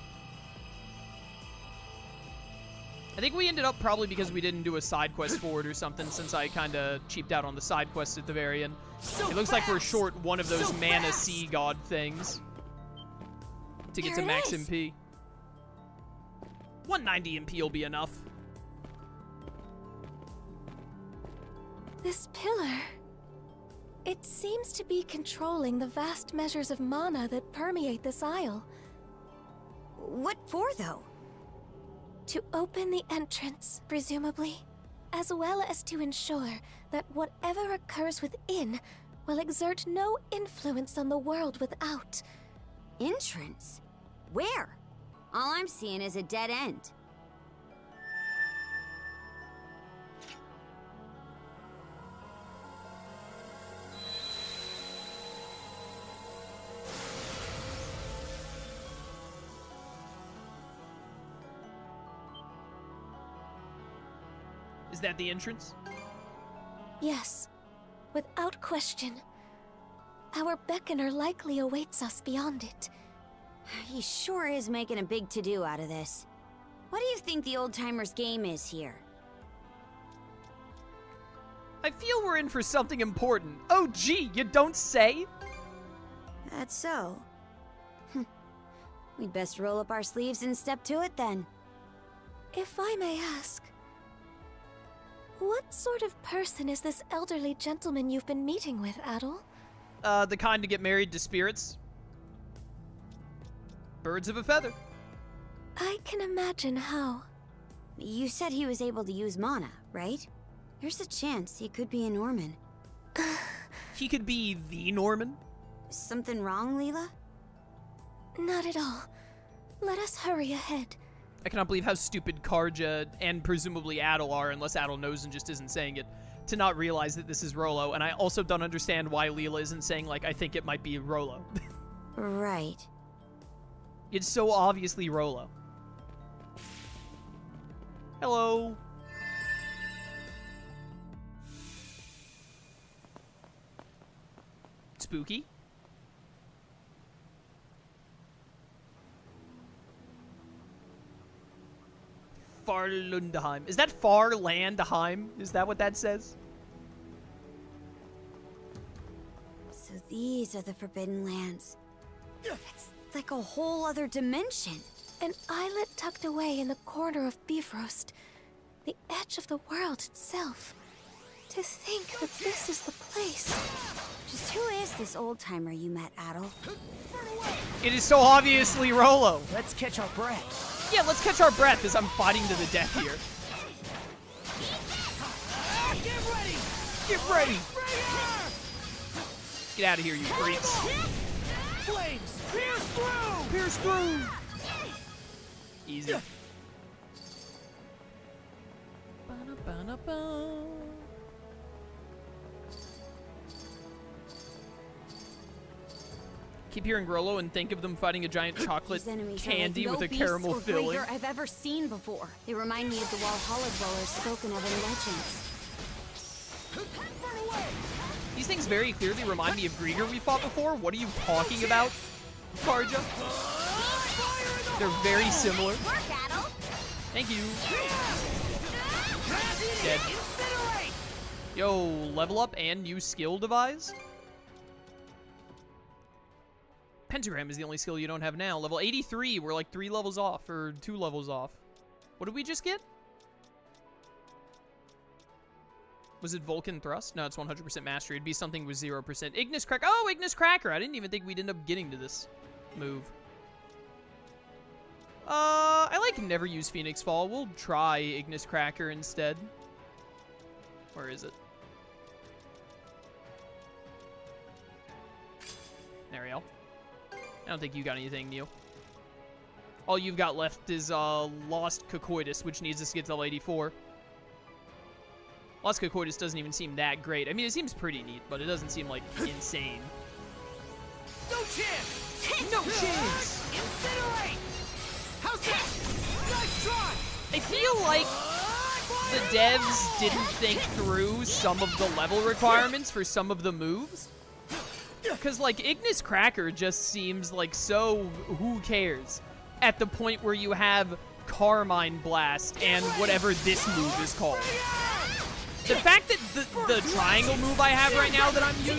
S1: I think we ended up probably because we didn't do a side quest for it or something, since I kind of cheaped out on the side quest at the very end. It looks like we're short one of those mana sea god things to get to max MP. 190 MP will be enough.
S4: This pillar... It seems to be controlling the vast measures of mana that permeate this isle.
S3: What for, though?
S4: To open the entrance, presumably, as well as to ensure that whatever occurs within will exert no influence on the world without.
S3: Entrance? Where? All I'm seeing is a dead end.
S1: Is that the entrance?
S4: Yes, without question. Our beckoner likely awaits us beyond it.
S3: He sure is making a big to-do out of this. What do you think the old-timers' game is here?
S1: I feel we're in for something important. Oh, gee, you don't say?
S3: That's so. We'd best roll up our sleeves and step to it, then.
S4: If I may ask, what sort of person is this elderly gentleman you've been meeting with, Adol?
S1: The kind to get married to spirits. Birds of a feather.
S4: I can imagine how.
S3: You said he was able to use mana, right? There's a chance he could be a Norman.
S1: He could be the Norman?
S3: Something wrong, Leela?
S4: Not at all. Let us hurry ahead.
S1: I cannot believe how stupid Karja and presumably Adol are, unless Adol knows and just isn't saying it, to not realize that this is Rolo. And I also don't understand why Leela isn't saying, like, I think it might be Rolo.
S3: Right.
S1: It's so obviously Rolo. Hello. Spooky. Farlundheim. Is that Farlandheim? Is that what that says?
S3: So these are the Forbidden Lands. It's like a whole other dimension.
S4: An islet tucked away in the corner of Bifrost. The edge of the world itself. To think that this is the place.
S3: Just who is this old-timer you met, Adol?
S1: It is so obviously Rolo.
S16: Let's catch our breath.
S1: Yeah, let's catch our breath as I'm fighting to the death here.
S2: Get ready!
S1: Get ready! Get out of here, you freaks.
S2: Flames! Pierce through!
S1: Pierce through! Easy. Keep hearing Rolo and think of them fighting a giant chocolate candy with a caramel filling.
S3: I've ever seen before. They remind me of the Valhalla dwellers spoken of in legends.
S1: These things very clearly remind me of Grieger we fought before. What are you talking about, Karja? They're very similar. Thank you. Dead. Yo, level up and new skill devised? Pentagram is the only skill you don't have now. Level 83, we're like 3 levels off, or 2 levels off. What did we just get? Was it Vulcan Thrust? No, it's 100% Mastery. It'd be something with 0%. Ignis Cracker. Oh, Ignis Cracker! I didn't even think we'd end up getting to this move. I like never use Phoenix Fall. We'll try Ignis Cracker instead. Where is it? There we go. I don't think you got anything new. All you've got left is Lost Cocoitus, which needs us to get to level 84. Lost Cocoitus doesn't even seem that great. I mean, it seems pretty neat, but it doesn't seem, like, insane.
S2: No chance!
S1: No chance!
S2: Incinerate! How's that? Nice try!
S1: I feel like the devs didn't think through some of the level requirements for some of the moves. Because, like, Ignis Cracker just seems like so who cares at the point where you have Carmine Blast and whatever this move is called. The fact that the triangle move I have right now that I'm using,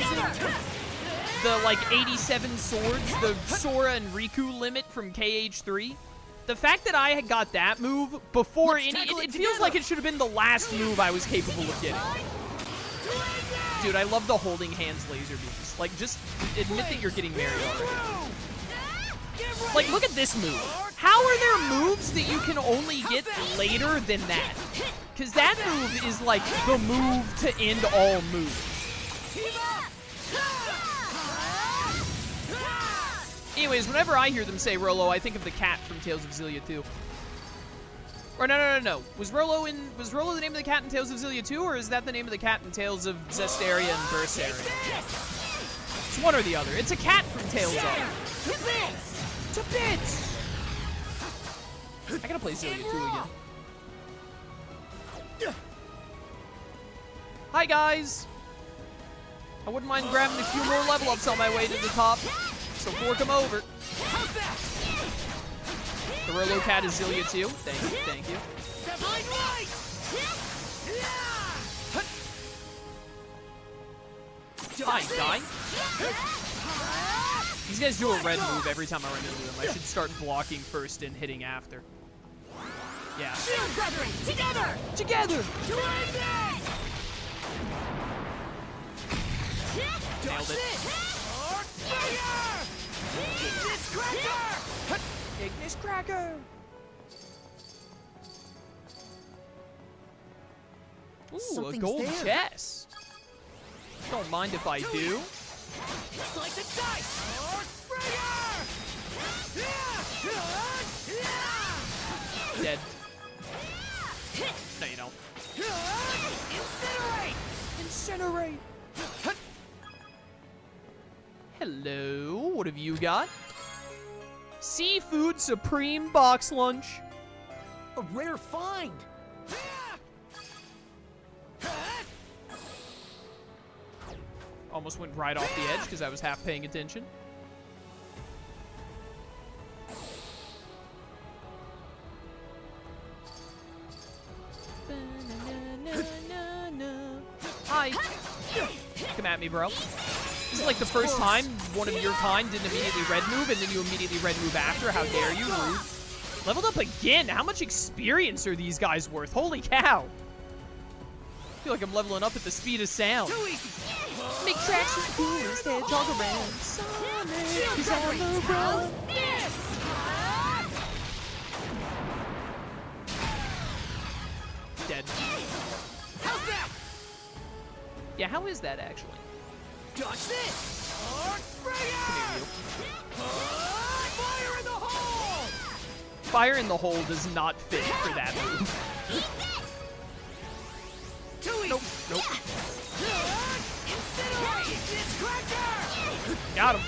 S1: the like 87 swords, the Sora and Riku limit from KH3, the fact that I had got that move before it feels like it should have been the last move I was capable of getting. Dude, I love the holding hands laser beams. Like, just admit that you're getting married already. Like, look at this move. How are there moves that you can only get later than that? Because that move is like the move to end all moves. Anyways, whenever I hear them say Rolo, I think of the cat from Tales of Xillia 2. Or no. Was Rolo the name of the cat in Tales of Xillia 2, or is that the name of the cat in Tales of Zestiria and Berseria? It's one or the other. It's a cat from Tales of. To bits! I gotta play Xillia 2 again. Hi, guys! I wouldn't mind grabbing a few more level ups on my way to the top. So fork them over. The Rolo cat is Xillia 2. Thank you. Die. These guys do a red move every time I run into them. I should start blocking first and hitting after. Yeah. Together! Nailed it. Ignis Cracker! Ooh,
S16: Something's
S1: a gold
S16: there.
S1: chest. Don't mind if I do.
S2: Slice and dice!
S1: Dead. No, you don't. Incinerate! Hello, what have you got? Seafood Supreme Box Lunch.
S16: A rare find.
S1: Almost went right off the edge because I was half paying attention. Hi. Come at me, bro. This is like the first time one of your kind didn't immediately red move, and then you immediately red move after. How dare you? Rude. Leveled up again. How much experience are these guys worth? Holy cow. I feel like I'm leveling up at the speed of sound. Make tracks with the coolest hedgehog around. Sonic is on the run. Dead.
S2: How's that?
S1: Yeah, how is that actually?
S2: Dodge this! Come
S1: here, you.
S2: Fire in the hole!
S1: Fire in the hole does not fit for that move. Nope. Got him.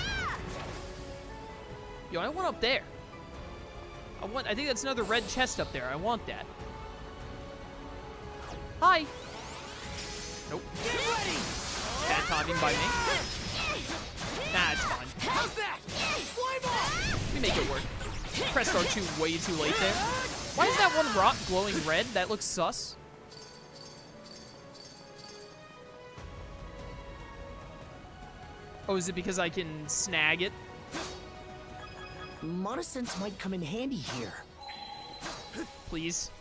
S1: Yo, I want up there. I think that's another red chest up there. I want that. Hi. Nope. Bad timing by me. Nah, it's fine.
S2: How's that?
S1: We make it work. Pressed R2 way too late there. Why is that one rock glowing red? That looks sus. Oh, is it because I can snag it?
S16: Monosense might come in handy here.
S1: Please.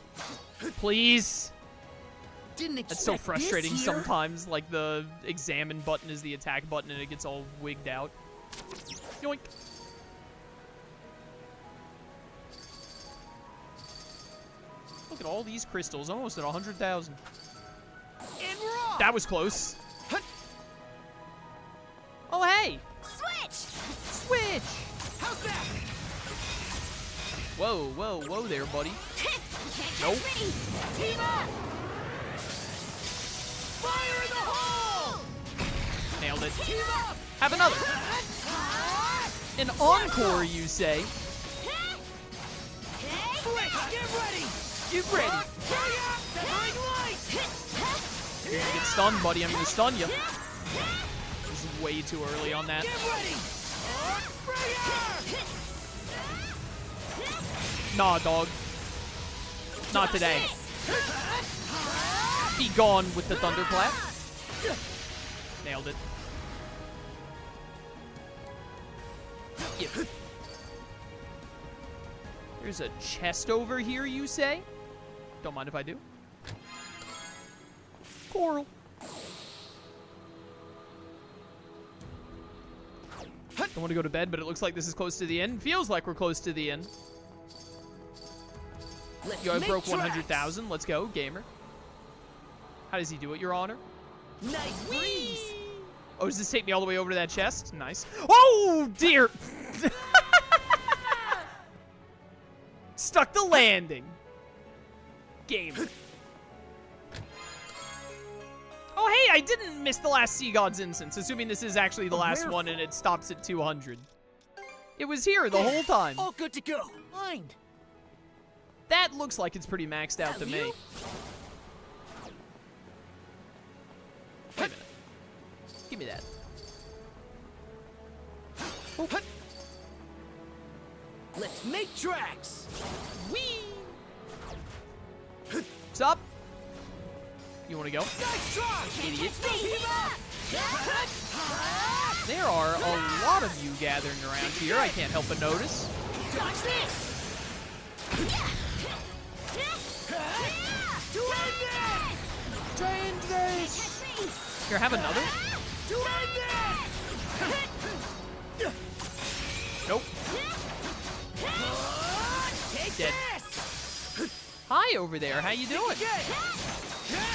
S1: Please.
S16: Didn't expect
S1: That's so frustrating
S16: this here.
S1: sometimes. Like, the examine button is the attack button and it gets all wigged out. Yoink. Look at all these crystals. Almost at 100,000. That was close. Oh, hey! Switch!
S2: How's that?
S1: Whoa there, buddy. Nope.
S2: Team up! Fire in the hole!
S1: Nailed it.
S2: Team up!
S1: Have another. An encore, you say?
S2: Switch, get ready!
S1: Get ready.
S2: Severing light!
S1: You're gonna get stunned, buddy. I'm gonna stun you. This is way too early on that.
S2: Get ready!
S1: Nah, dog. Not today. Be gone with the thunderclap. Nailed it. Yeah. There's a chest over here, you say? Don't mind if I do. Coral. Don't want to go to bed, but it looks like this is close to the end. Feels like we're close to the end. Yo, I broke 100,000. Let's go, gamer. How does he do it, Your Honor?
S16: Nice breeze.
S1: Oh, does this take me all the way over to that chest? Nice. Oh, dear. Stuck the landing. Game. Oh, hey, I didn't miss the last Sea God's instance, assuming this is actually the last one and it stops at 200. It was here the whole time.
S16: All good to go. Fine.
S1: That looks like it's pretty maxed out to me. Wait a minute. Give me that.
S16: Oh. Let's make tracks.
S1: Whee! What's up? You want to go?
S16: Nice try.
S1: Idiot. There are a lot of you gathering around here. I can't help but notice.
S16: Watch this. To end this.
S1: To end this. Here, have another.
S16: To end this.
S1: Nope.
S16: Take
S1: Dead.
S16: this.
S1: Hi over there. How you doing?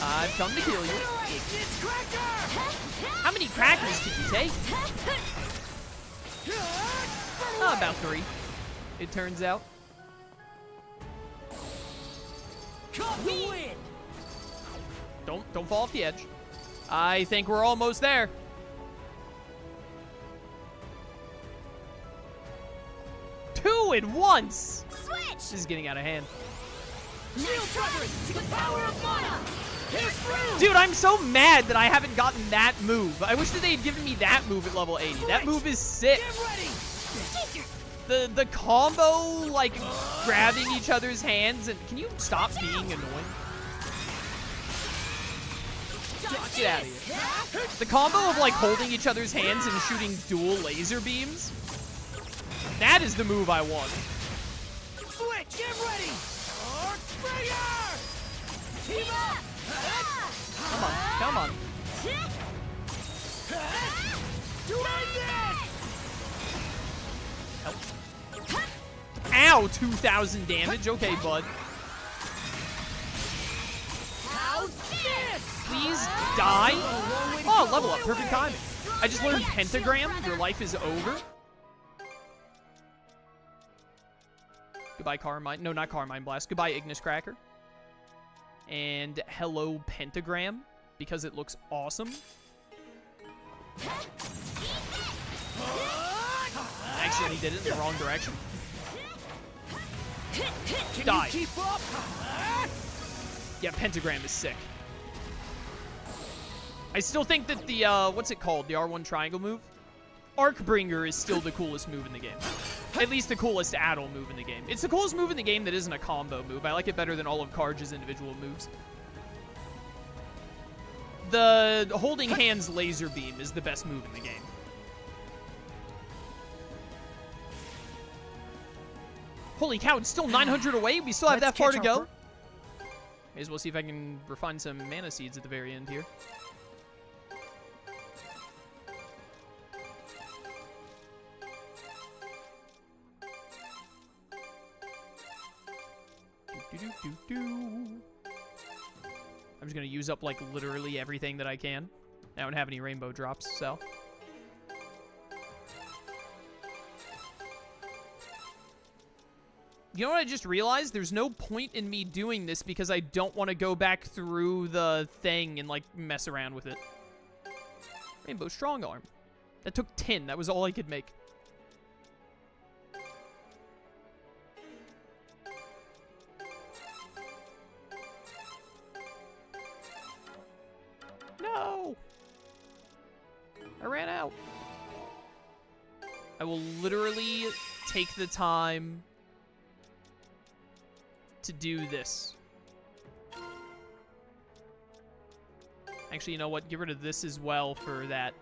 S1: I've come to kill you. How many crackers could you take? Oh, about 3. It turns out. Don't fall off the edge. I think we're almost there. Two at once.
S3: Switch.
S1: This is getting out of hand.
S16: To the power of mana.
S1: Dude, I'm so mad that I haven't gotten that move. I wish that they'd given me that move at level 80. That move is sick. The combo, like, grabbing each other's hands, and can you stop being annoying? Get out of here. The combo of, like, holding each other's hands and shooting dual laser beams, that is the move I want.
S16: Switch, get ready. Team up.
S1: Come on, come on.
S16: To end this.
S1: Help. Ow, 2,000 damage. Okay, bud.
S16: How's this?
S1: Please die. Oh, level up. Perfect timing. I just learned Pentagram. Your life is over. Goodbye, Carmine. No, not Carmine Blast. Goodbye, Ignis Cracker. And hello, Pentagram, because it looks awesome. Accidentally did it in the wrong direction. Die. Yeah, Pentagram is sick. I still think that the, what's it called? The R1 triangle move? Arcbringer is still the coolest move in the game. At least the coolest add-on move in the game. It's the coolest move in the game that isn't a combo move. I like it better than all of Karj's individual moves. The holding hands laser beam is the best move in the game. Holy cow, it's still 900 away? We still have that far to go? May as well see if I can refine some mana seeds at the very end here. I'm just gonna use up, like, literally everything that I can. I don't have any rainbow drops, so. You know what I just realized? There's no point in me doing this because I don't want to go back through the thing and, like, mess around with it. Rainbow Strong Arm. That took 10. That was all I could make. No! I ran out. I will literally take the time to do this. Actually, you know what? Get rid of this as well for that.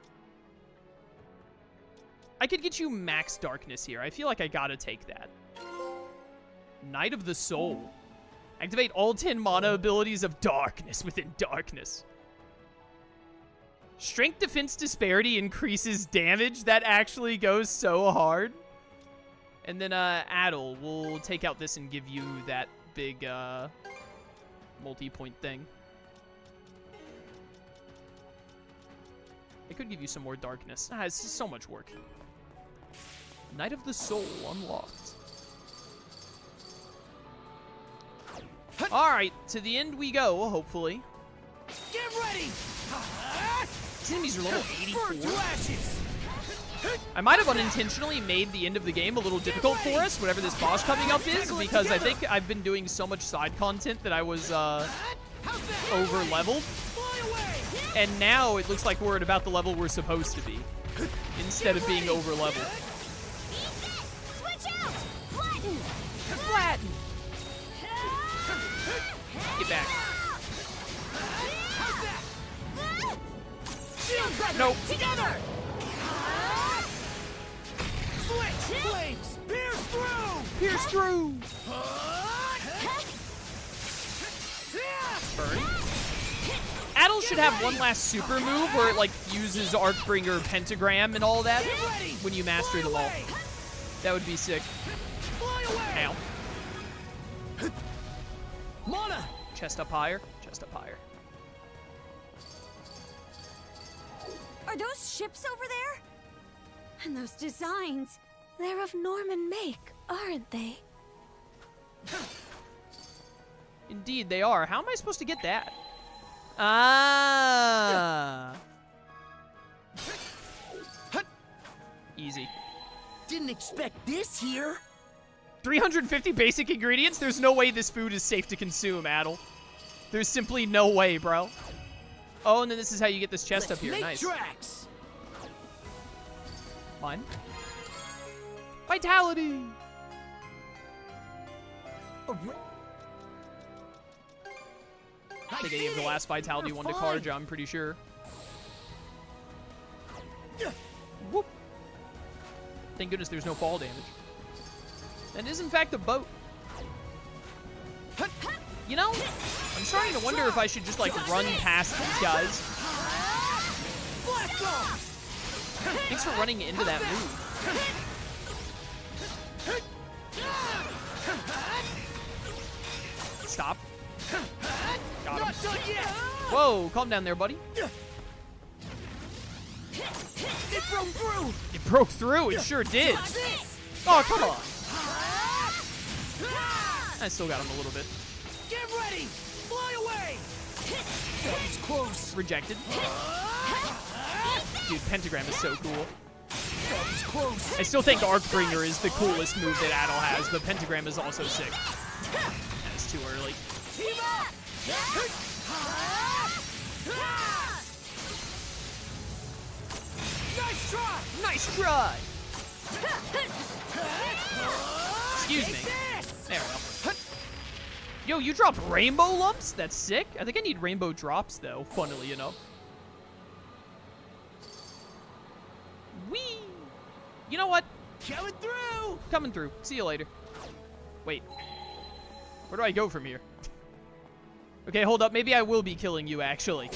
S1: I could get you max darkness here. I feel like I gotta take that. Knight of the Soul. Activate all 10 mana abilities of darkness within darkness. Strength defense disparity increases damage. That actually goes so hard. And then Adel, we'll take out this and give you that big multi-point thing. I could give you some more darkness. It's so much work. Knight of the Soul unlocked. Alright, to the end we go, hopefully.
S2: Get ready!
S1: These enemies are level 84. I might have unintentionally made the end of the game a little difficult for us, whatever this boss coming up is, because I think I've been doing so much side content that I was over-leveled. And now it looks like we're at about the level we're supposed to be, instead of being over-leveled.
S2: Switch out! Flatten!
S1: Flatten! Get back. Nope.
S2: Together! Switch! Flames! Pierce through!
S1: Pierce through! Burn. Adel should have one last super move where it like fuses Arcbringer, Pentagram, and all that when you master them all. That would be sick. Ow.
S2: Mana!
S1: Chest up higher. Chest up higher.
S3: Are those ships over there? And those designs?
S4: They're of Norman make, aren't they?
S1: Indeed, they are. How am I supposed to get that? Ah. Easy.
S16: Didn't expect this here.
S1: 350 basic ingredients? There's no way this food is safe to consume, Adel. There's simply no way, bro. Oh, and then this is how you get this chest up here. Nice.
S16: Tracks.
S1: Mine. Vitality! I think I gave the last Vitality one to Karja, I'm pretty sure. Whoop. Thank goodness there's no fall damage. And is in fact a boat. You know, I'm starting to wonder if I should just like run past these guys. Thanks for running into that move. Stop. Got him. Whoa, calm down there, buddy.
S2: It broke through!
S1: It broke through, it sure did. Oh, come on. I still got him a little bit.
S2: Get ready! Fly away!
S16: That was close.
S1: Rejected. Dude, Pentagram is so cool.
S16: That was close.
S1: I still think Arcbringer is the coolest move that Adel has, but Pentagram is also sick. That's too early.
S2: Nice try!
S1: Nice try! Excuse me. There we go. Yo, you dropped rainbow lumps? That's sick. I think I need rainbow drops, though, funnily enough. Whee! You know what?
S2: Coming through!
S1: Coming through. See you later. Wait. Where do I go from here? Okay, hold up. Maybe I will be killing you, actually.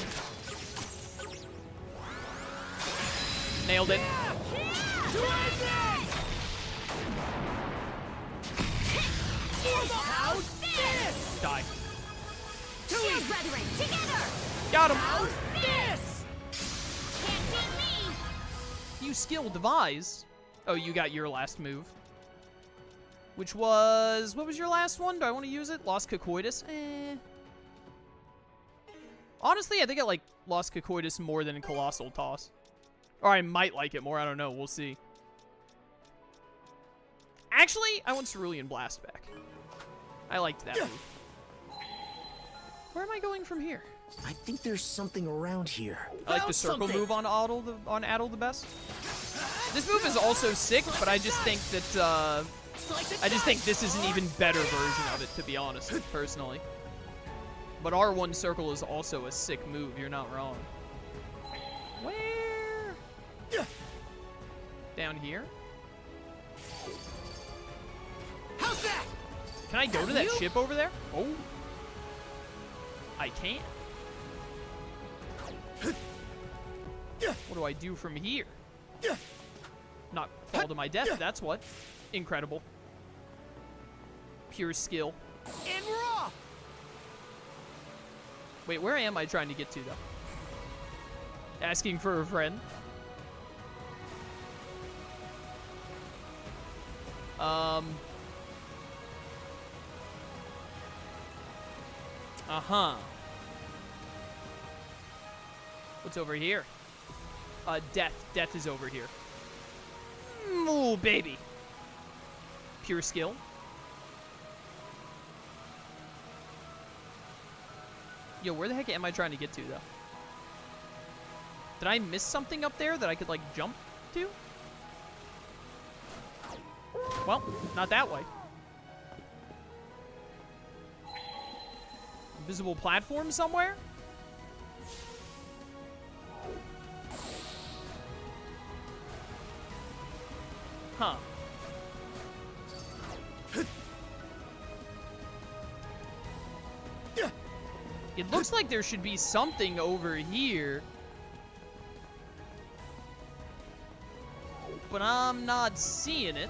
S1: Nailed it. Die. Got him. You skill devise. Oh, you got your last move. Which was... What was your last one? Do I want to use it? Lost Cocoitus? Honestly, I think I like Lost Cocoitus more than Colossal Toss. Or I might like it more. I don't know. We'll see. Actually, I want Cerulean Blast back. I liked that move. Where am I going from here?
S16: I think there's something around here.
S1: I like the circle move on Adel the best. This move is also sick, but I just think that this is an even better version of it, to be honest, personally. But R1 circle is also a sick move. You're not wrong. Where? Down here?
S2: How's that?
S1: Can I go to that ship over there? Oh. I can't. What do I do from here? Not fall to my death, that's what. Incredible. Pure skill.
S2: And we're off!
S1: Wait, where am I trying to get to, though? Asking for a friend. Uh-huh. What's over here? Death. Death is over here. Oh, baby. Pure skill. Yo, where the heck am I trying to get to, though? Did I miss something up there that I could, like, jump to? Well, not that way. Invisible platform somewhere? Huh. It looks like there should be something over here. But I'm not seeing it.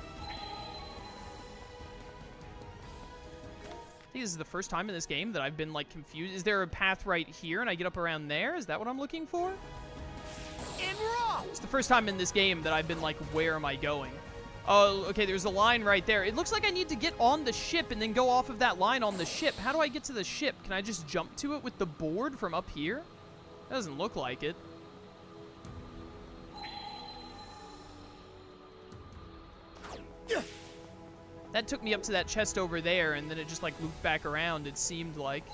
S1: I think this is the first time in this game that I've been, like, confused. Is there a path right here and I get up around there? Is that what I'm looking for?
S2: And we're off!
S1: It's the first time in this game that I've been like, where am I going? Oh, okay, there's a line right there. It looks like I need to get on the ship and then go off of that line on the ship. How do I get to the ship? Can I just jump to it with the board from up here? That doesn't look like it. That took me up to that chest over there, and then it just, like, looped back around, it seemed like.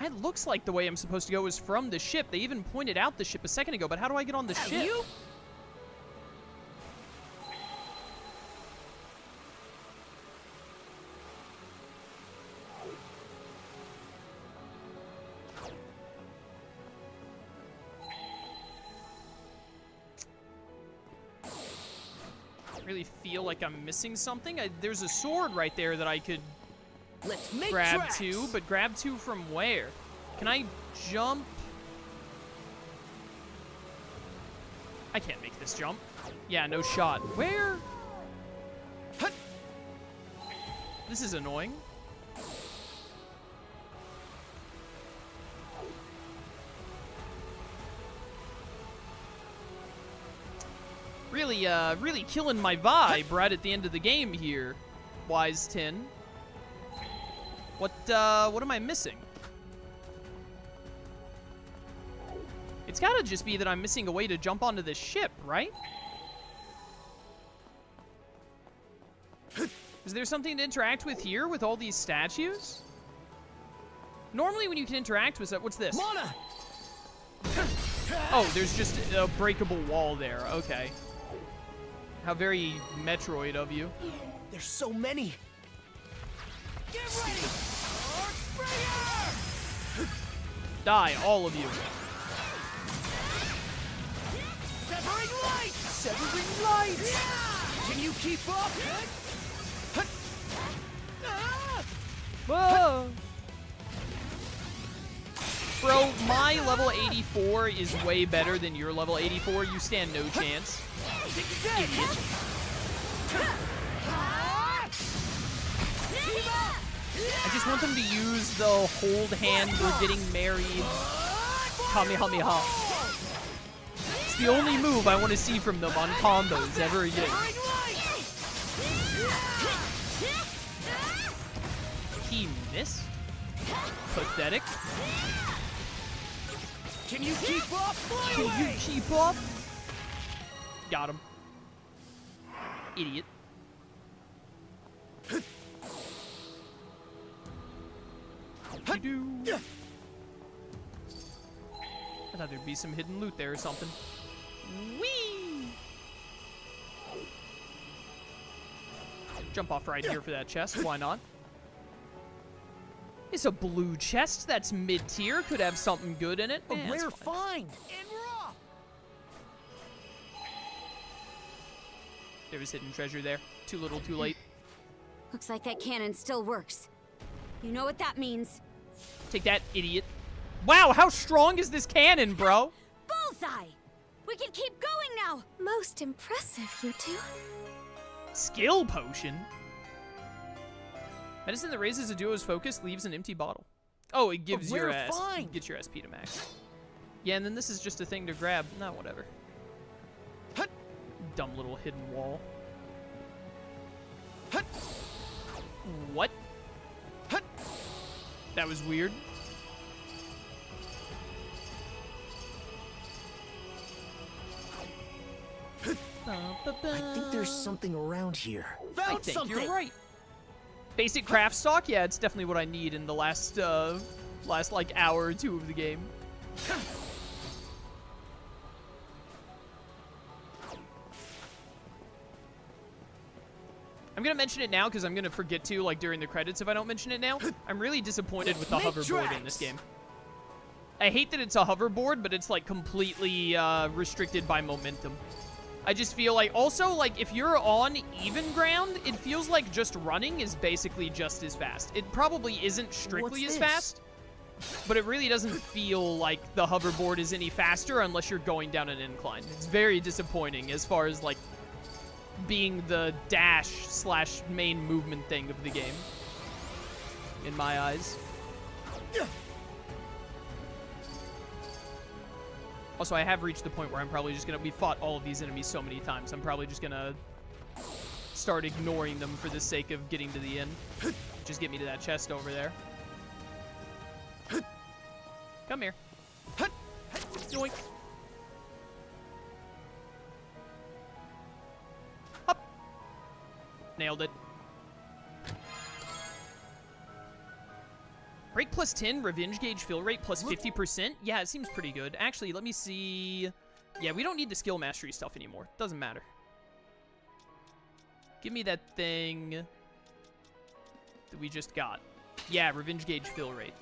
S1: It looks like the way I'm supposed to go is from the ship. They even pointed out the ship a second ago, but how do I get on the ship? I really feel like I'm missing something. There's a sword right there that I could
S2: Let's make
S1: grab
S2: tracks.
S1: to, but grab to from where? Can I jump? I can't make this jump. Yeah, no shot. Where? This is annoying. Really, really killing my vibe right at the end of the game here, Wise 10. What am I missing? It's gotta just be that I'm missing a way to jump onto this ship, right? Is there something to interact with here with all these statues? Normally when you can interact with that, what's this?
S2: Mana!
S1: Oh, there's just a breakable wall there. Okay. How very Metroid of you.
S2: There's so many. Get ready!
S1: Die, all of you.
S2: Severing light! Severing light! Can you keep up?
S1: Whoa. Bro, my level 84 is way better than your level 84. You stand no chance. Idiot. I just want them to use the hold hand, we're getting married, Kamehameha. It's the only move I want to see from them on combos ever again. He missed? Pathetic.
S2: Can you keep up?
S1: Can you keep up? Got him. Idiot. I thought there'd be some hidden loot there or something. Whee! Jump off right here for that chest. Why not? It's a blue chest that's mid-tier. Could have something good in it.
S16: A
S1: Yeah,
S16: rare
S1: it's fine.
S16: find. And we're off.
S1: There was hidden treasure there. Too little, too late.
S3: Looks like that cannon still works. You know what that means.
S1: Take that, idiot. Wow, how strong is this cannon, bro?
S3: Bullseye! We can keep going now!
S4: Most impressive, you two.
S1: Skill potion? Medicine that raises a duo's focus leaves an empty bottle. Oh, it gives your
S16: rare find.
S1: gets your SP to max. Yeah, and then this is just a thing to grab. Nah, whatever. Dumb little hidden wall. What? That was weird.
S16: I think there's something around here.
S1: I think you're right. Basic craft stock? Yeah, it's definitely what I need in the last like hour or two of the game. I'm gonna mention it now because I'm gonna forget to, like, during the credits if I don't mention it now. I'm really disappointed with the hoverboard in this game. I hate that it's a hoverboard, but it's, like, completely restricted by momentum. I just feel like, also, like, if you're on even ground, it feels like just running is basically just as fast. It probably isn't strictly as fast, but it really doesn't feel like the hoverboard is any faster unless you're going down an incline. It's very disappointing as far as, like, being the dash/main movement thing of the game, in my eyes. Also, I have reached the point where I'm probably just gonna... We fought all of these enemies so many times, I'm probably just gonna start ignoring them for the sake of getting to the end. Just get me to that chest over there. Come here. Yoink. Up. Nailed it. Break plus 10, revenge gauge fill rate plus 50%. Yeah, it seems pretty good. Actually, let me see. Yeah, we don't need the skill mastery stuff anymore. Doesn't matter. Give me that thing that we just got. Yeah, revenge gauge fill rate.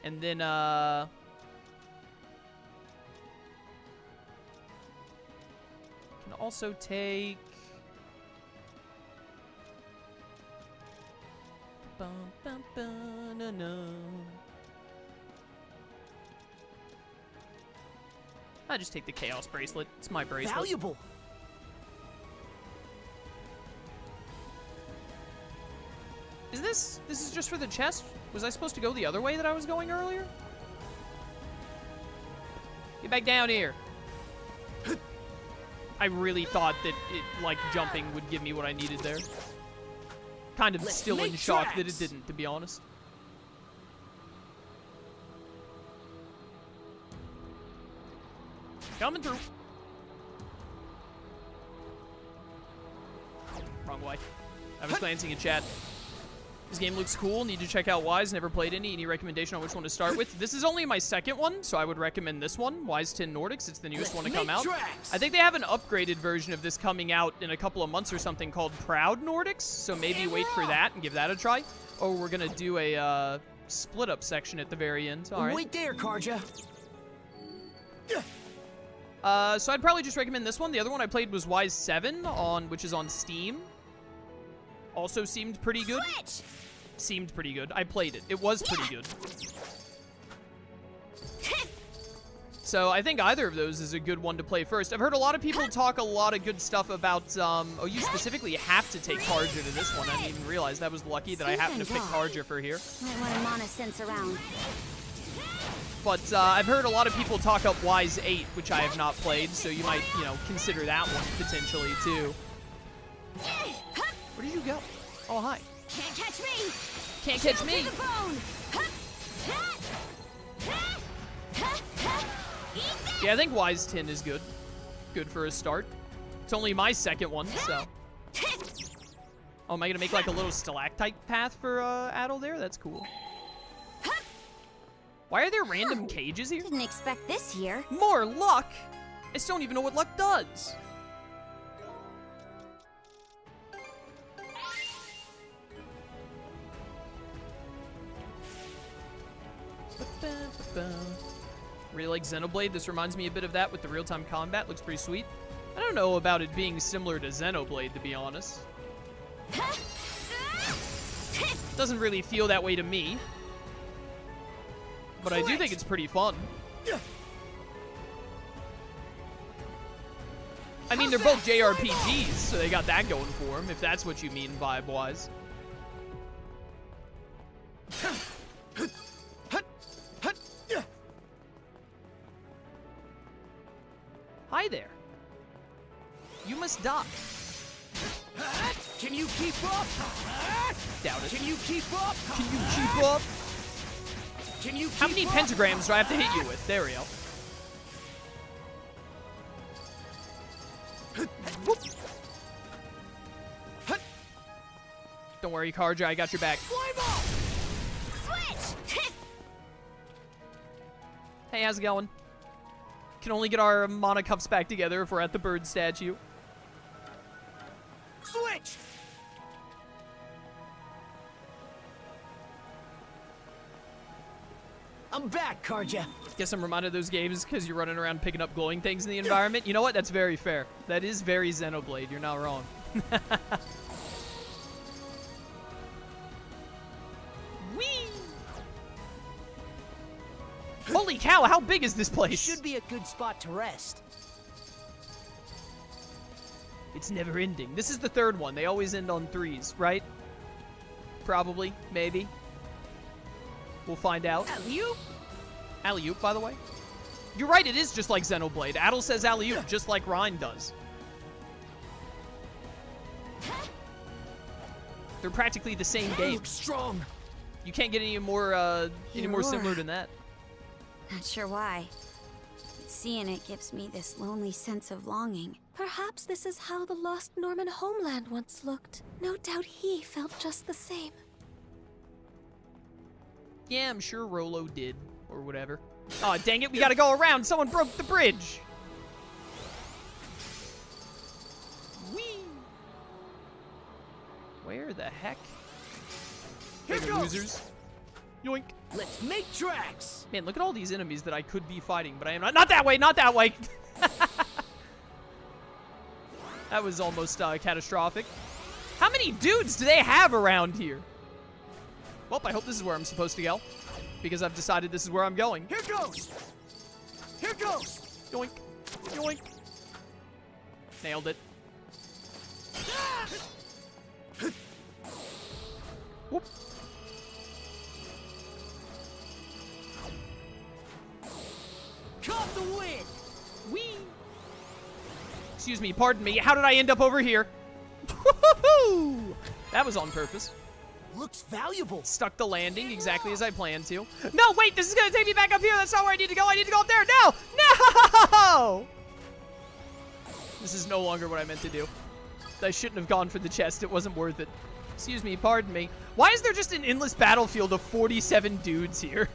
S1: And then, can also take... Bum, bum, bum, no, no. I just take the Chaos Bracelet. It's my bracelet.
S16: Valuable.
S1: Is this is just for the chest? Was I supposed to go the other way that I was going earlier? Get back down here. I really thought that it, like, jumping would give me what I needed there. Kind of still in shock that it didn't, to be honest. Coming through. Wrong way. I was glancing at chat. This game looks cool. Need to check out Wise. Never played any. Any recommendation on which one to start with? This is only my second one, so I would recommend this one, Wise 10 Nordics. It's the newest one to come out. I think they have an upgraded version of this coming out in a couple of months or something called Proud Nordics, so maybe wait for that and give that a try. Oh, we're gonna do a split-up section at the very end. All right.
S16: Wait there, Karja.
S1: So I'd probably just recommend this one. The other one I played was Wise 7, which is on Steam. Also seemed pretty good. Seemed pretty good. I played it. It was pretty good. So I think either of those is a good one to play first. I've heard a lot of people talk a lot of good stuff about, oh, you specifically have to take Karja to this one. I didn't even realize. That was lucky that I happened to pick Karja for here.
S3: Might want to mana sense around.
S1: But I've heard a lot of people talk up Wise 8, which I have not played, so you might, you know, consider that one potentially too. Where did you go? Oh, hi.
S3: Can't catch me.
S1: Can't catch me. Yeah, I think Wise 10 is good. Good for a start. It's only my second one, so. Oh, am I gonna make like a little stalactite path for Adel there? That's cool. Why are there random cages here?
S3: Didn't expect this here.
S1: More luck? I still don't even know what luck does. Really like Xenoblade. This reminds me a bit of that with the real-time combat. Looks pretty sweet. I don't know about it being similar to Xenoblade, to be honest. Doesn't really feel that way to me. But I do think it's pretty fun. I mean, they're both JRPGs, so they got that going for them, if that's what you mean vibe-wise. Hi there. You must die.
S2: Can you keep up?
S1: Doubt it.
S2: Can you keep up?
S1: Can you keep up?
S2: Can you keep
S1: How many
S2: up?
S1: pentagrams do I have to hit you with? There we go. Don't worry, Karja, I got your back.
S4: Switch!
S1: Hey, how's it going? Can only get our mana cups back together if we're at the bird statue.
S2: Switch! I'm back, Karja.
S1: Guess I'm reminded of those games because you're running around picking up glowing things in the environment. You know what? That's very fair. That is very Xenoblade. You're not wrong. Whee! Holy cow, how big is this place?
S2: Should be a good spot to rest.
S1: It's never ending. This is the third one. They always end on 3s, right? Probably. Maybe. We'll find out.
S2: Alley-oop?
S1: Alley-oop, by the way. You're right, it is just like Xenoblade. Adel says alley-oop, just like Rhine does. They're practically the same game.
S2: Strong.
S1: You can't get any more similar than that.
S3: Not sure why. But seeing it gives me this lonely sense of longing.
S4: Perhaps this is how the lost Norman homeland once looked. No doubt he felt just the same.
S1: Yeah, I'm sure Rolo did, or whatever. Aw, oh, dang it, we gotta go around! Someone broke the bridge! Whee! Where the heck?
S2: Here goes.
S1: Losers. Yoink.
S2: Let's make tracks!
S1: Man, look at all these enemies that I could be fighting, but I am not. Not that way, not that way! That was almost catastrophic. How many dudes do they have around here? Well, I hope this is where I'm supposed to go, because I've decided this is where I'm going.
S2: Here goes! Here goes!
S1: Yoink. Yoink. Nailed it. Whoop.
S2: Caught the wind!
S1: Whee! Excuse me, pardon me. How did I end up over here? Woohoo! That was on purpose.
S2: Looks valuable.
S1: Stuck the landing exactly as I planned to. No, wait, this is gonna take me back up here. That's not where I need to go. I need to go up there. No! No! This is no longer what I meant to do. I shouldn't have gone for the chest. It wasn't worth it. Excuse me, pardon me. Why is there just an endless battlefield of 47 dudes here?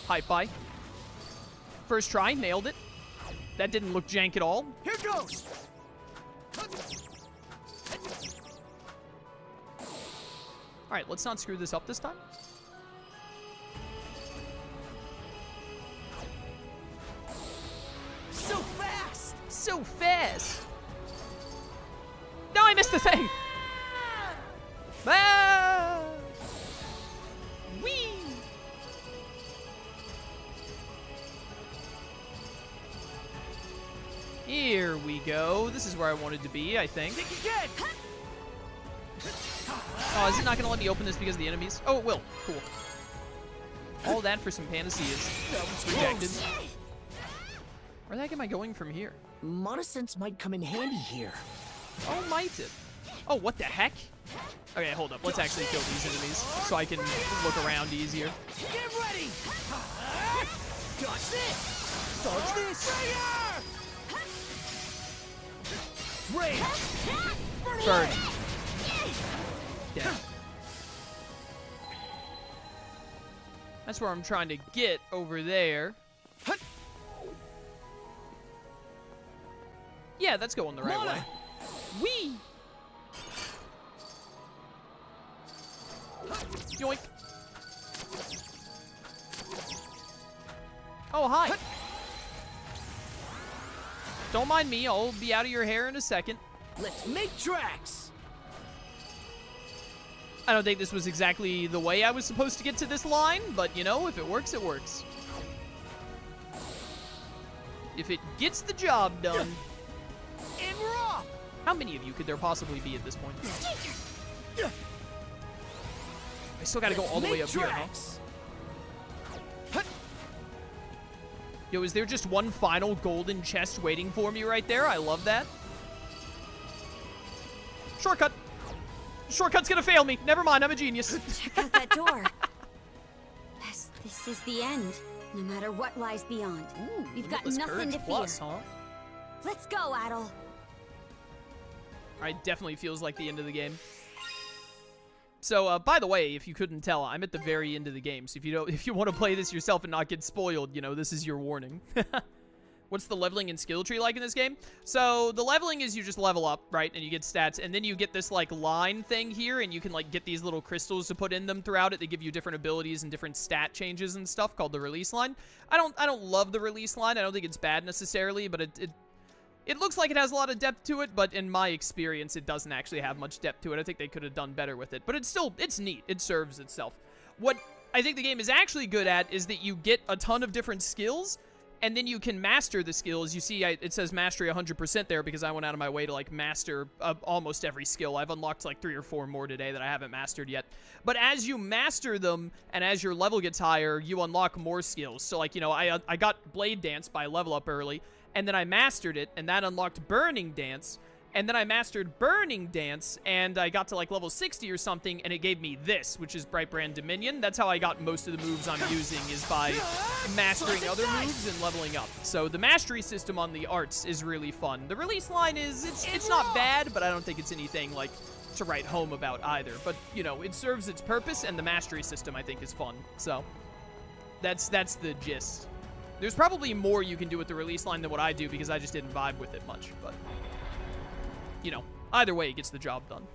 S1: Hi-fi. First try, nailed it. That didn't look jank at all.
S2: Here goes!
S1: Alright, let's not screw this up this time.
S2: So fast!
S1: So fast! No, I missed the thing! Ah! Whee! Here we go. This is where I wanted to be, I think.
S2: Think again!
S1: Oh, is it not going to let me open this because of the enemies? Oh, it will. Cool. All that for some fantasy is rejected. Where the heck am I going from here?
S16: Monosense might come in handy here.
S1: Oh, might it? Oh, what the heck? Okay, hold up. Let's actually kill these enemies so I can look around easier.
S2: Get ready! Dodge this! Dodge this! Rage!
S1: Burn. Dead. That's where I'm trying to get over there. Yeah, that's going the right way. Whee! Yoink. Oh, hi. Don't mind me. I'll be out of your hair in a second.
S2: Let's make tracks!
S1: I don't think this was exactly the way I was supposed to get to this line, but, you know, if it works, it works. If it gets the job done.
S2: And we're off!
S1: How many of you could there possibly be at this point? I still gotta go all the way up here, huh? Yo, is there just one final golden chest waiting for me right there? I love that. Shortcut. Shortcut's gonna fail me. Never mind, I'm a genius.
S3: Check out that door. Yes, this is the end. No matter what lies beyond.
S1: Ooh,
S3: we've got
S1: Limitless
S3: nothing
S1: Courage
S3: to fear.
S1: Plus, huh?
S3: Let's go, Adol.
S1: Alright, definitely feels like the end of the game. So, by the way, if you couldn't tell, I'm at the very end of the game. So if you want to play this yourself and not get spoiled, you know, this is your warning. What's the leveling and skill tree like in this game? So the leveling is you just level up, right? And you get stats, and then you get this like line thing here, and you can like get these little crystals to put in them throughout it. They give you different abilities and different stat changes and stuff called the release line. I don't love the release line. I don't think it's bad necessarily, but it looks like it has a lot of depth to it, but in my experience, it doesn't actually have much depth to it. I think they could have done better with it, but it's neat. It serves itself. What I think the game is actually good at is that you get a ton of different skills, and then you can master the skills. You see, it says mastery 100% there because I went out of my way to, like, master almost every skill. I've unlocked, like, 3 or 4 more today that I haven't mastered yet. But as you master them, and as your level gets higher, you unlock more skills. So, like, you know, I got Blade Dance by level up early, and then I mastered it, and that unlocked Burning Dance, and then I mastered Burning Dance, and I got to, like, level 60 or something, and it gave me this, which is Bright Brand Dominion. That's how I got most of the moves I'm using, is by mastering other moves and leveling up. So the mastery system on the arts is really fun. The release line is, it's not bad, but I don't think it's anything, like, to write home about either. But, you know, it serves its purpose, and the mastery system, I think, is fun. So that's the gist. There's probably more you can do with the release line than what I do, because I just didn't vibe with it much, but you know, either way, it gets the job done.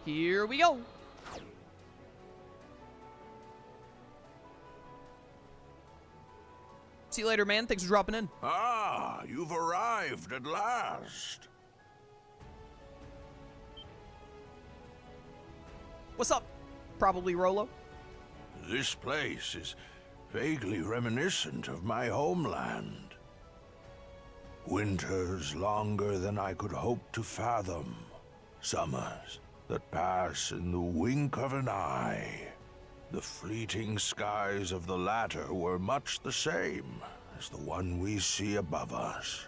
S1: Here we go. See you later, man. Thanks for dropping in.
S5: Ah, you've arrived at last.
S1: What's up? Probably Rolo.
S5: This place is vaguely reminiscent of my homeland. Winters longer than I could hope to fathom. Summers that pass in the wink of an eye. The fleeting skies of the latter were much the same as the one we see above us.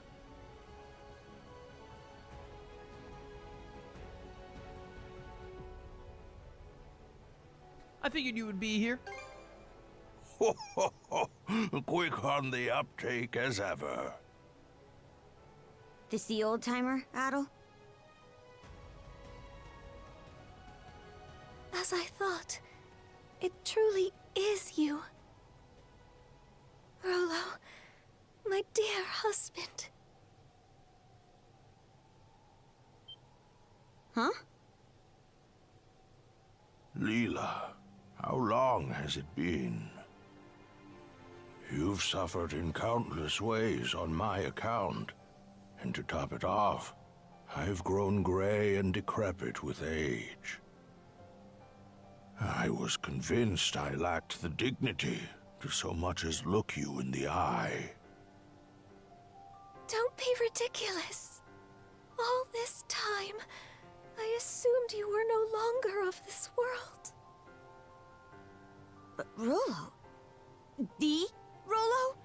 S1: I figured you would be here.
S5: Quick on the uptake as ever.
S3: This the old-timer, Adol?
S4: As I thought, it truly is you. Rolo, my dear husband.
S3: Huh?
S5: Leela, how long has it been? You've suffered in countless ways on my account. And to top it off, I've grown gray and decrepit with age. I was convinced I lacked the dignity to so much as look you in the eye.
S4: Don't be ridiculous. All this time, I assumed you were no longer of this world.
S3: Rolo? The Rolo?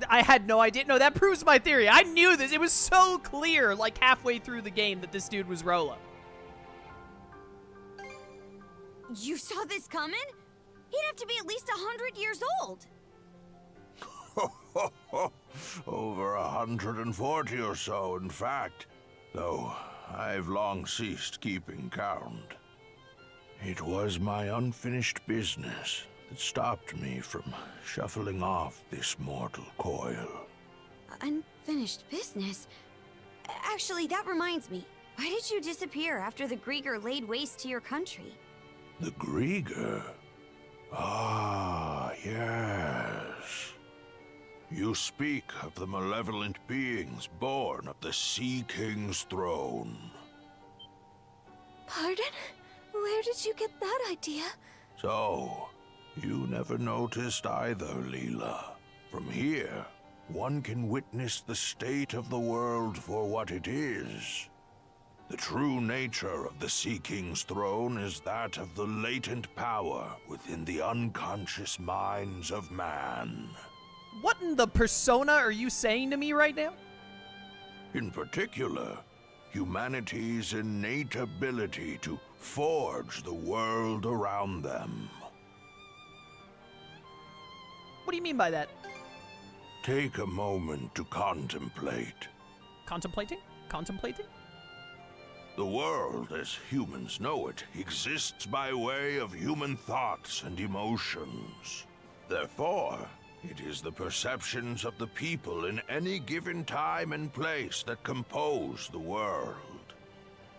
S1: I had no idea. No, that proves my theory. I knew this. It was so clear, like, halfway through the game that this dude was Rolo.
S3: You saw this coming? He'd have to be at least 100 years old.
S5: Over 140 or so, in fact. Though I've long ceased keeping count. It was my unfinished business that stopped me from shuffling off this mortal coil.
S3: Unfinished business? Actually, that reminds me. Why did you disappear after the Grieger laid waste to your country?
S5: The Grieger? Ah, yes. You speak of the malevolent beings born of the Sea King's throne.
S4: Pardon? Where did you get that idea?
S5: So, you never noticed either, Leela. From here, one can witness the state of the world for what it is. The true nature of the Sea King's throne is that of the latent power within the unconscious minds of man.
S1: What in the persona are you saying to me right now?
S5: In particular, humanity's innate ability to forge the world around them.
S1: What do you mean by that?
S5: Take a moment to contemplate.
S1: Contemplating? Contemplating?
S5: The world, as humans know it, exists by way of human thoughts and emotions. Therefore, it is the perceptions of the people in any given time and place that compose the world.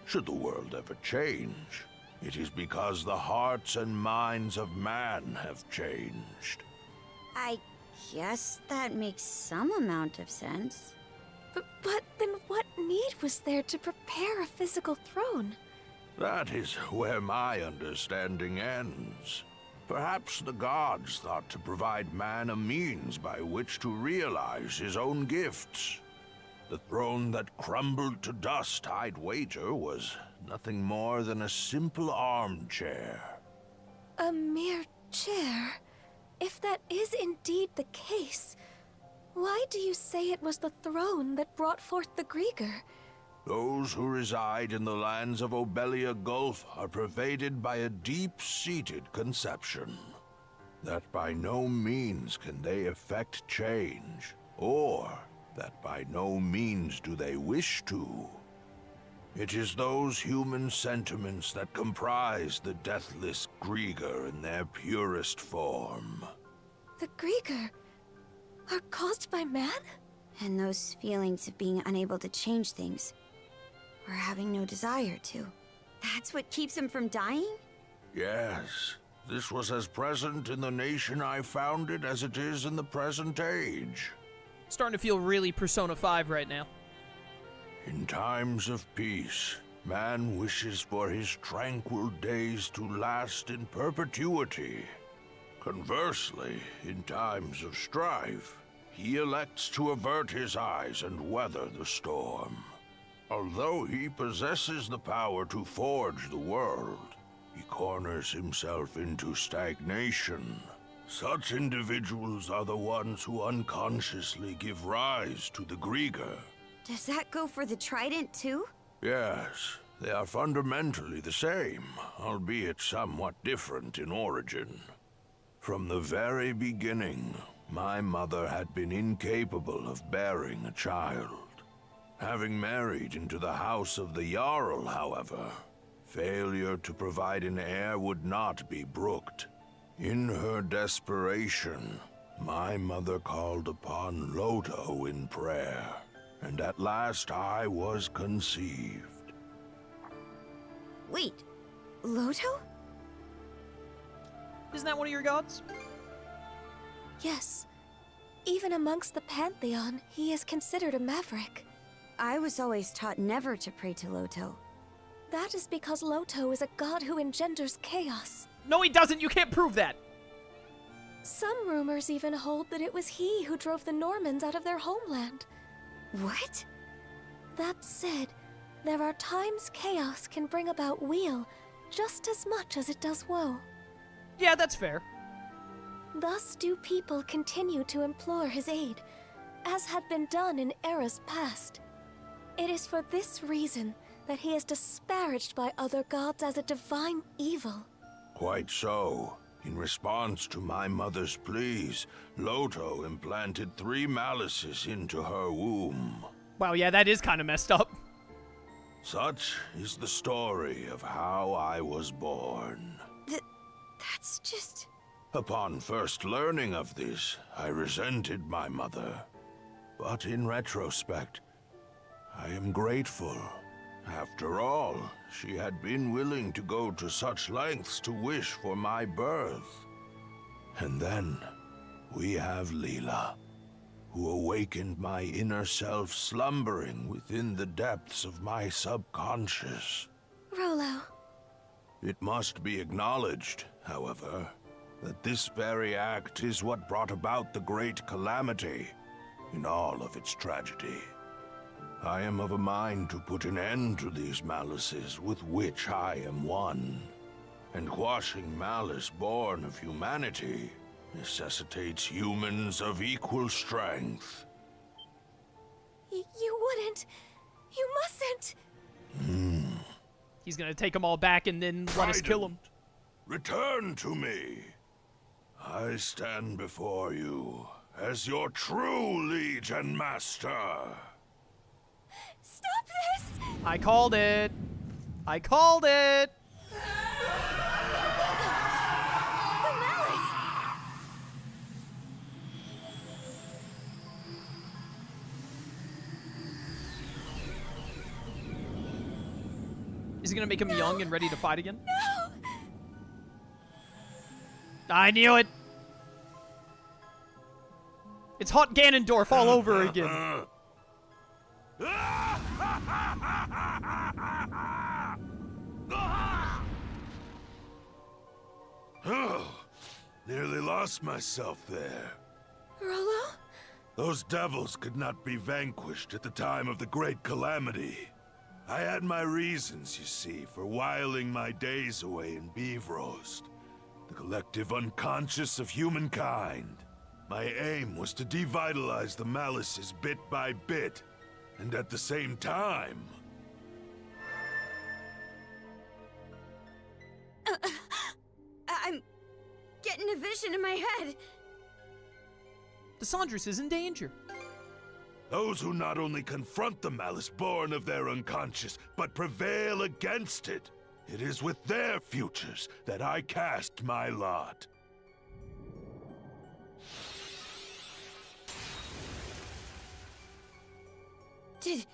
S5: Should the world ever change, it is because the hearts and minds of man have changed.
S3: I guess that makes some amount of sense.
S4: But then what need was there to prepare a physical throne?
S5: That is where my understanding ends. Perhaps the gods thought to provide man a means by which to realize his own gifts. The throne that crumbled to dust, I'd wager, was nothing more than a simple armchair.
S4: A mere chair? If that is indeed the case, why do you say it was the throne that brought forth the Grieger?
S5: Those who reside in the lands of Obelia Gulf are pervaded by a deep-seated conception that by no means can they effect change, or that by no means do they wish to. It is those human sentiments that comprise the deathless Grieger in their purest form.
S4: The Grieger are caused by man?
S3: And those feelings of being unable to change things, or having no desire to. That's what keeps him from dying?
S5: Yes, this was as present in the nation I founded as it is in the present age.
S1: Starting to feel really Persona 5 right now.
S5: In times of peace, man wishes for his tranquil days to last in perpetuity. Conversely, in times of strife, he elects to avert his eyes and weather the storm. Although he possesses the power to forge the world, he corners himself into stagnation. Such individuals are the ones who unconsciously give rise to the Grieger.
S3: Does that go for the Trident too?
S5: Yes, they are fundamentally the same, albeit somewhat different in origin. From the very beginning, my mother had been incapable of bearing a child. Having married into the house of the Jarl, however, failure to provide an heir would not be brooked. In her desperation, my mother called upon Loto in prayer, and at last I was conceived.
S3: Wait, Loto?
S1: Isn't that one of your gods?
S4: Yes. Even amongst the Pantheon, he is considered a maverick.
S3: I was always taught never to pray to Loto.
S4: That is because Loto is a god who engenders chaos.
S1: No, he doesn't! You can't prove that!
S4: Some rumors even hold that it was he who drove the Normans out of their homeland.
S3: What?
S4: That said, there are times chaos can bring about weal just as much as it does woe.
S1: Yeah, that's fair.
S4: Thus do people continue to implore his aid, as had been done in eras past. It is for this reason that he is disparaged by other gods as a divine evil.
S5: Quite so. In response to my mother's pleas, Loto implanted 3 malices into her womb.
S1: Wow, yeah, that is kind of messed up.
S5: Such is the story of how I was born.
S3: That's just...
S5: Upon first learning of this, I resented my mother. But in retrospect, I am grateful. After all, she had been willing to go to such lengths to wish for my birth. And then, we have Leela, who awakened my inner self slumbering within the depths of my subconscious.
S4: Rolo.
S5: It must be acknowledged, however, that this very act is what brought about the great calamity in all of its tragedy. I am of a mind to put an end to these malices with which I am one. And quashing malice born of humanity necessitates humans of equal strength.
S4: You wouldn't. You mustn't.
S1: He's gonna take them all back and then let us kill them.
S5: Return to me. I stand before you as your true liege and master.
S4: Stop this!
S1: I called it. I called it.
S4: The malice!
S1: Is he gonna make him young and ready to fight again?
S4: No!
S1: I knew it. It's hot Ganondorf all over again.
S5: Oh, nearly lost myself there.
S4: Rolo?
S5: Those devils could not be vanquished at the time of the Great Calamity. I had my reasons, you see, for whiling my days away in Beevrost, the collective unconscious of humankind. My aim was to devitalize the malices bit by bit, and at the same time...
S3: I'm getting a vision in my head.
S1: The Sandras is in danger.
S5: Those who not only confront the malice born of their unconscious, but prevail against it. It is with their futures that I cast my lot.
S3: Did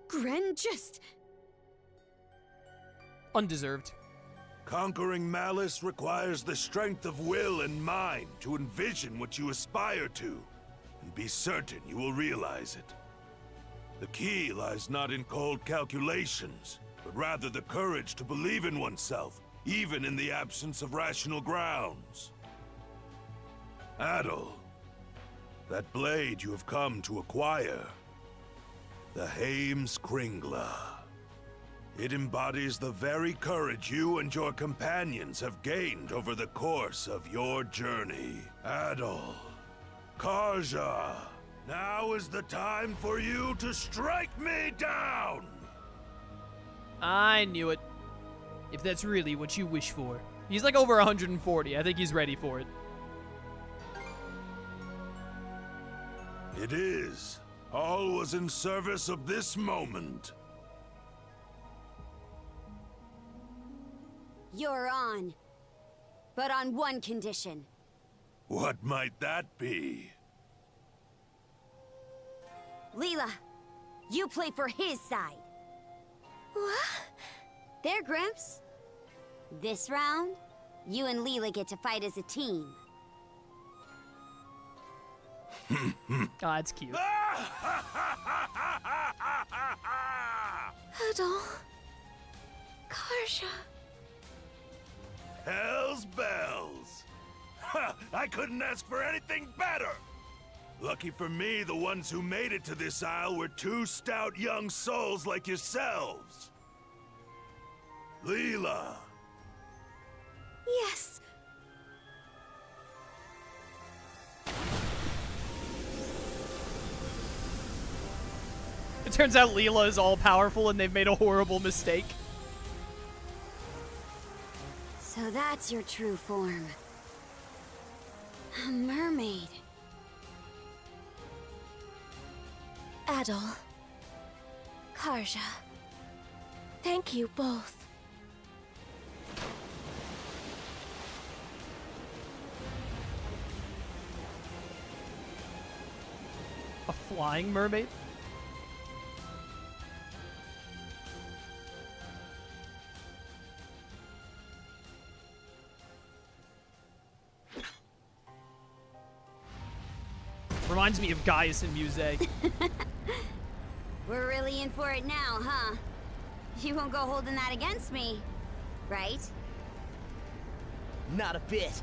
S3: Gren just...
S1: Undeserved.
S5: Conquering malice requires the strength of will and mind to envision what you aspire to, and be certain you will realize it. The key lies not in cold calculations, but rather the courage to believe in oneself, even in the absence of rational grounds. Adol, that blade you have come to acquire, the Haim's Kringla. It embodies the very courage you and your companions have gained over the course of your journey. Adol, Karja, now is the time for you to strike me down!
S1: I knew it. If that's really what you wish for. He's like over 140. I think he's ready for it.
S5: It is. All was in service of this moment.
S3: You're on. But on one condition.
S5: What might that be?
S3: Leela, you play for his side.
S4: What?
S3: There, Grimps. This round, you and Leela get to fight as a team.
S1: Oh, that's cute.
S4: Adol. Karja.
S5: Hell's bells! Ha! I couldn't ask for anything better! Lucky for me, the ones who made it to this isle were two stout young souls like yourselves. Leela!
S4: Yes.
S1: It turns out Leela is all-powerful and they've made a horrible mistake.
S3: So that's your true form. A mermaid.
S4: Adol. Karja. Thank you both.
S1: A flying mermaid? reminds me of Gaius and Muse.
S3: We're really in for it now, huh? You won't go holding that against me, right?
S16: Not a bit.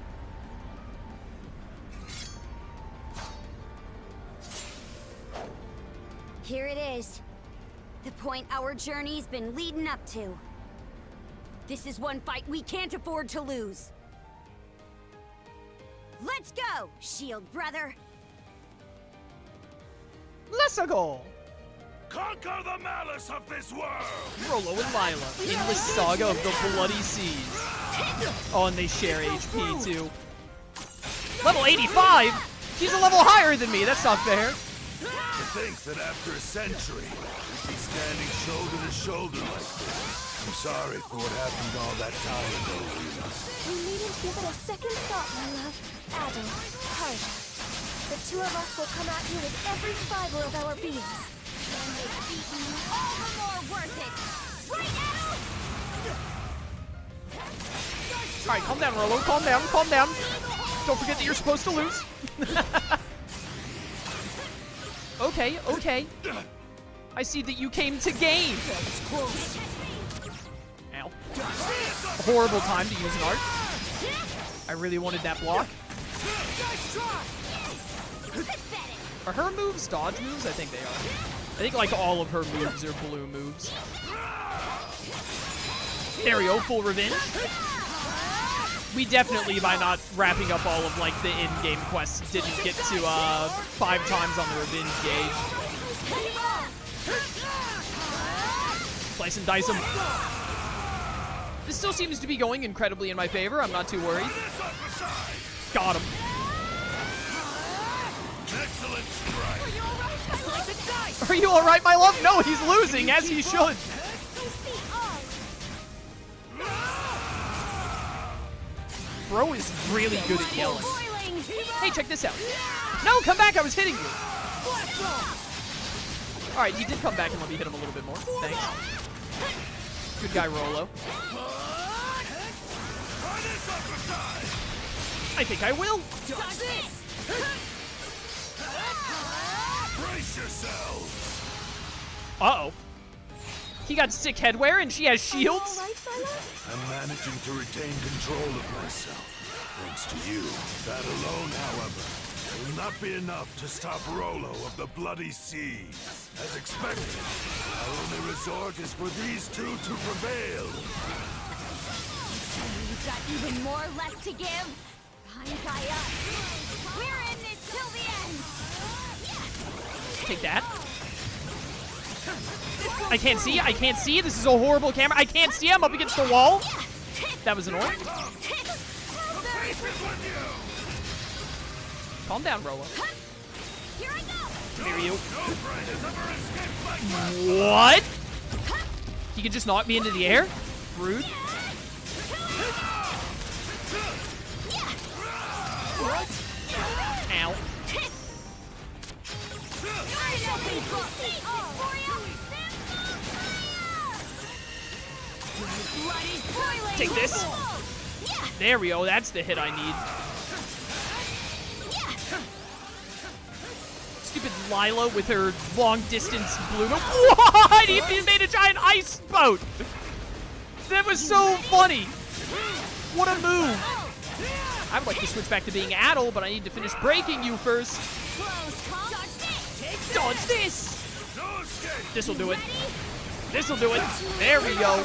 S3: Here it is. The point our journey's been leading up to. This is one fight we can't afford to lose. Let's go, Shield brother.
S1: Let's go.
S5: Conquer the malice of this world!
S1: Rollo and Lila in the saga of the Bloody Seas. Oh, and they share HP too. Level 85? She's a level higher than me. That's not fair.
S5: To think that after a century, we'd be standing shoulder to shoulder like this. I'm sorry for what happened all that time ago, Lila.
S4: You needn't give it a second thought, my love. Adol, Karja. The two of us will come at you with every fiber of our beings.
S3: And make beating you all the more worth it. Right, Adol?
S1: Alright, calm down, Rollo. Calm down, calm down. Don't forget that you're supposed to lose. Okay, okay. I see that you came to game. Ow. A horrible time to use an art. I really wanted that block. Are her moves dodge moves? I think they are. I think like all of her moves are blue moves. There we go, full revenge. We definitely, by not wrapping up all of like the in-game quests, didn't get to 5 times on the revenge gauge. Slice and dice him. This still seems to be going incredibly in my favor. I'm not too worried. Got him.
S5: Excellent strike.
S1: Are you all right, my love? No, he's losing, as he should. Bro is really good at yelling. Hey, check this out. No, come back, I was hitting you. Alright, he did come back and let me hit him a little bit more. Thanks. Good guy, Rollo. I think I will.
S5: Brace yourselves.
S1: Uh-oh. He got sick headwear and she has shields?
S5: I'm managing to retain control of myself, thanks to you. That alone, however, will not be enough to stop Rollo of the Bloody Seas. As expected, our only resort is for these two to prevail.
S3: So you've got even more left to give? Fine by us. We're in this till the end.
S1: Take that. I can't see. I can't see. This is a horrible camera. I can't see. I'm up against the wall. That was annoying. Calm down, Rollo.
S3: Here I go.
S1: Here you. What? He could just knock me into the air? Rude.
S3: What?
S1: Ow. Take this. There we go. That's the hit I need. Stupid Lila with her long-distance blue. What? He made a giant ice boat. That was so funny. What a move. I'd like to switch back to being Adol, but I need to finish breaking you first. Dodge this. This'll do it. This'll do it. There we go.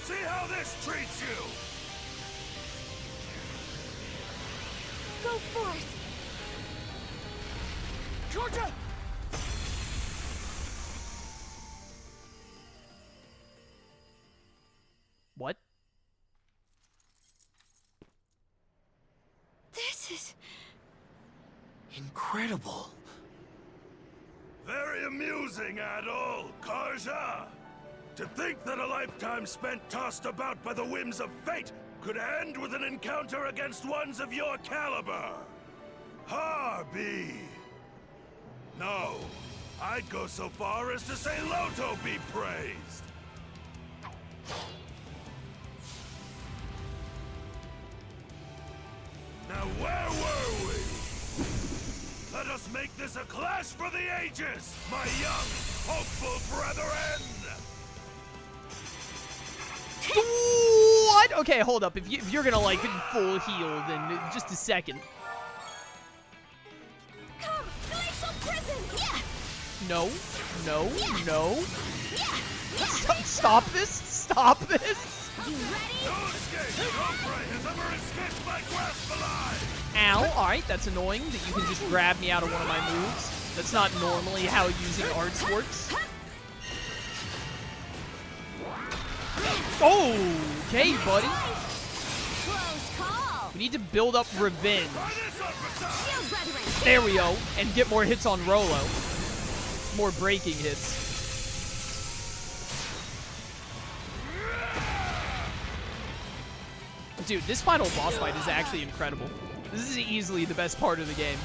S5: See how this treats you.
S4: Go forth.
S2: Georgia!
S1: What?
S4: This is
S16: incredible.
S5: Very amusing, Adol, Karja. To think that a lifetime spent tossed about by the whims of fate could end with an encounter against ones of your caliber. Harbi. No, I'd go so far as to say Loto be praised. Now where were we? Let us make this a class for the ages, my young, hopeful brethren!
S1: What? Okay, hold up. If you're gonna, like, full heal, then just a second.
S4: Come, glacial prison! Yeah!
S1: No. No. No. Stop this! Stop this!
S4: You ready?
S5: No escape! No prey has ever escaped my grasp alive!
S1: Ow. Alright, that's annoying that you can just grab me out of one of my moves. That's not normally how using arts works. Okay, buddy.
S4: Close call.
S1: We need to build up revenge. There we go. And get more hits on Rolo. More breaking hits. Dude, this final boss fight is actually incredible. This is easily the best part of the game.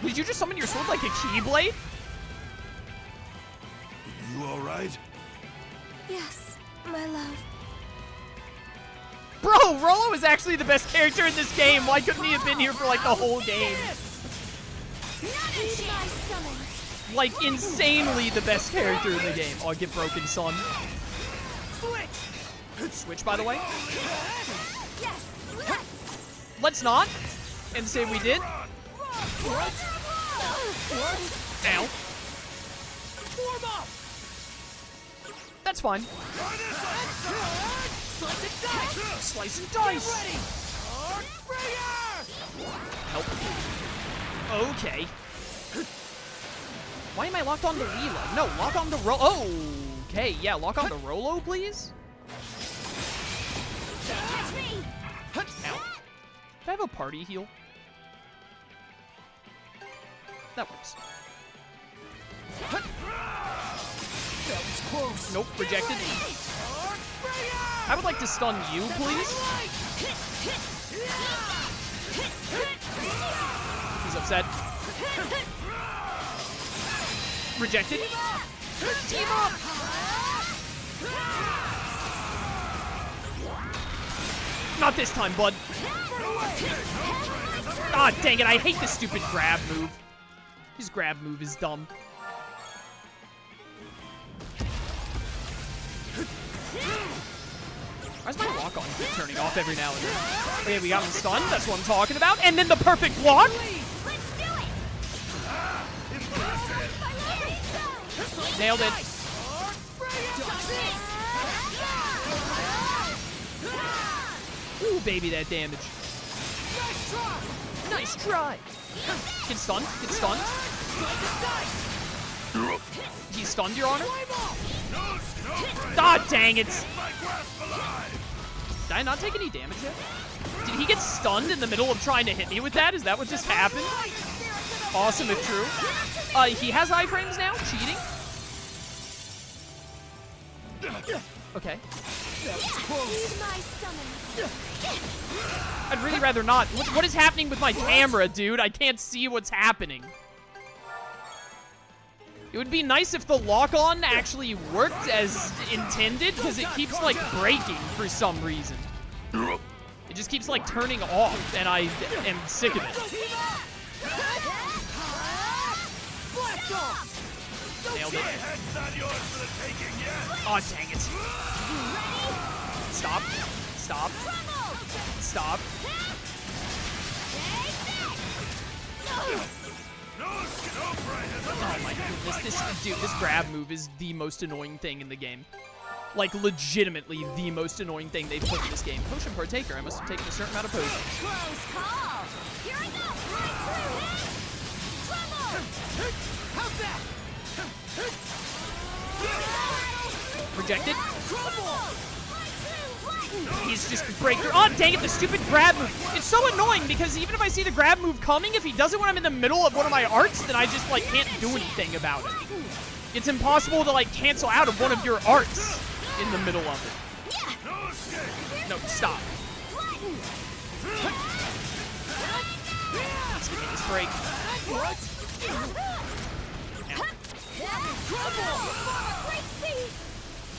S1: Did you just summon your sword like a Keyblade?
S5: You alright?
S4: Yes, my love.
S1: Bro, Rolo is actually the best character in this game. Why couldn't he have been here for like the whole game?
S4: Heed my summons.
S1: Like, insanely the best character in the game. Oh, get broken, son. Switch, by the way.
S4: Yes,
S1: Let's not. And say we did.
S2: What?
S1: Ow.
S2: Form up!
S1: That's fine.
S2: Slice and dice!
S1: Slice and dice.
S2: Get ready! Arc bringer!
S1: Help. Okay. Why am I locked on to Lilo? No, lock on to Rolo. Oh, okay. Yeah, lock on to Rolo, please.
S4: Catch me!
S1: Ow. Do I have a party heal? That works.
S2: That was close.
S1: Nope, rejected. I would like to stun you, please. He's upset. Rejected. Team up! Not this time, bud. Ah, dang it, I hate this stupid grab move. His grab move is dumb. Why's my lock on keep turning off every now and then? Okay, we got him stunned. That's what I'm talking about. And then the perfect block.
S4: Let's do it!
S1: Nailed it. Ooh, baby, that damage. Nice try. Get stunned. Get stunned. He's stunned, Your Honor. God dang it. Did I not take any damage yet? Did he get stunned in the middle of trying to hit me with that? Is that what just happened? Awesome if true. He has iframes now? Cheating? Okay. I'd really rather not. What is happening with my camera, dude? I can't see what's happening. It would be nice if the lock-on actually worked as intended, because it keeps, like, breaking for some reason. It just keeps, like, turning off, and I am sick of it. Nailed it. Oh, dang it. Stop. Stop. Stop. Oh my goodness, this grab move is the most annoying thing in the game. Like, legitimately the most annoying thing they've put in this game. Potion partaker, I must have taken a certain amount of potions.
S4: Close call! Here I go! Right through him!
S2: How's that?
S1: Rejected. He's just breakthrough. Oh, dang it, the stupid grab move. It's so annoying because even if I see the grab move coming, if he does it when I'm in the middle of one of my arts, then I just, like, can't do anything about it. It's impossible to, like, cancel out of one of your arts in the middle of it. No, stop. Let's give me this break.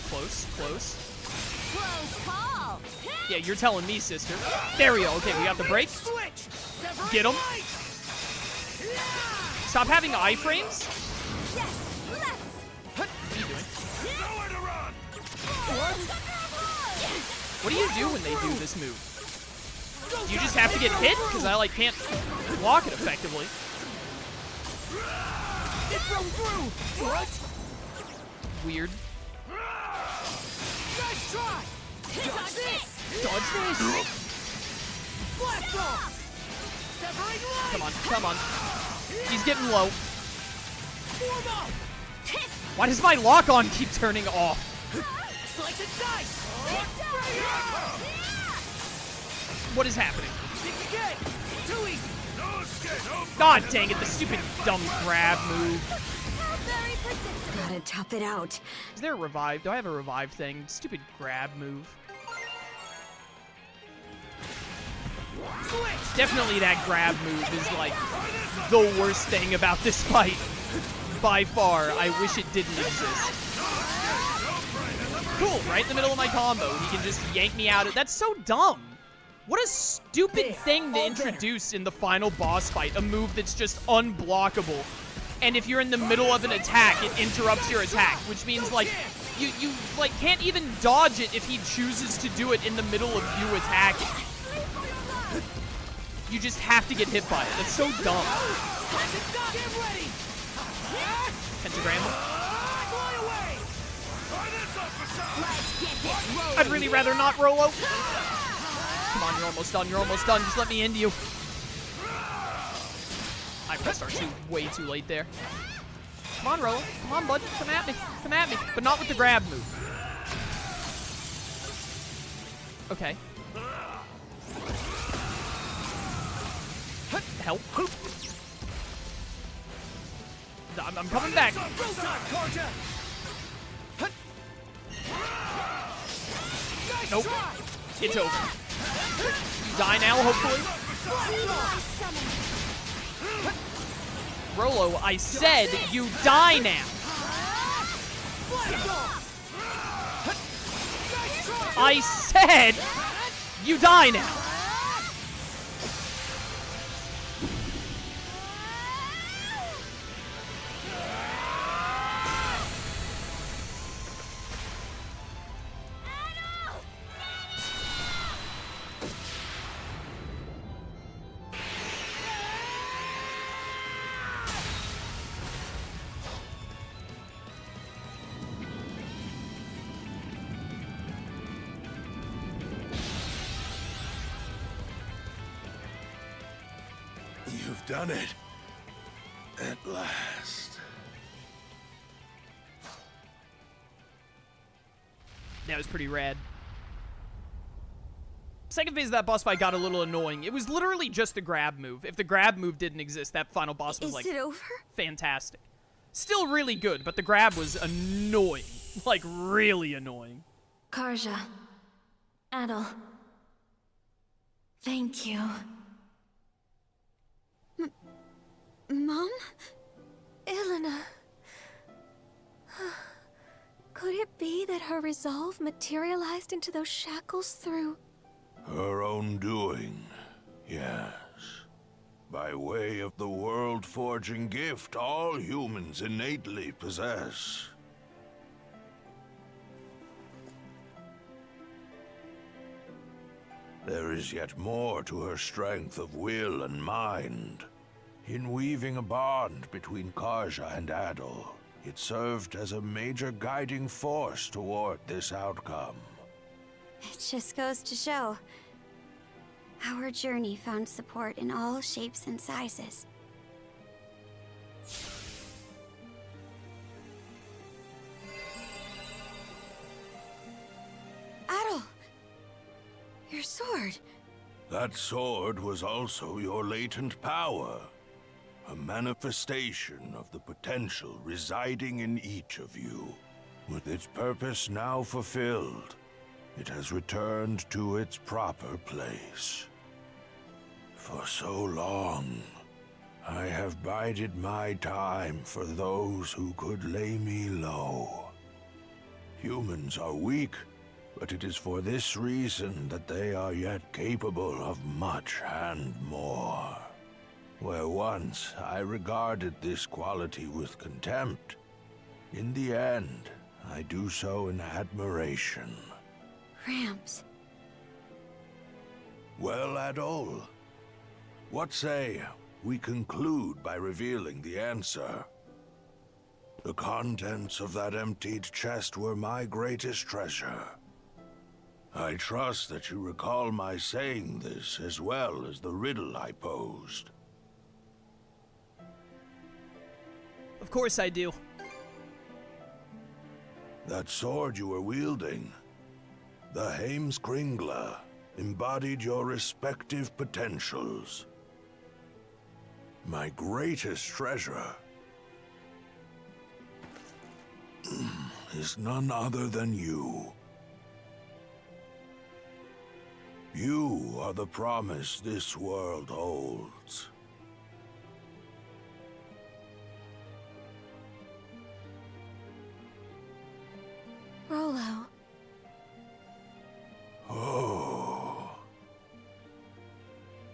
S1: Close, close.
S4: Close call.
S1: Yeah, you're telling me, sister. There we go. Okay, we got the break. Get him. Stop having iframes.
S4: Yes, let's.
S1: What are you doing?
S2: Nowhere to run.
S1: What do you do when they do this move? You just have to get hit? Because I, like, can't block it effectively.
S2: It broke through. What?
S1: Weird.
S2: Nice try.
S4: Dodge this.
S1: Dodge this.
S2: Blast off. Severing light.
S1: Come on, come on. He's getting low.
S2: Form up.
S1: Why does my lock-on keep turning off?
S2: Slice and dice.
S1: What is happening?
S2: Think again. Too easy. No escape. No.
S1: God dang it, the stupid dumb grab move.
S4: Very predictable.
S3: Gotta tough it out.
S1: Is there a revive? Do I have a revive thing? Stupid grab move.
S2: Switch.
S1: Definitely that grab move is like the worst thing about this fight. By far, I wish it didn't exist. Cool, right in the middle of my combo, he can just yank me out of. That's so dumb. What a stupid thing to introduce in the final boss fight, a move that's just unblockable. And if you're in the middle of an attack, it interrupts your attack, which means like you like can't even dodge it if he chooses to do it in the middle of you attacking. You just have to get hit by it. That's so dumb.
S2: Get ready.
S1: Pentagram.
S2: Fly away.
S4: Let's get this rolling.
S1: I'd really rather not, Rolo. Come on, you're almost done. You're almost done. Just let me into you. I pressed R2 way too late there. Come on, Rolo. Come on, bud. Come at me. Come at me. But not with the grab move. Okay. Help. I'm coming back. Nope. It's over. You die now, hopefully. Rolo, I said you die now. I said you die now.
S5: You've done it. At last.
S1: That was pretty rad. Second phase of that boss fight got a little annoying. It was literally just the grab move. If the grab move didn't exist, that final boss was like...
S3: Is it over?
S1: Fantastic. Still really good, but the grab was annoying. Like, really annoying.
S14: Karja. Adol. Thank you.
S3: Mom?
S4: Ilona. Could it be that her resolve materialized into those shackles through...
S5: Her own doing, yes. By way of the world-forging gift all humans innately possess. There is yet more to her strength of will and mind. In weaving a bond between Karja and Adol, it served as a major guiding force toward this outcome.
S3: It just goes to show. Our journey found support in all shapes and sizes. Adol! Your sword!
S5: That sword was also your latent power. A manifestation of the potential residing in each of you. With its purpose now fulfilled, it has returned to its proper place. For so long, I have bided my time for those who could lay me low. Humans are weak, but it is for this reason that they are yet capable of much and more. Where once I regarded this quality with contempt, in the end, I do so in admiration.
S3: Gramps.
S5: Well, Adol, what say we conclude by revealing the answer? The contents of that emptied chest were my greatest treasure. I trust that you recall my saying this as well as the riddle I posed.
S1: Of course I do.
S5: That sword you were wielding, the Heimskringla, embodied your respective potentials. My greatest treasure is none other than you. You are the promise this world holds.
S4: Rollo.
S5: Oh.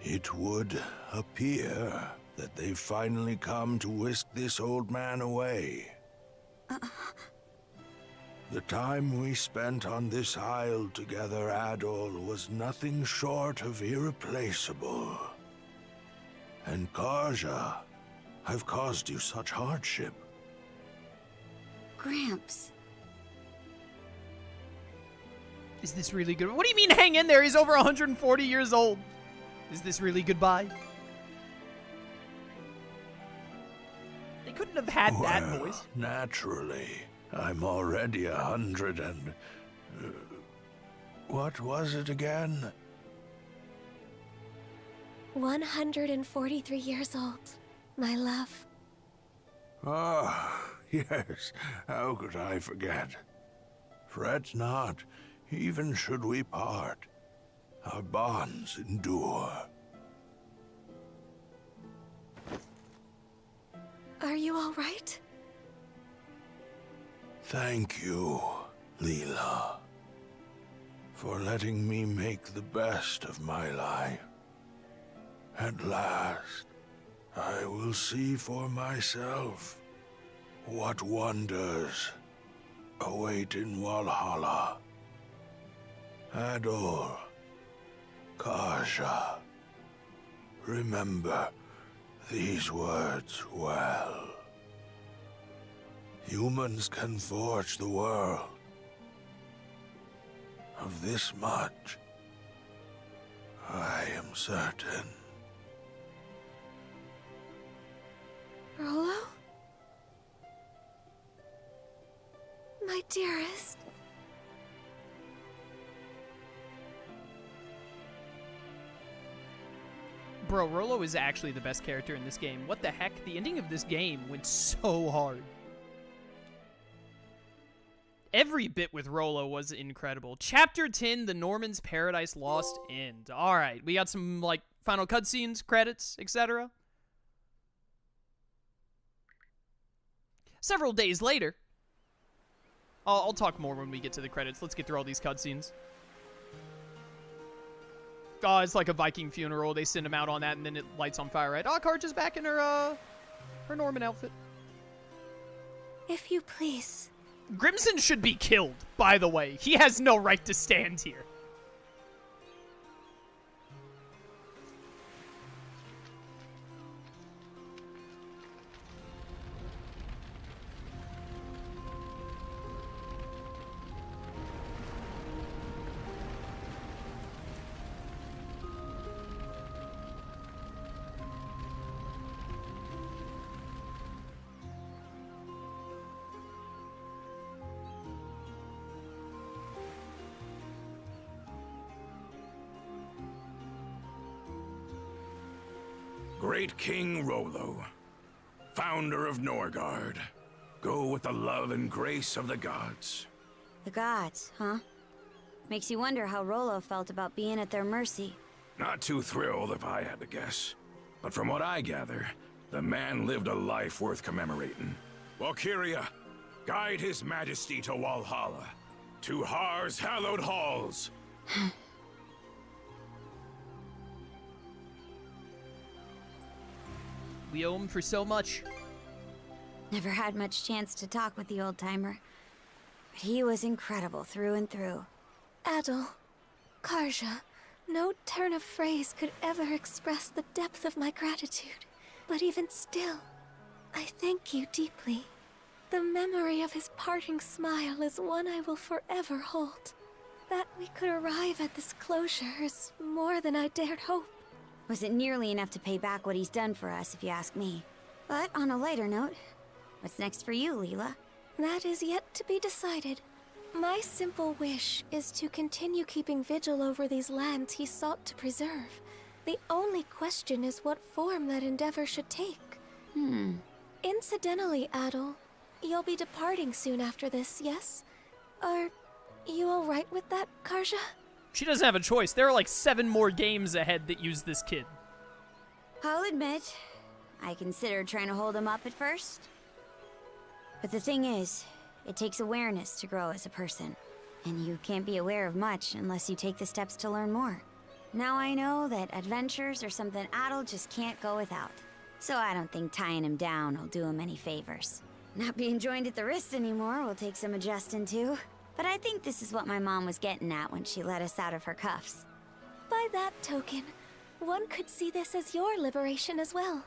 S5: It would appear that they've finally come to whisk this old man away. The time we spent on this isle together, Adol, was nothing short of irreplaceable. And Karja, I've caused you such hardship.
S3: Gramps.
S1: Is this really good? What do you mean hang in there? He's over 140 years old. Is this really goodbye? They couldn't have had that voice.
S5: Naturally. I'm already 100 and... what was it again?
S4: 143 years old, my love.
S5: Ah, yes. How could I forget? Fret not, even should we part. Our bonds endure.
S4: Are you all right?
S5: Thank you, Leela, for letting me make the best of my life. At last, I will see for myself what wonders await in Valhalla. Adol, Karja, remember these words well. Humans can forge the world. Of this much, I am certain.
S4: Rollo? My dearest.
S1: Bro, Rollo is actually the best character in this game. What the heck? The ending of this game went so hard. Every bit with Rollo was incredible. Chapter 10, The Norman's Paradise Lost End. Alright, we got some, like, final cutscenes, credits, etc. Several days later. I'll talk more when we get to the credits. Let's get through all these cutscenes. Oh, it's like a Viking funeral. They send him out on that, and then it lights on fire, right? Oh, Karja's back in her Norman outfit.
S4: If you please.
S1: Grimson should be killed, by the way. He has no right to stand here.
S5: Great King Rollo, founder of Norgard, go with the love and grace of the gods.
S3: The gods, huh? Makes you wonder how Rollo felt about being at their mercy.
S5: Not too thrilled if I had to guess. But from what I gather, The man lived a life worth commemorating. Valkyria, guide his majesty to Walhalla, to Har's hallowed halls.
S1: We owe him for so much.
S3: Never had much chance to talk with the old-timer, but he was incredible through and through.
S4: Adol, Karja, no turn of phrase could ever express the depth of my gratitude. But even still, I thank you deeply. The memory of his parting smile is one I will forever hold. That we could arrive at this closure is more than I dared hope.
S3: Wasn't nearly enough to pay back what he's done for us, if you ask me. But on a lighter note, what's next for you, Leela?
S4: That is yet to be decided. My simple wish is to continue keeping vigil over these lands he sought to preserve. The only question is what form that endeavor should take. Incidentally, Adol, you'll be departing soon after this, yes? Are you alright with that, Karja?
S1: She doesn't have a choice. There are like 7 more games ahead that use this kid.
S3: I'll admit, I considered trying to hold him up at first. But the thing is, it takes awareness to grow as a person. And you can't be aware of much unless you take the steps to learn more. Now I know that adventures are something Adol just can't go without. So I don't think tying him down will do him any favors. Not being joined at the wrist anymore will take some adjusting to. But I think this is what my mom was getting at when she let us out of her cuffs.
S4: By that token, one could see this as your liberation as well.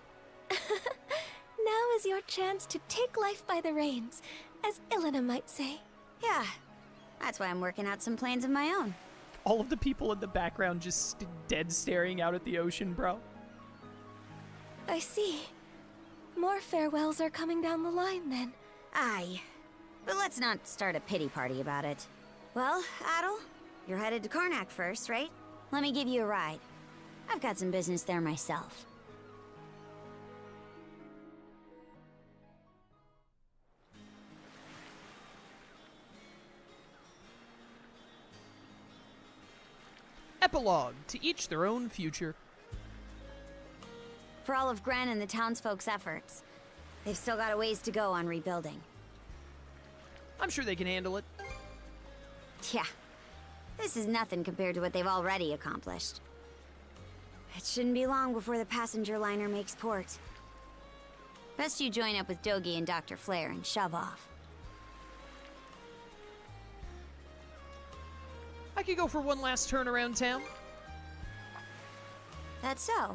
S4: Now is your chance to take life by the reins, as Ilena might say.
S3: Yeah, that's why I'm working out some plans of my own.
S1: All of the people in the background just dead staring out at the ocean, bro.
S4: I see. More farewells are coming down the line, then.
S3: Aye. But let's not start a pity party about it. Well, Adol, you're headed to Karnak first, right? Let me give you a ride. I've got some business there myself.
S1: Epilogue, to each their own future.
S3: For all of Gren and the townsfolk's efforts, they've still got a ways to go on rebuilding.
S1: I'm sure they can handle it.
S3: Yeah, this is nothing compared to what they've already accomplished. It shouldn't be long before the passenger liner makes port. Best you join up with Dogi and Dr. Flare and shove off.
S1: I could go for one last turn around town.
S3: That's so.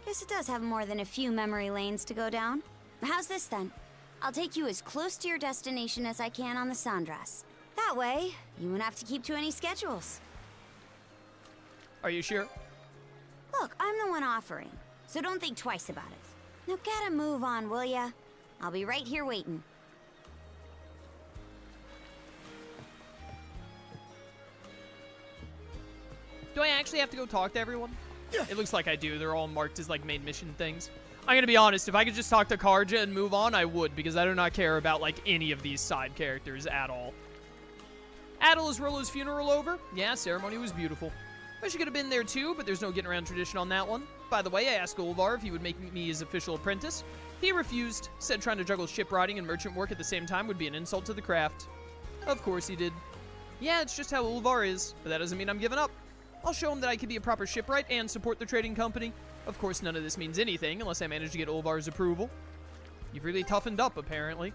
S3: Guess it does have more than a few memory lanes to go down. How's this then? I'll take you as close to your destination as I can on the Sandras. That way, you won't have to keep to any schedules.
S1: Are you sure?
S3: Look, I'm the one offering, so don't think twice about it. Now get a move on, will ya? I'll be right here waiting.
S1: Do I actually have to go talk to everyone? Yeah. It looks like I do. They're all marked as like main mission things. I'm gonna be honest, if I could just talk to Karja and move on, I would, because I do not care about like any of these side characters at all. Adol, is Rolo's funeral over? Yeah, ceremony was beautiful. Wish I could have been there too, but there's no getting around tradition on that one. By the way, I asked Ulvar if he would make me his official apprentice. He refused, said trying to juggle ship riding and merchant work at the same time would be an insult to the craft. Of course he did. Yeah, it's just how Ulvar is, but that doesn't mean I'm giving up. I'll show him that I can be a proper shipwright and support the trading company. Of course, none of this means anything unless I manage to get Ulvar's approval. You've really toughened up, apparently.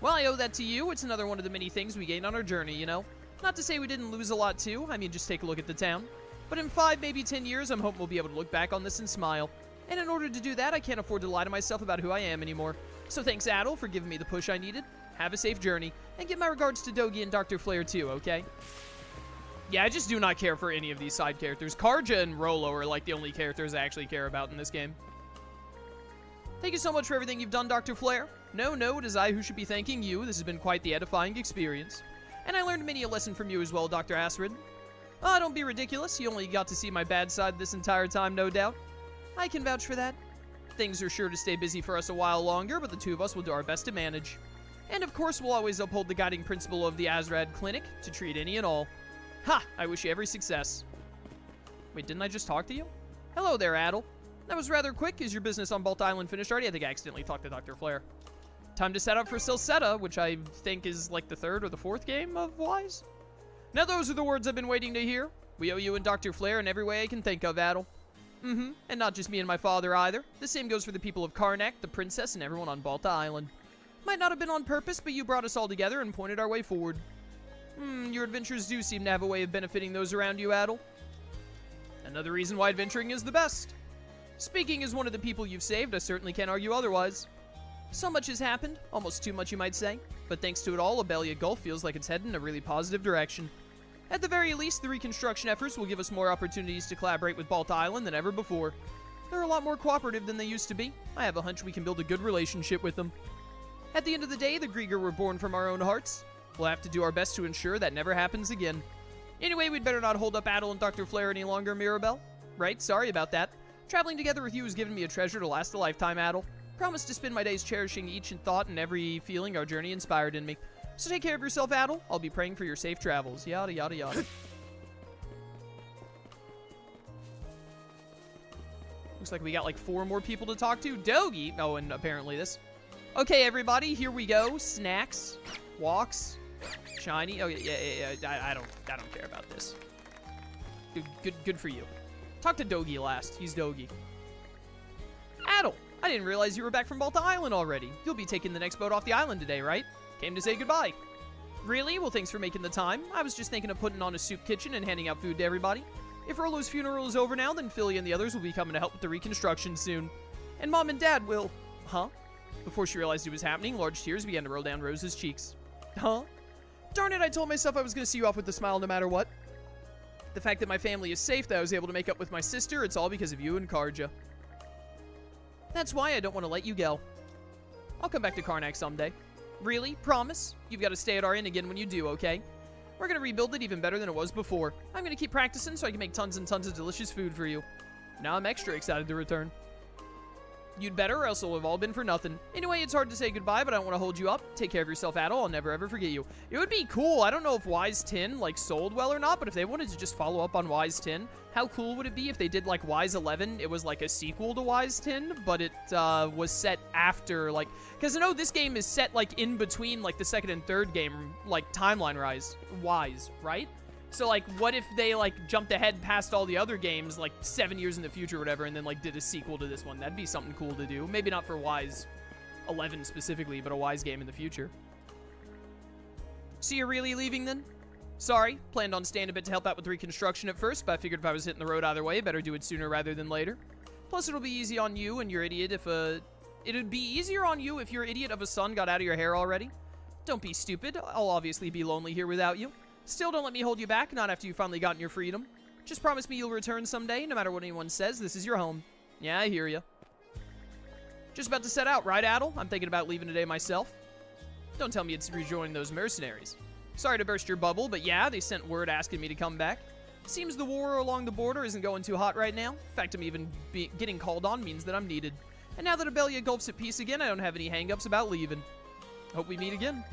S1: Well, I owe that to you. It's another one of the many things we gained on our journey, you know? Not to say we didn't lose a lot, too. I mean, just take a look at the town. But in 5, maybe 10 years, I'm hoping we'll be able to look back on this and smile. And in order to do that, I can't afford to lie to myself about who I am anymore. So thanks, Adol, for giving me the push I needed. Have a safe journey. And give my regards to Dogi and Dr. Flare, too, okay? Yeah, I just do not care for any of these side characters. Karja and Rolo are like the only characters I actually care about in this game. Thank you so much for everything you've done, Dr. Flare. No, it is I who should be thanking you. This has been quite the edifying experience. And I learned many a lesson from you as well, Dr. Asrid. Oh, don't be ridiculous. You only got to see my bad side this entire time, no doubt. I can vouch for that. Things are sure to stay busy for us a while longer, but the two of us will do our best to manage. And of course, we'll always uphold the guiding principle of the Azrad Clinic, to treat any and all. Ha! I wish you every success. Wait, didn't I just talk to you? Hello there, Adol. That was rather quick. Is your business on Bolt Island finished already? I think I accidentally talked to Dr. Flare. Time to set up for Silseta, which I think is like the 3rd or the 4th game of Wise. Now those are the words I've been waiting to hear. We owe you and Dr. Flare in every way I can think of, Adel. And not just me and my father either. The same goes for the people of Karnak, the princess, and everyone on Balta Island. Might not have been on purpose, but you brought us all together and pointed our way forward. Your adventures do seem to have a way of benefiting those around you, Adel. Another reason why adventuring is the best. Speaking as one of the people you've saved, I certainly can't argue otherwise. So much has happened, almost too much you might say, but thanks to it all, Abelia Gulf feels like it's headed in a really positive direction. At the very least, the reconstruction efforts will give us more opportunities to collaborate with Balta Island than ever before. They're a lot more cooperative than they used to be. I have a hunch we can build a good relationship with them. At the end of the day, the Grieger were born from our own hearts. We'll have to do our best to ensure that never happens again. Anyway, we'd better not hold up Adel and Dr. Flare any longer, Mirabelle. Right, sorry about that. Traveling together with you has given me a treasure to last a lifetime, Adel. Promise to spend my days cherishing each thought and every feeling our journey inspired in me. So take care of yourself, Adel. I'll be praying for your safe travels. Yada, yada, yada. Looks like we got like 4 more people to talk to. Dogi. Oh, and apparently this. Okay, everybody, here we go. Snacks, walks, shiny. Oh yeah. I don't care about this. Good for you. Talk to Dogi last. He's Dogi. Adel, I didn't realize you were back from Balta Island already. You'll be taking the next boat off the island today, right? Came to say goodbye. Really? Well, thanks for making the time. I was just thinking of putting on a soup kitchen and handing out food to everybody. If Rolo's funeral is over now, then Philly and the others will be coming to help with the reconstruction soon. And Mom and Dad will... Huh? Before she realized it was happening, large tears began to roll down Rose's cheeks. Huh? Darn it, I told myself I was going to see you off with a smile no matter what. The fact that my family is safe, that I was able to make up with my sister, it's all because of you and Karja. That's why I don't want to let you go. I'll come back to Karnak someday. Really? Promise? You've got to stay at our inn again when you do, okay? We're going to rebuild it even better than it was before. I'm going to keep practicing so I can make tons and tons of delicious food for you. Now I'm extra excited to return. You'd better, or else it'll have all been for nothing. Anyway, it's hard to say goodbye, but I don't want to hold you up. Take care of yourself, Adel. I'll never ever forget you. It would be cool. I don't know if Wise 10, like, sold well or not, but if they wanted to just follow up on Wise 10, how cool would it be if they did, like, Wise 11? It was, like, a sequel to Wise 10, but it was set after, like... Because I know this game is set, like, in between, like, the 2nd and 3rd game, like, timeline-wise, right? So, like, what if they, like, jumped ahead past all the other games, like, 7 years in the future or whatever, and then, like, did a sequel to this one? That'd be something cool to do. Maybe not for Wise 11 specifically, but a Wise game in the future. So you're really leaving, then? Sorry. Planned on staying a bit to help out with the reconstruction at first, but I figured if I was hitting the road either way, better do it sooner rather than later. Plus, it'll be easy on you and your idiot if It'd be easier on you if your idiot of a son got out of your hair already. Don't be stupid. I'll obviously be lonely here without you. Still, don't let me hold you back, not after you've finally gotten your freedom. Just promise me you'll return someday, no matter what anyone says. This is your home. Yeah, I hear you. Just about to set out, right, Adel? I'm thinking about leaving today myself. Don't tell me it's rejoining those mercenaries. Sorry to burst your bubble, but yeah, they sent word asking me to come back. Seems the war along the border isn't going too hot right now. In fact, I'm even getting called on means that I'm needed. And now that Abelia Gulf's at peace again, I don't have any hang-ups about leaving. Hope we meet again.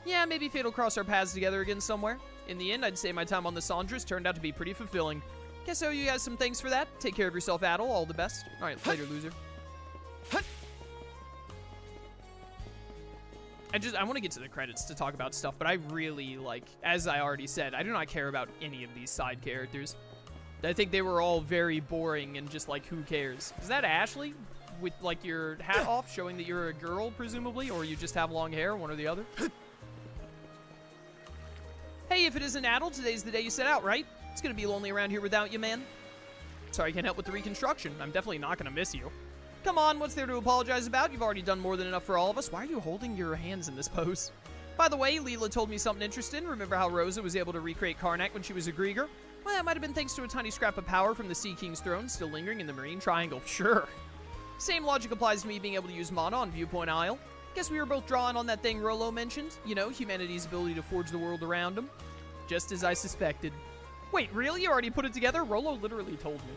S1: Yeah, maybe fate will cross our paths together again somewhere. In the end, I'd say my time on the Sandras turned out to be pretty fulfilling. Guess I owe you guys some thanks for that. Take care of yourself, Adel. All the best. Alright, later, loser. I want to get to the credits to talk about stuff, but I really, like, as I already said, I do not care about any of these side characters. I think they were all very boring and just, like, who cares? Is that Ashley? With, like, your hat off, showing that you're a girl, presumably? Or you just have long hair, one or the other? Hey, if it isn't Adel, today's the day you set out, right? It's gonna be lonely around here without you, man. Sorry I can't help with the reconstruction. I'm definitely not gonna miss you. Come on, what's there to apologize about? You've already done more than enough for all of us. Why are you holding your hands in this pose? By the way, Leela told me something interesting. Remember how Rosa was able to recreate Karnak when she was a Grieger? Well, that might have been thanks to a tiny scrap of power from the Sea King's throne still lingering in the Marine Triangle. Sure. Same logic applies to me being able to use mana on Viewpoint Isle. Guess we were both drawing on that thing Rolo mentioned. You know, humanity's ability to forge the world around him. Just as I suspected. Wait, really? You already put it together? Rolo literally told me.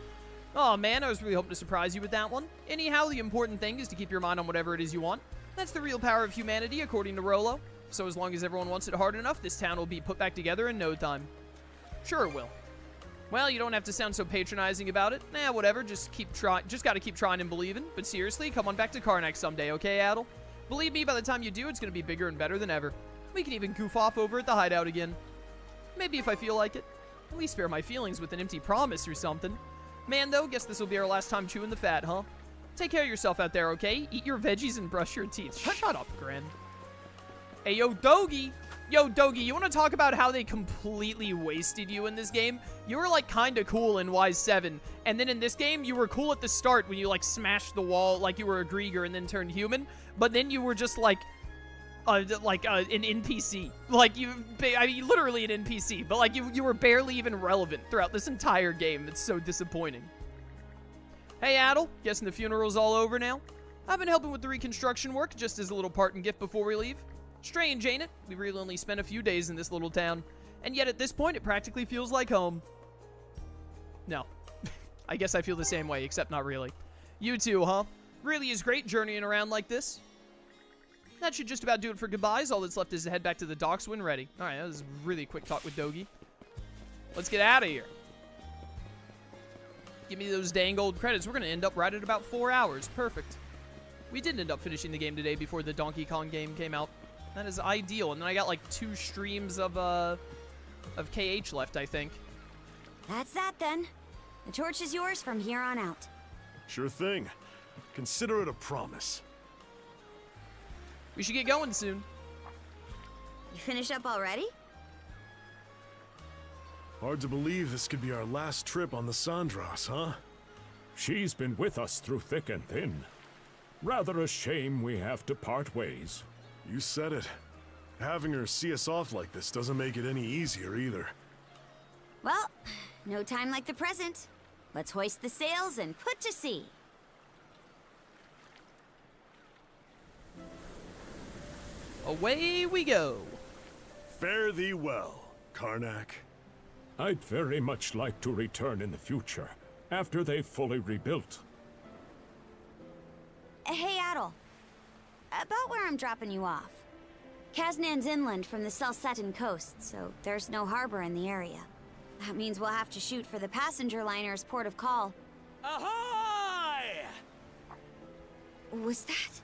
S1: Oh man, I was really hoping to surprise you with that one. Anyhow, the important thing is to keep your mind on whatever it is you want. That's the real power of humanity, according to Rolo. So as long as everyone wants it hard enough, this town will be put back together in no time. Sure it will. Well, you don't have to sound so patronizing about it. Nah, whatever, just keep trying. Just gotta keep trying and believing. But seriously, come on back to Karnak someday, okay, Adel? Believe me, by the time you do, it's gonna be bigger and better than ever. We can even goof off over at the hideout again. Maybe if I feel like it. At least spare my feelings with an empty promise or something. Man, though, guess this will be our last time chewing the fat, huh? Take care of yourself out there, okay? Eat your veggies and brush your teeth. Shut up, Gren. Hey, yo, Dogi! Yo, Dogi, you want to talk about how they completely wasted you in this game? You were, like, kind of cool in Wise 7, and then in this game, you were cool at the start when you, like, smashed the wall like you were a Grieger and then turned human, but then you were just, like an NPC. Like, I mean, literally an NPC, but, like, you were barely even relevant throughout this entire game. It's so disappointing. Hey, Adel, guessing the funeral's all over now? I've been helping with the reconstruction work, just as a little parting gift before we leave. Strange, ain't it? We really only spent a few days in this little town, and yet at this point, it practically feels like home. No. I guess I feel the same way, except not really. You too, huh? Really is great journeying around like this. That should just about do it for goodbyes. All that's left is to head back to the docks when ready. Alright, that was a really quick talk with Dogi. Let's get out of here. Give me those dang gold credits. We're going to end up right at about 4 hours. Perfect. We did end up finishing the game today before the Donkey Kong game came out. That is ideal. And then I got like 2 streams of KH left, I think.
S3: That's that then. The torch is yours from here on out.
S12: Sure thing. Consider it a promise.
S1: We should get going soon.
S3: You finished up already?
S12: Hard to believe this could be our last trip on the Sandras, huh?
S15: She's been with us through thick and thin. Rather a shame we have to part ways.
S12: You said it. Having her see us off like this doesn't make it any easier either.
S3: Well, no time like the present. Let's hoist the sails and put to sea.
S1: Away we go.
S12: Fare thee well, Karnak.
S15: I'd very much like to return in the future, after they've fully rebuilt.
S3: Hey, Adel. About where I'm dropping you off. Kaznan's inland from the Selsetan coast, so there's no harbor in the area. That means we'll have to shoot for the passenger liner's port of call.
S11: Ahoy!
S3: Was that?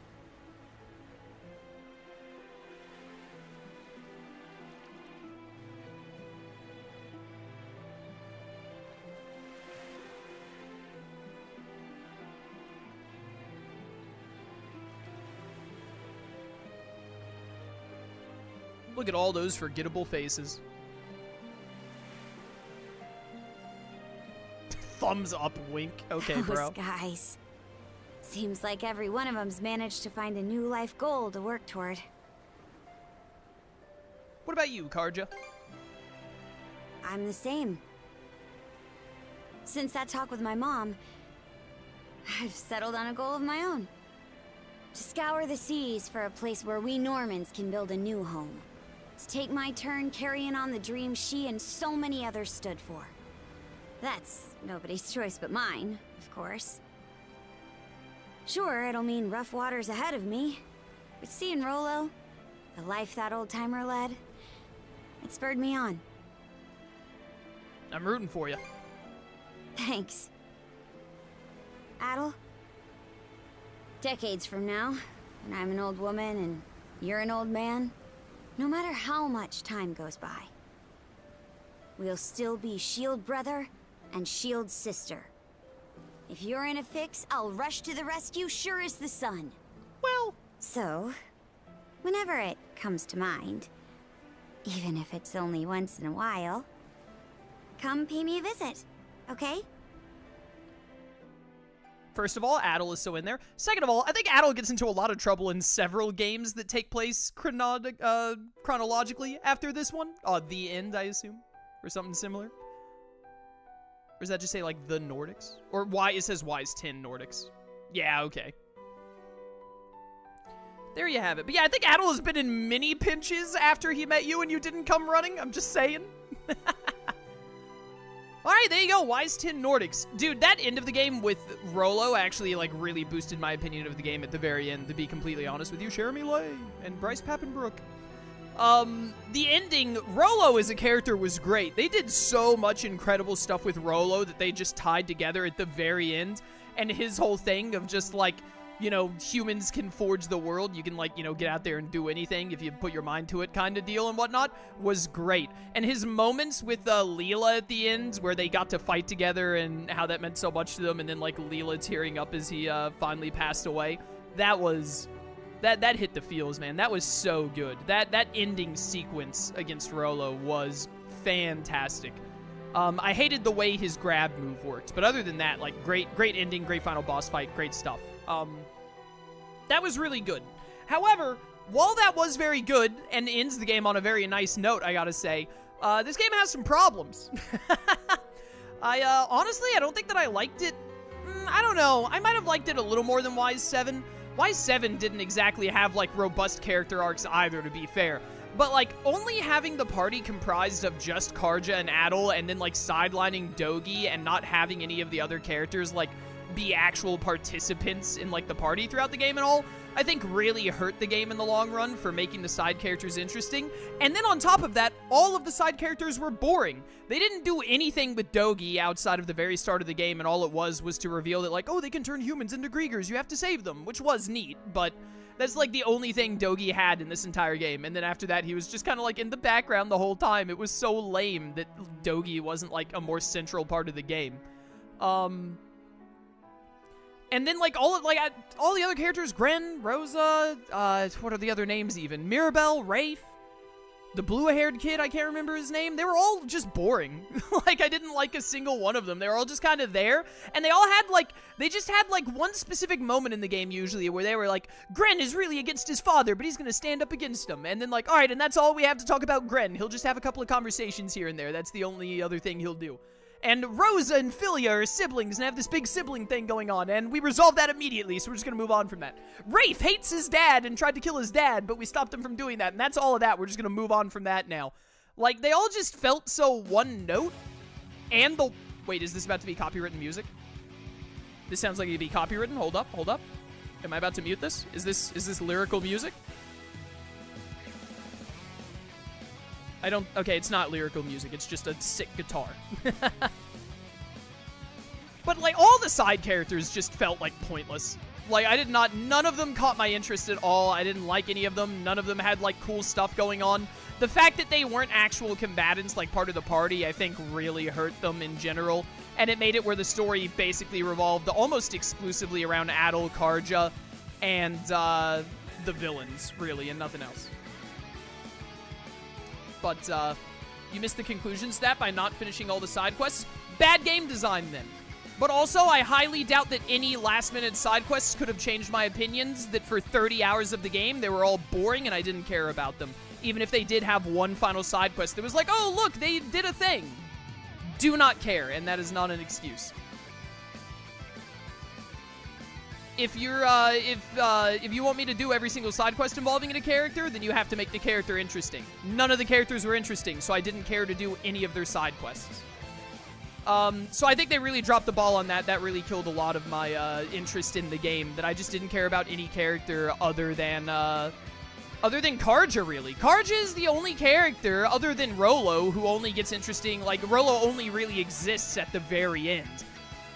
S1: Look at all those forgettable faces. Thumbs up wink. Okay, bro.
S3: Those guys. Seems like every one of them's managed to find a new life goal to work toward.
S1: What about you, Karja?
S3: I'm the same. Since that talk with my mom, I've settled on a goal of my own. To scour the seas for a place where we Normans can build a new home. To take my turn carrying on the dream she and so many others stood for. That's nobody's choice but mine, of course. Sure, it'll mean rough waters ahead of me, but seeing Rolo, the life that old-timer led, it spurred me on.
S1: I'm rooting for you.
S3: Thanks. Adel? Decades from now, when I'm an old woman and you're an old man, no matter how much time goes by, we'll still be shield brother and shield sister. If you're in a fix, I'll rush to the rescue sure as the sun.
S1: Well,
S3: so, whenever it comes to mind, even if it's only once in a while, come pay me a visit, okay?
S1: First of all, Adel is so in there. Second of all, I think Adel gets into a lot of trouble in several games that take place chronologically after this one. The end, I assume, or something similar. Or does that just say, like, the Nordics? Or why it says Wise 10 Nordics. Yeah, okay. There you have it. But yeah, I think Adel has been in many pinches after he met you and you didn't come running. I'm just saying. Alright, there you go, Wise 10 Nordics. Dude, that end of the game with Rolo actually, like, really boosted my opinion of the game at the very end, to be completely honest with you. Jeremy Lay and Bryce Pappenbrook. The ending, Rollo as a character was great. They did so much incredible stuff with Rollo that they just tied together at the very end. And his whole thing of just like, you know, humans can forge the world. You can, like, you know, get out there and do anything if you put your mind to it kind of deal and whatnot was great. And his moments with Leela at the end where they got to fight together and how that meant so much to them. And then, like, Leela tearing up as he finally passed away. That was... That hit the feels, man. That was so good. That ending sequence against Rollo was fantastic. I hated the way his grab move worked. But other than that, like, great ending, great final boss fight, great stuff. That was really good. However, while that was very good and ends the game on a very nice note, I gotta say, this game has some problems. Honestly, I don't think that I liked it. I don't know. I might have liked it a little more than Wise 7. Wise 7 didn't exactly have, like, robust character arcs either, to be fair. But, like, only having the party comprised of just Karja and Adol and then, like, sidelining Dogi and not having any of the other characters, like, be actual participants in, like, the party throughout the game and all, I think really hurt the game in the long run for making the side characters interesting. And then on top of that, all of the side characters were boring. They didn't do anything with Dogi outside of the very start of the game, and all it was to reveal that, like, oh, they can turn humans into Griegers, you have to save them, which was neat, but that's, like, the only thing Dogi had in this entire game. And then after that, he was just kind of, like, in the background the whole time. It was so lame that Dogi wasn't, like, a more central part of the game. And then, like, all the other characters, Gren, Rosa, what are the other names even? Mirabelle, Rafe, the blue-haired kid, I can't remember his name. They were all just boring. Like, I didn't like a single one of them. They were all just kind of there. And they all had, like, they just had, like, one specific moment in the game, usually, where they were like, Gren is really against his father, but he's gonna stand up against him. And then, like, all right, and that's all we have to talk about Gren. He'll just have a couple of conversations here and there. That's the only other thing he'll do. And Rosa and Philia are siblings and have this big sibling thing going on, and we resolved that immediately, so we're just gonna move on from that. Rafe hates his dad and tried to kill his dad, but we stopped him from doing that, and that's all of that. We're just gonna move on from that now. Like, they all just felt so one note, and the... Wait, is this about to be copywritten music? This sounds like it'd be copywritten. Hold up. Am I about to mute this? Is this lyrical music? Okay, it's not lyrical music, it's just a sick guitar. But, like, all the side characters just felt, like, pointless. Like, none of them caught my interest at all. I didn't like any of them. None of them had, like, cool stuff going on. The fact that they weren't actual combatants, like, part of the party, I think really hurt them in general. And it made it where the story basically revolved almost exclusively around Adol, Karja, and, the villains, really, and nothing else. But, you missed the conclusion step by not finishing all the side quests. Bad game design, then. But also, I highly doubt that any last-minute side quests could have changed my opinions, that for 30 hours of the game, they were all boring and I didn't care about them. Even if they did have one final side quest that was like, oh, look, they did a thing. Do not care, and that is not an excuse. If you're, if you want me to do every single side quest involving a character, then you have to make the character interesting. None of the characters were interesting, so I didn't care to do any of their side quests. So I think they really dropped the ball on that. That really killed a lot of my, interest in the game, that I just didn't care about any character other than Karja, really. Karja is the only character, other than Rollo, who only gets interesting, like, Rollo only really exists at the very end.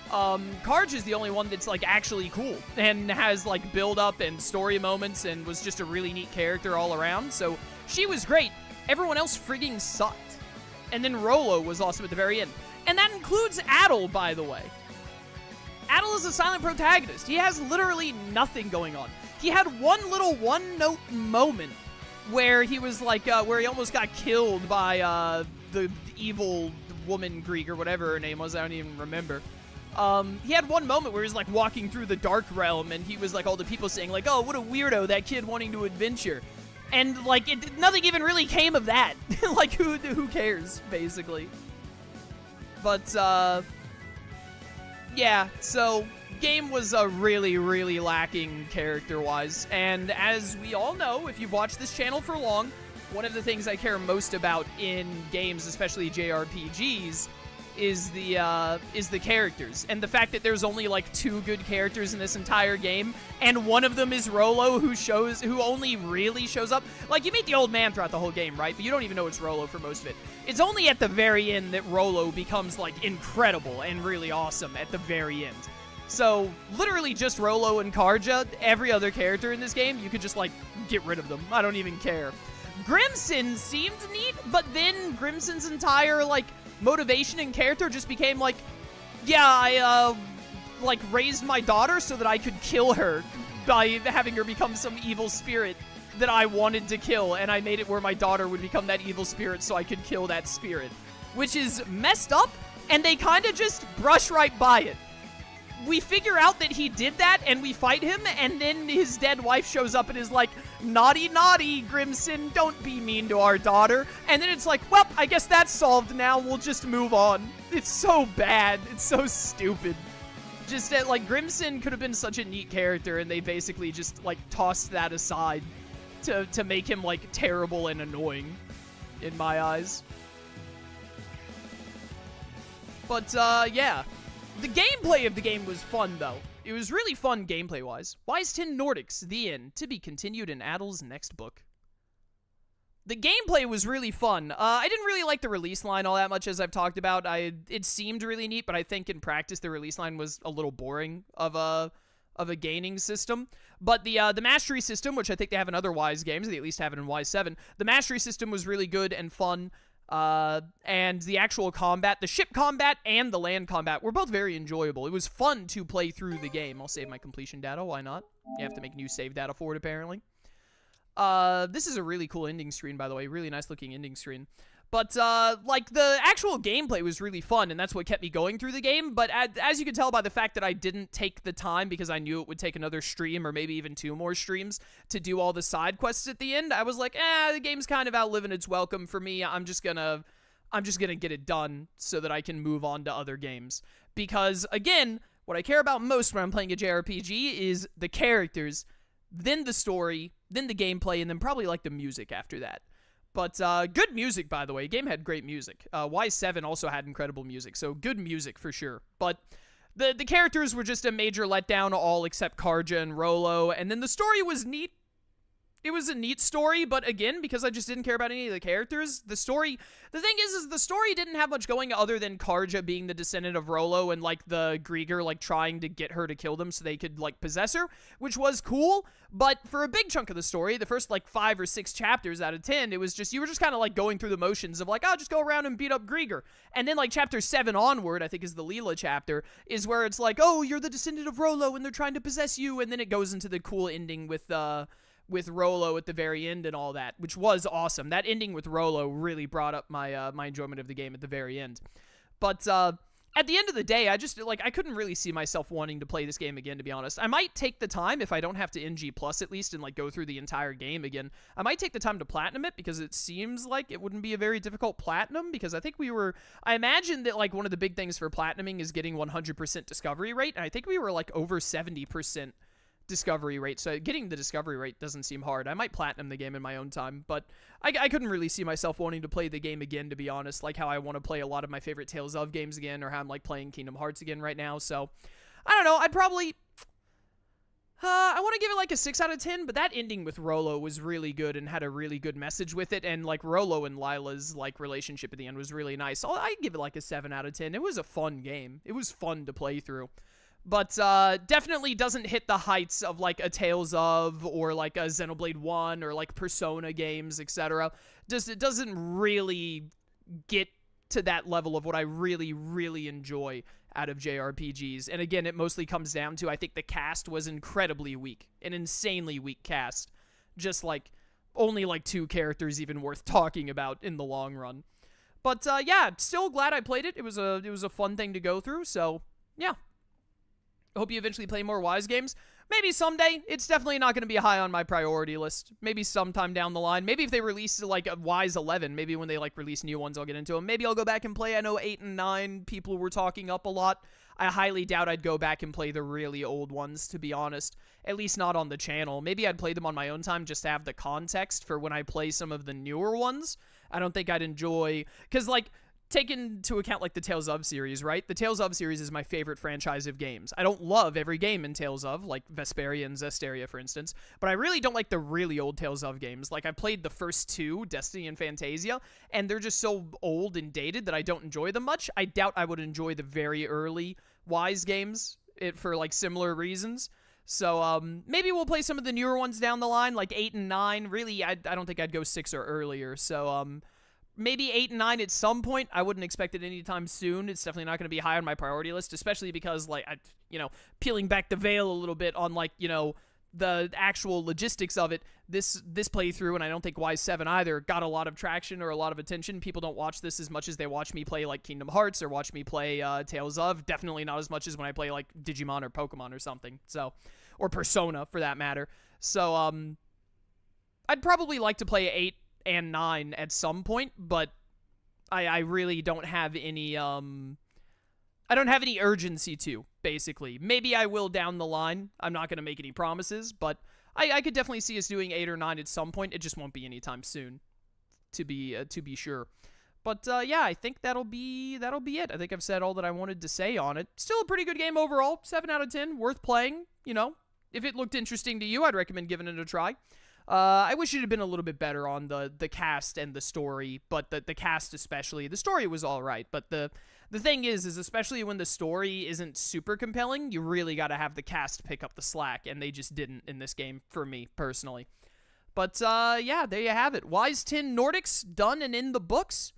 S1: Karja is the only one that's, like, actually cool and has, like, build-up and story moments and was just a really neat character all around, so she was great. Everyone else frigging sucked. And then Rollo was awesome at the very end. And that includes Adol, by the way. Adol is a silent protagonist. He has literally nothing going on. He had one little one-note moment where he was, like, where he almost got killed by, the evil woman Greek or whatever her name was. I don't even remember. He had one moment where he was, like, walking through the Dark Realm, and he was, like, all the people saying, like, oh, what a weirdo, that kid wanting to adventure. And, like, nothing even really came of that. Like, who cares, basically. But, yeah, so, game was really, really lacking character-wise. And as we all know, if you've watched this channel for long, one of the things I care most about in games, especially JRPGs, is the characters, and the fact that there's only like 2 good characters in this entire game, and one of them is Rolo, who only really shows up. Like, you meet the old man throughout the whole game, right? But you don't even know it's Rolo for most of it. It's only at the very end that Rolo becomes like incredible and really awesome at the very end. So literally just Rolo and Karja. Every other character in this game, you could just like get rid of them. I don't even care. Grimson seemed neat, but then Grimson's entire like motivation and character just became like, yeah, I like raised my daughter so that I could kill her by having her become some evil spirit that I wanted to kill, and I made it where my daughter would become that evil spirit so I could kill that spirit, which is messed up, and they kind of just brush right by it. We figure out that he did that, and we fight him, and then his dead wife shows up and is like, naughty, naughty, Grimson, don't be mean to our daughter. And then it's like, well, I guess that's solved now, we'll just move on. It's so bad. It's so stupid. Just that, like, Grimson could have been such a neat character, and they basically just, like, tossed that aside to make him, like, terrible and annoying, in my eyes. But, yeah. The gameplay of the game was fun, though. It was really fun gameplay-wise. Wise 10 Nordics, the end, to be continued in Adel's next book. The gameplay was really fun. I didn't really like the release line all that much, as I've talked about. It seemed really neat, but I think in practice the release line was a little boring of a gaining system. But the mastery system, which I think they have in other Wise games, they at least have it in Wise 7, the mastery system was really good and fun. And the actual combat, the ship combat and the land combat were both very enjoyable. It was fun to play through the game. I'll save my completion data, why not? You have to make new save data for it, apparently. This is a really cool ending screen, by the way. Really nice looking ending screen. But, like, the actual gameplay was really fun, and that's what kept me going through the game. But as you can tell by the fact that I didn't take the time, because I knew it would take another stream, or maybe even 2 more streams, to do all the side quests at the end, I was like, the game's kind of outliving its welcome for me. I'm just gonna get it done so that I can move on to other games. Because, again, what I care about most when I'm playing a JRPG is the characters, then the story, then the gameplay, and then probably, like, the music after that. But, good music, by the way. The game had great music. Y7 also had incredible music, so good music for sure. But the characters were just a major letdown, all except Karja and Rolo, and then the story was neat. It was a neat story, but again, because I just didn't care about any of the characters, the thing is the story didn't have much going other than Karja being the descendant of Rolo and, like, the Grieger, like, trying to get her to kill them so they could, like, possess her, which was cool, but for a big chunk of the story, the first, like, 5 or 6 chapters out of 10, it was just, you were just kind of, like, going through the motions of, like, oh, just go around and beat up Grieger, and then, like, chapter 7 onward, I think is the Leela chapter, is where it's like, oh, you're the descendant of Rolo, and they're trying to possess you, and then it goes into the cool ending with Rolo at the very end and all that, which was awesome. That ending with Rolo really brought up my my enjoyment of the game at the very end. But at the end of the day, I just, like, I couldn't really see myself wanting to play this game again, to be honest. I might take the time, if I don't have to NG Plus at least, and, like, go through the entire game again. I might take the time to platinum it, because it seems like it wouldn't be a very difficult platinum, because I think I imagine that, like, one of the big things for platinuming is getting 100% discovery rate, and I think we were, like, over 70% discovery rate, so getting the discovery rate doesn't seem hard. I might platinum the game in my own time, but I couldn't really see myself wanting to play the game again, to be honest, like how I want to play a lot of my favorite Tales of games again, or how I'm, like, playing Kingdom Hearts again right now, so I don't know, I'd probably I want to give it, like, a 6 out of 10, but that ending with Rolo was really good and had a really good message with it, and, like, Rolo and Lila's, like, relationship at the end was really nice. So I'd give it, like, a 7 out of 10. It was a fun game. It was fun to play through. But definitely doesn't hit the heights of, like, a Tales of, or, like, a Xenoblade 1, or, like, Persona games, etc. It doesn't really get to that level of what I really, really enjoy out of JRPGs. And again, it mostly comes down to, I think the cast was incredibly weak. An insanely weak cast. Just, like, only, like, 2 characters even worth talking about in the long run. But, yeah, still glad I played it. It was a fun thing to go through, so, yeah. I hope you eventually play more Wise games. Maybe someday. It's definitely not going to be high on my priority list. Maybe sometime down the line. Maybe if they release, like, a Wise 11, maybe when they, like, release new ones, I'll get into them. Maybe I'll go back and play. I know 8 and 9 people were talking up a lot. I highly doubt I'd go back and play the really old ones, to be honest. At least not on the channel. Maybe I'd play them on my own time just to have the context for when I play some of the newer ones. I don't think I'd enjoy... Because, like... take into account, like, the Tales of series, right? The Tales of series is my favorite franchise of games. I don't love every game in Tales of, like Vesperia and Zestiria, for instance, but I really don't like the really old Tales of games. Like, I played the first two, Destiny and Fantasia, and they're just so old and dated that I don't enjoy them much. I doubt I would enjoy the very early Wise games for, like, similar reasons. So, maybe we'll play some of the newer ones down the line, like 8 and 9. Really, I don't think I'd go 6 or earlier, so, maybe 8 and 9 at some point. I wouldn't expect it anytime soon. It's definitely not going to be high on my priority list, especially because, like, peeling back the veil a little bit on, like, the actual logistics of it, this playthrough, and I don't think Wise 7 either, got a lot of traction or a lot of attention. People don't watch this as much as they watch me play, like, Kingdom Hearts or watch me play Tales of. Definitely not as much as when I play, like, Digimon or Pokemon or something. So, or Persona, for that matter. So, I'd probably like to play 8 and 9 at some point, but I really don't have any, I don't have any urgency to, basically. Maybe I will down the line. I'm not going to make any promises, but I could definitely see us doing 8 or 9 at some point. It just won't be anytime soon, to be sure. But, yeah, I think that'll be it. I think I've said all that I wanted to say on it. Still a pretty good game overall. 7 out of 10. Worth playing, If it looked interesting to you, I'd recommend giving it a try. I wish it had been a little bit better on the cast and the story, but the cast especially. The story was all right, but the thing is especially when the story isn't super compelling, you really got to have the cast pick up the slack, and they just didn't in this game for me, personally. But, yeah, there you have it. Wise 10 Nordics, done and in the books.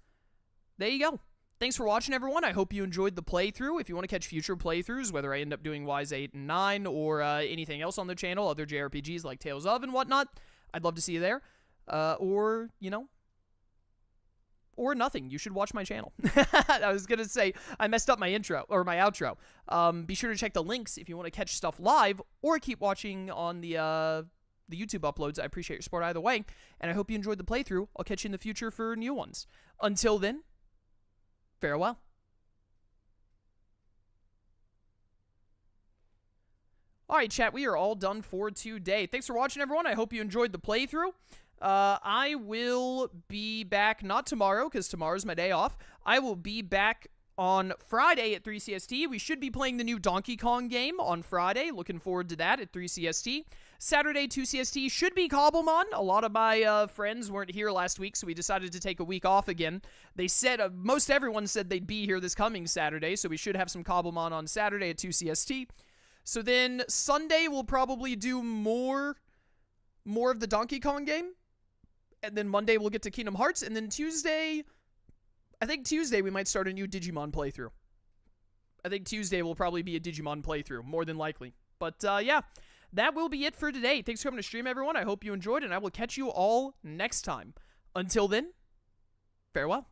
S1: There you go. Thanks for watching, everyone. I hope you enjoyed the playthrough. If you want to catch future playthroughs, whether I end up doing Wise 8 and 9 or anything else on the channel, other JRPGs like Tales of and whatnot, I'd love to see you there. Or nothing. You should watch my channel. I was going to say, I messed up my intro, or my outro. Be sure to check the links if you want to catch stuff live, or keep watching on the YouTube uploads. I appreciate your support either way, and I hope you enjoyed the playthrough. I'll catch you in the future for new ones. Until then, farewell. Alright, chat, we are all done for today. Thanks for watching, everyone. I hope you enjoyed the playthrough. I will be back, not tomorrow, because tomorrow's my day off. I will be back on Friday at 3 CST. We should be playing the new Donkey Kong game on Friday. Looking forward to that at 3 CST. Saturday, 2 CST, should be Cobblemon. A lot of my friends weren't here last week, so we decided to take a week off again. They said, most everyone said they'd be here this coming Saturday, so we should have some Cobblemon on Saturday at 2 CST. So then Sunday we'll probably do more of the Donkey Kong game. And then Monday we'll get to Kingdom Hearts. And then Tuesday, I think Tuesday we might start a new Digimon playthrough. I think Tuesday will probably be a Digimon playthrough, more than likely. But yeah, that will be it for today. Thanks for coming to stream, everyone. I hope you enjoyed, and I will catch you all next time. Until then, farewell.